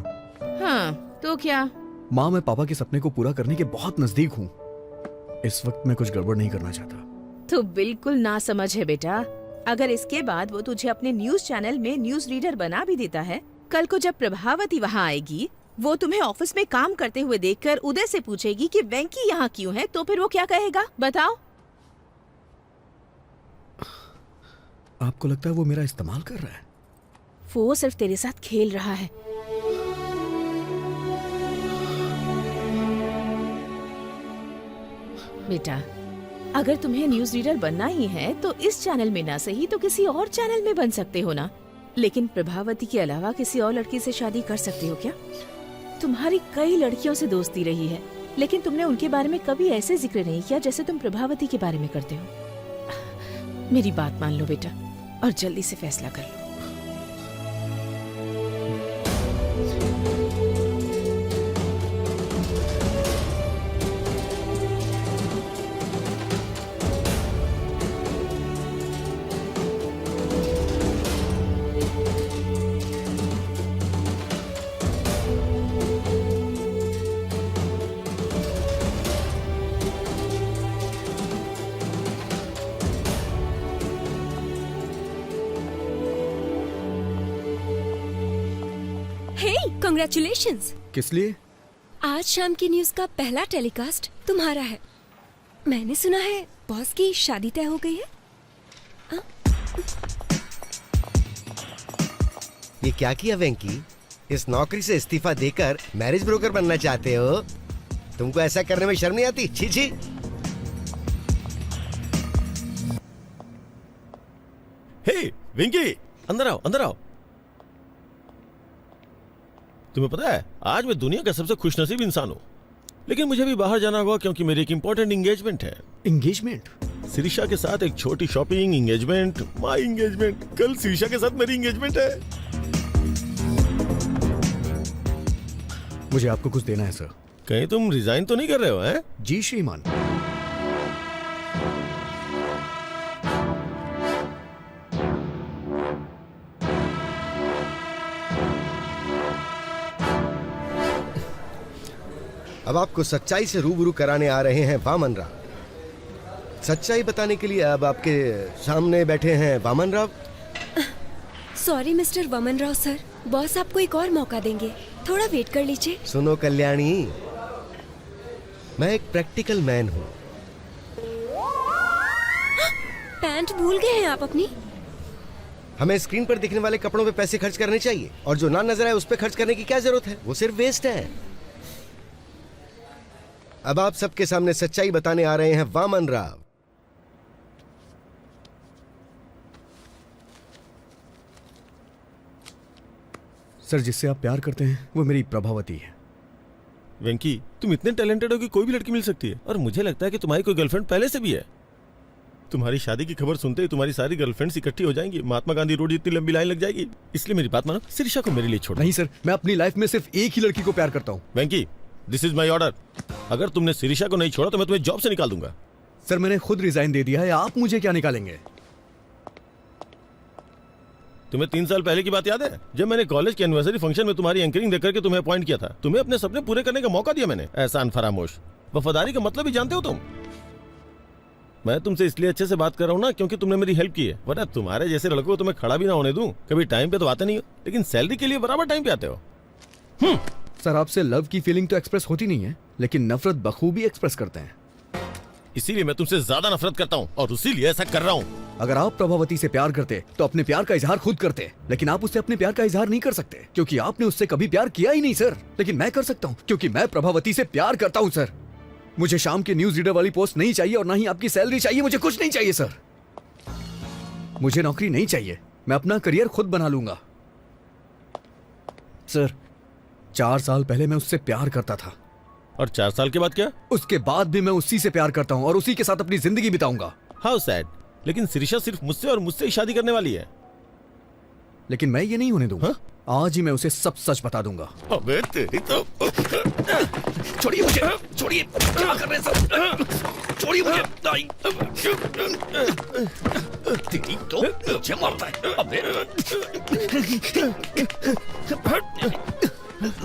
हाँ, तो क्या? माँ, मैं पापा के सपने को पूरा करने के बहुत नजदीक हूँ। इस वक्त मैं कुछ गड़बड़ नहीं करना चाहता। तो बिल्कुल ना समझ है बेटा। अगर इसके बाद वो तुझे अपने न्यूज चैनल में न्यूज रीडर बना भी देता है, कल को जब प्रभावती वहाँ आएगी वो तुम्हें ऑफिस में काम करते हुए देखकर उदय से पूछेगी कि वेंकी यहाँ क्यों है, तो फिर वो क्या कहेगा बताओ? आपको लगता है वो मेरा इस्तेमाल कर रहा है? वो सिर्फ तेरे साथ खेल रहा है। बेटा, अगर तुम्हें न्यूज रीडर बनना ही है तो इस चैनल में ना सही तो किसी और चैनल में बन सकते हो ना। लेकिन प्रभावती के अलावा किसी और लड़की से शादी कर सकते हो क्या? तुम्हारी कई लड़कियों से दोस्ती रही है, लेकिन तुमने उनके बारे में कभी ऐसे जिक्र नहीं किया जैसे तुम प्रभावती के बारे में करते हो। मेरी बात मान लो बेटा और जल्दी से फैसला कर लो। कांग्रेचुलेशंस। किस लिए? आज शाम की न्यूज का पहला टेलीकास्ट तुम्हारा है। मैंने सुना है बॉस की शादी तय हो गई है। ये क्या किया वेंकी? इस नौकरी से इस्तीफा देकर मैरिज ब्रोकर बनना चाहते हो? तुमको ऐसा करने में शर्म नहीं आती? छी छी। हे वेंकी, अंदर आओ, अंदर आओ। तुम्हें पता है आज मैं दुनिया का सबसे खुशनसीब इंसान हूँ, लेकिन मुझे भी बाहर जाना होगा क्योंकि मेरी एक इंपॉर्टेंट एंगेजमेंट है। एंगेजमेंट? शिरीषा के साथ एक छोटी शॉपिंग, एंगेजमेंट, माय एंगेजमेंट। कल शिरीषा के साथ मेरी एंगेजमेंट है। मुझे आपको कुछ देना है सर। कहीं तुम रिजाइन तो नहीं कर रहे हो? हैं? जी श्रीमान। अब आपको सच्चाई से रूबरू कराने आ रहे हैं वामन राव। सच्चाई बताने के लिए अब आपके सामने बैठे हैं Vaman Rao. Sorry mister Vaman Rao sir, boss आपको एक और मौका देंगे, थोड़ा वेट कर लीजिए। सुनो कल्याणी, मैं एक प्रैक्टिकल मैन हूँ। पैंट भूल गए हैं आप अपनी? हमें स्क्रीन पर दिखने वाले कपड़ों पे पैसे खर्च करने चाहिए और जो ना नजर आए उस पे खर्च करने की क्या जरूरत है? वो सिर्फ वेस्ट है। अब आप सबके सामने सच्चाई बताने आ रहे हैं वामन राव। सर, जिससे आप प्यार करते हैं वो मेरी प्रभावती है। वेंकी, तुम इतने टैलेंटेड हो कि कोई भी लड़की मिल सकती है, और मुझे लगता है कि तुम्हारी कोई गर्लफ्रेंड पहले से भी है। तुम्हारी शादी की खबर सुनते ही तुम्हारी सारी गर्लफ्रेंड्स इकट्ठी हो जाएंगी, महात्मा गांधी रोड जितनी लंबी लाइन लग जाएगी। इसलिए मेरी बात मानो, शिरीषा को मेरे लिए छोड़ो। नहीं सर, मैं अपनी लाइफ में सिर्फ एक ही लड़की को प्यार करता हूँ। वेंकी, दिस इज माई ऑर्डर। अगर तुमने शिरीषा को नहीं छोड़ा तो मैं तुम्हें जॉब से निकाल दूंगा। सर, मैंने खुद रिजाइन दे दिया है, आप मुझे क्या निकालेंगे? तुम्हें 3 साल पहले की बात याद है, जब मैंने कॉलेज के एनिवर्सरी फंक्शन में तुम्हारी एंकरिंग देख करके तुम्हें अपॉइंट किया था? तुम्हें अपने सपने पूरे करने का मौका दिया मैंने। एहसान फरामोश। वफादारी का मतलब ही जानते हो तुम? मैं तुमसे इसलिए अच्छे से बात कर रहा हूँ ना क्योंकि तुमने मेरी हेल्प की है, वरना तुम्हारे जैसे लड़कों को तुम्हें खड़ा भी ना होने दूं। कभी टाइम पे तो आते नहीं हो, लेकिन सैलरी के लिए बराबर टाइम पे आते हो। सर, आपसे लव की फीलिंग तो एक्सप्रेस होती नहीं है, लेकिन नफरत बखूबी एक्सप्रेस करते हैं। इसीलिए मैं तुमसे ज्यादा नफरत करता हूँ और इसीलिए ऐसा कर रहा हूँ। अगर आप प्रभावती से प्यार करते तो अपने प्यार का इजहार खुद करते, लेकिन आप उससे अपने प्यार का इजहार नहीं कर सकते क्योंकि आपने उससे कभी प्यार किया ही नहीं सर। लेकिन मैं कर सकता हूँ क्योंकि मैं प्रभावती से प्यार करता हूँ सर। मुझे शाम के न्यूज रीडर वाली पोस्ट नहीं चाहिए और ना ही आपकी सैलरी चाहिए। मुझे कुछ नहीं चाहिए सर। मुझे नौकरी नहीं चाहिए, मैं अपना करियर खुद बना लूंगा। सर, 4 साल पहले मैं उससे प्यार करता था। और 4 साल के बाद क्या? उसके बाद भी मैं उसी से प्यार करता हूँ और उसी के साथ अपनी जिंदगी बिताऊंगा। How sad. लेकिन शिरीषा सिर्फ मुझसे और मुझसे ही शादी करने वाली है। लेकिन मैं ये नहीं होने दूंगा। आज ही मैं उसे सब सच बता दूंगा। अबे तेरी तो। छोड़िए मुझे, छोड़िए। क्या कर रहे हैं सब? छोड़िए मुझे। तेरी तो मुझे मारता है। अबे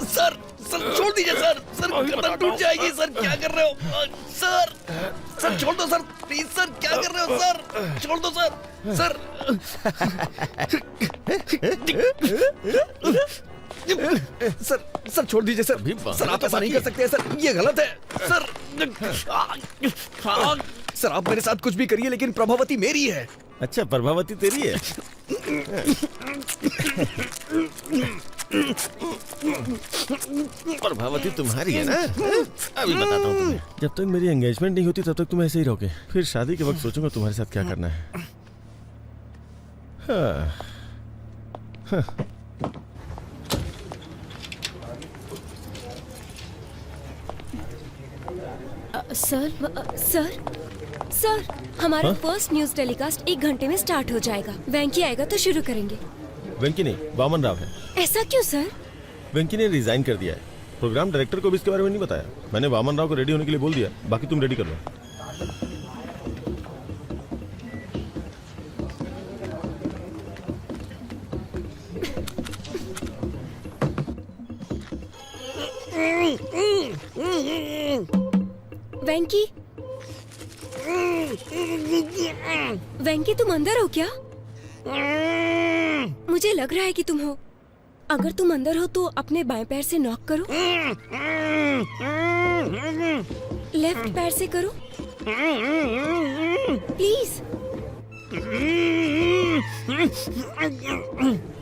सर, सर छोड़ दीजिए सर। सर गर्दन टूट जाएगी सर। क्या कर रहे हो सर? सर छोड़ दो सर, प्लीज सर। क्या कर रहे हो सर? छोड़ दो सर। सर सर छोड़ दीजिए सर। सर आप ऐसा नहीं कर सकते सर, ये गलत है सर। सर आप मेरे साथ कुछ भी करिए लेकिन प्रभावती मेरी है। अच्छा, प्रभावती तेरी है। प्रभावती तुम्हारी है ना? अभी बताता हूँ तुम्हें। जब तक मेरी एंगेजमेंट नहीं होती तब तक तुम ऐसे ही रहोगे, फिर शादी के वक्त सोचूंगा तुम्हारे साथ क्या करना है। हाँ। हाँ। सर सर हमारा हाँ? फर्स्ट न्यूज टेलीकास्ट 1 घंटे में स्टार्ट हो जाएगा। वेंकी आएगा तो शुरू करेंगे। वेंकी नहीं, वामन राव है। ऐसा क्यों सर? वेंकी ने रिजाइन कर दिया है। प्रोग्राम डायरेक्टर को भी इसके बारे में नहीं बताया। मैंने वामन राव को रेडी होने के लिए बोल दिया, बाकी तुम रेडी कर लो। वेंकी वेंकी तुम अंदर हो क्या? मुझे लग रहा है कि तुम हो। अगर तुम अंदर हो तो अपने बाएं पैर से नॉक करो, लेफ्ट पैर से करो प्लीज।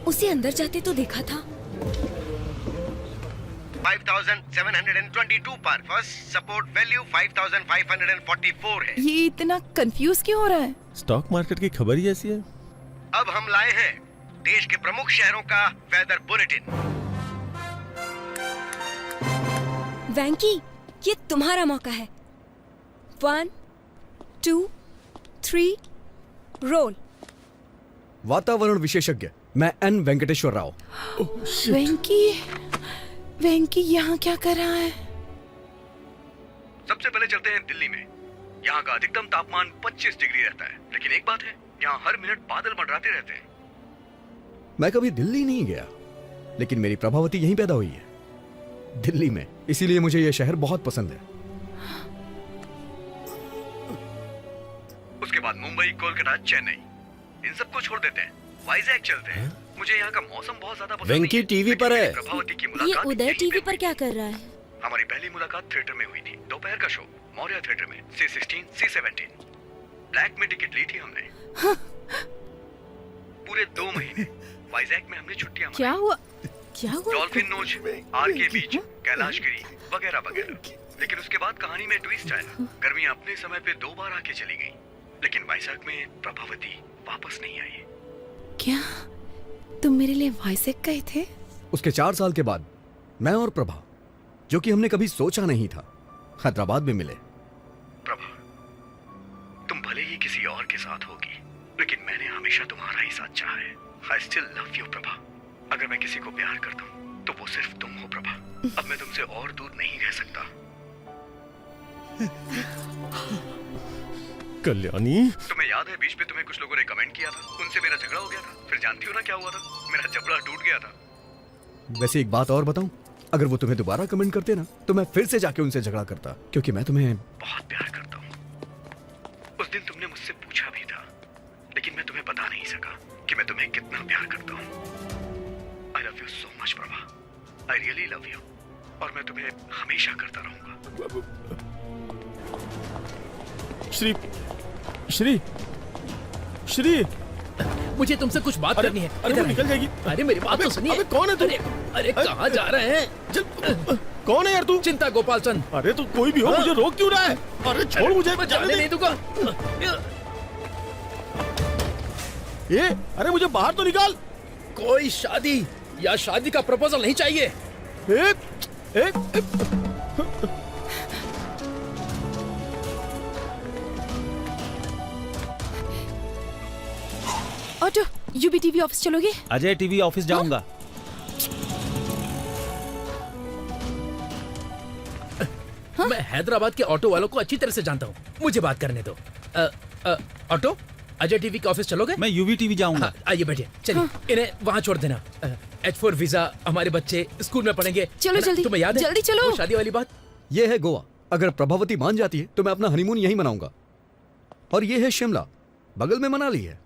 उसे अंदर जाते तो देखा था। 5722 पर फर्स्ट सपोर्ट वैल्यू 5544 है। ये इतना कंफ्यूज क्यों हो रहा है? स्टॉक मार्केट की खबर ही ऐसी है। अब हम लाए हैं देश के प्रमुख शहरों का वेदर बुलेटिन। वेंकी ये तुम्हारा मौका है। 1 2 3 रोल। वातावरण विशेषज्ञ मैं एन वेंकटेश्वर राव। वेंकी यहाँ क्या कर रहा है? सबसे पहले चलते हैं दिल्ली में। यहाँ का अधिकतम तापमान 25 डिग्री रहता है, लेकिन एक बात है, यहाँ हर मिनट बादल मंडराते रहते हैं। मैं कभी दिल्ली नहीं गया, लेकिन मेरी प्रभावती यहीं पैदा हुई है, दिल्ली में। इसीलिए मुझे यह शहर बहुत पसंद है। उसके बाद मुंबई, कोलकाता, चेन्नई, इन सबको छोड़ देते हैं, वाइजैक चलते हैं। मुझे यहाँ का मौसम बहुत ज्यादा पसंद नहीं वेंकी है, टीवी लेकिन पर है। मेरी प्रभावती की ये मुलाकात उदय यहीं टीवी पे पर क्या कर रहा है? हमारी पहली मुलाकात थिएटर में हुई थी। दोपहर का शो मौर्य थिएटर में, C16, C17। ब्लैक में टिकट ली थी हमने। पूरे 2 महीने वाइजैक में हमने छुट्टियां क्या हुआ? डॉल्फिन नोच, आर के बीच, कैलाशगिरी वगैरह वगैरह। लेकिन उसके बाद कहानी में ट्विस्ट आया। गर्मियां अपने समय पे 2 बार आके चली गईं, लेकिन वाइजैक में प्रभावती वापस नहीं आई। क्या तुम मेरे लिए वाइजैक गए थे? उसके 4 साल के बाद मैं और प्रभा, जो कि हमने कभी सोचा नहीं था, हैदराबाद में मिले। प्रभा, तुम भले ही किसी और के साथ होगी, लेकिन मैंने हमेशा तुम्हारा ही साथ चाहा है। I still love you, Prabha. अगर मैं किसी को प्यार करता हूँ तो वो सिर्फ तुम हो प्रभा। अब मैं तुमसे और दूर नहीं रह सकता। कल्याणी, तुम्हें याद है बीच में तुम्हें कुछ लोगों ने कमेंट किया था, उनसे मेरा झगड़ा हो गया था। फिर जानती हो ना क्या हुआ था? मेरा जबड़ा टूट गया था। वैसे एक बात और बताऊं, अगर वो तुम्हें दोबारा कमेंट करते ना तो मैं फिर से जाके उनसे झगड़ा करता, क्योंकि मैं तुम्हें बहुत प्यार करता हूँ। उस दिन तुमने मुझसे पूछा भी था, लेकिन मैं तुम्हें बता नहीं सका कि मैं तुम्हें कितना प्यार करता हूँ। I love you so much, Prabha. I really love you। और मैं तुम्हें हमेशा करता रहूंगा। श्री श्री श्री, मुझे तुमसे कुछ बात करनी है। अरे वो निकल जाएगी। अरे मेरी बात तो सुनिए। अबे कौन है तू? अरे कहाँ जा रहे हैं? कौन है यार तू? चिंता गोपाल चंद। अरे तू कोई भी हो, मुझे रोक क्यों रहा है? अरे छोड़ मुझे, मैं जाने नहीं दूंगा। ये अरे मुझे बाहर तो निकाल। कोई शादी या शादी का प्रपोजल नहीं चाहिए। एक ऑटो, यूबी टीवी ऑफिस चलोगे? अजय टीवी ऑफिस जाऊंगा। मैं हैदराबाद के ऑटो वालों को अच्छी तरह से जानता हूँ, मुझे बात करने दो। ऑटो, अजय टीवी के ऑफिस चलोगे? मैं यूवी टीवी जाऊंगा। आइए बैठिए, चलिए इन्हें वहाँ छोड़ देना। H4 वीजा, हमारे बच्चे स्कूल में पढ़ेंगे। चलो जल्दी, तुम्हें याद है जल्दी चलो। वो शादी वाली बात? ये है गोवा। अगर प्रभावती मान जाती है तो मैं अपना हनीमून यहीं मनाऊंगा। और ये है शिमला, बगल में मनाली है।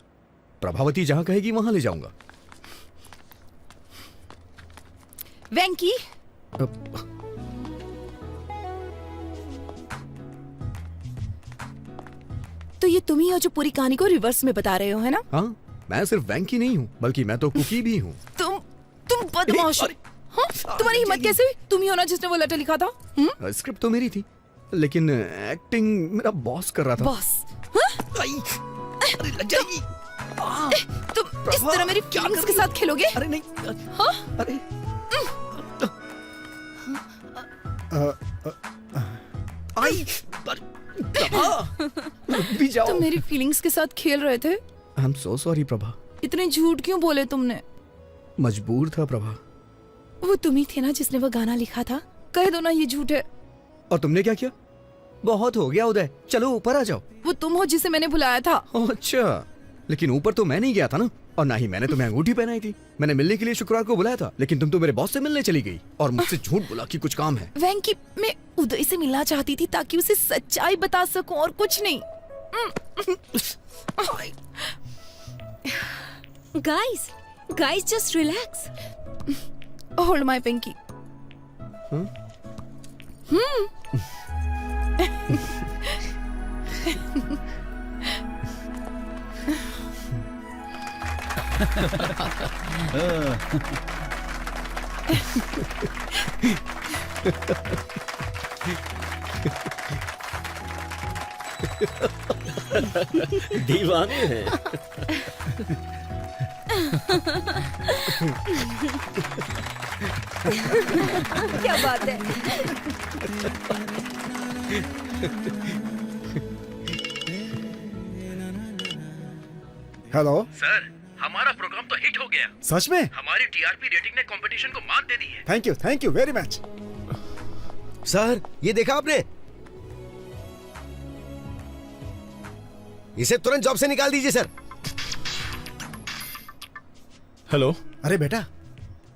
प्रभावती जहां कहेगी वहां ले जाऊंगा। वेंकी, तो ये तुम ही हो जो पूरी कहानी को रिवर्स में बता रहे हो, है ना? हाँ, मैं सिर्फ वेंकी नहीं हूँ, बल्कि मैं तो कुकी भी हूँ। तुम बदमाश हो। हाँ? तुम्हारी हिम्मत कैसे हुई? तुम ही हो ना जिसने वो लेटर लिखा था? स्क्रिप्ट तो मेरी थी, लेकिन एक्टिंग मेरा बॉस कर रहा था। बॉस? अरे लग जाएगी। तुम इस तरह मेरी फीलिंग्स के साथ खेलोगे? अरे नहीं। हाँ? अरे भी जाओ। तुम मेरी फीलिंग्स के साथ खेल रहे थे? I am so sorry Prabha. इतने झूठ क्यों बोले तुमने? मजबूर था प्रभा। वो तुम ही थे ना जिसने वो गाना लिखा था? कह दो ना ये झूठ है। और तुमने क्या किया? बहुत हो गया उदय, चलो ऊपर आ जाओ। वो तुम हो जिसे मैंने बुलाया था। अच्छा, लेकिन ऊपर तो मैं नहीं गया था ना, और ना ही मैंने तुम्हें अंगूठी पहनाई थी। मैंने मिलने के लिए शुक्रवार को बुलाया था, लेकिन तुम तो मेरे बॉस से मिलने चली गई और मुझसे झूठ बोला कि कुछ काम है। वेंकी, मैं उदय से मिलना चाहती थी ताकि उसे सच्चाई बता सकूं और कुछ नहीं। Guys just relax. Hold my pinky. दीवाने हैं। क्या बात है? हेलो सर, हमारा प्रोग्राम तो हिट हो गया। सच में? हमारी टीआरपी रेटिंग ने कंपटीशन को मात दे दी है। Thank you very much. Sir, ये देखा आपने? इसे तुरंत जॉब से निकाल दीजिए सर। हेलो। अरे बेटा,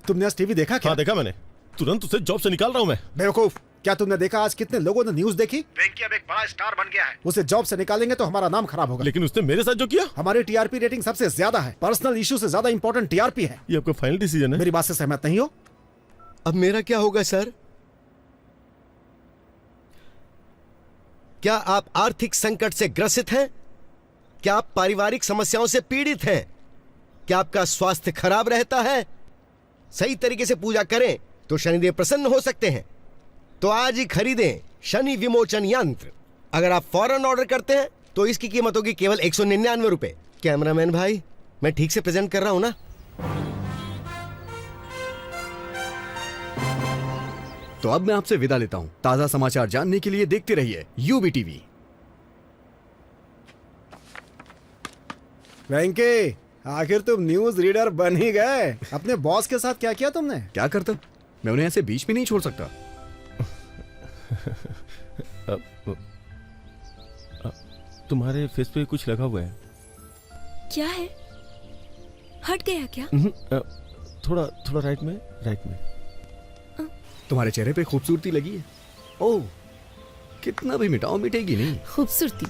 तुमने आज टीवी देखा क्या? हाँ देखा मैंने, तुरंत उसे जॉब से निकाल रहा हूँ मैं। बेवकूफ, क्या तुमने देखा आज कितने लोगों ने न्यूज देखी? वेंकी अब एक बड़ा स्टार बन गया है। उसे जॉब से निकालेंगे तो हमारा नाम खराब होगा। लेकिन उसने मेरे साथ जो किया। हमारी टीआरपी रेटिंग सबसे ज्यादा है, पर्सनल इशू से ज्यादा इंपॉर्टेंट टीआरपी है। ये आपका फाइनल डिसीजन है? मेरी बात से सहमत नहीं हो? अब मेरा क्या होगा सर? क्या आप आर्थिक संकट से ग्रसित हैं? क्या आप पारिवारिक समस्याओं से पीड़ित हैं? क्या आपका स्वास्थ्य खराब रहता है? सही तरीके से पूजा करें तो शनिदेव प्रसन्न हो सकते हैं। तो आज ही खरीदें शनि विमोचन यंत्र। अगर आप फौरन ऑर्डर करते हैं तो इसकी कीमत होगी केवल 199 रुपए। कैमरामैन भाई, मैं ठीक से प्रेजेंट कर रहा हूं ना? तो अब मैं आपसे विदा लेता हूं। ताजा समाचार जानने के लिए देखते रहिए यूबी टीवी। वेंकी, आखिर तुम न्यूज रीडर बन ही गए। अपने बॉस के साथ क्या किया तुमने? क्या करता, मैं उन्हें ऐसे बीच में नहीं छोड़ सकता। तुम्हारे फेस पे कुछ लगा हुआ है। क्या है? हट गया क्या? थोड़ा थोड़ा राइट में। तुम्हारे चेहरे पे खूबसूरती लगी है। ओह, कितना भी मिटाओ मिटेगी नहीं। खूबसूरती?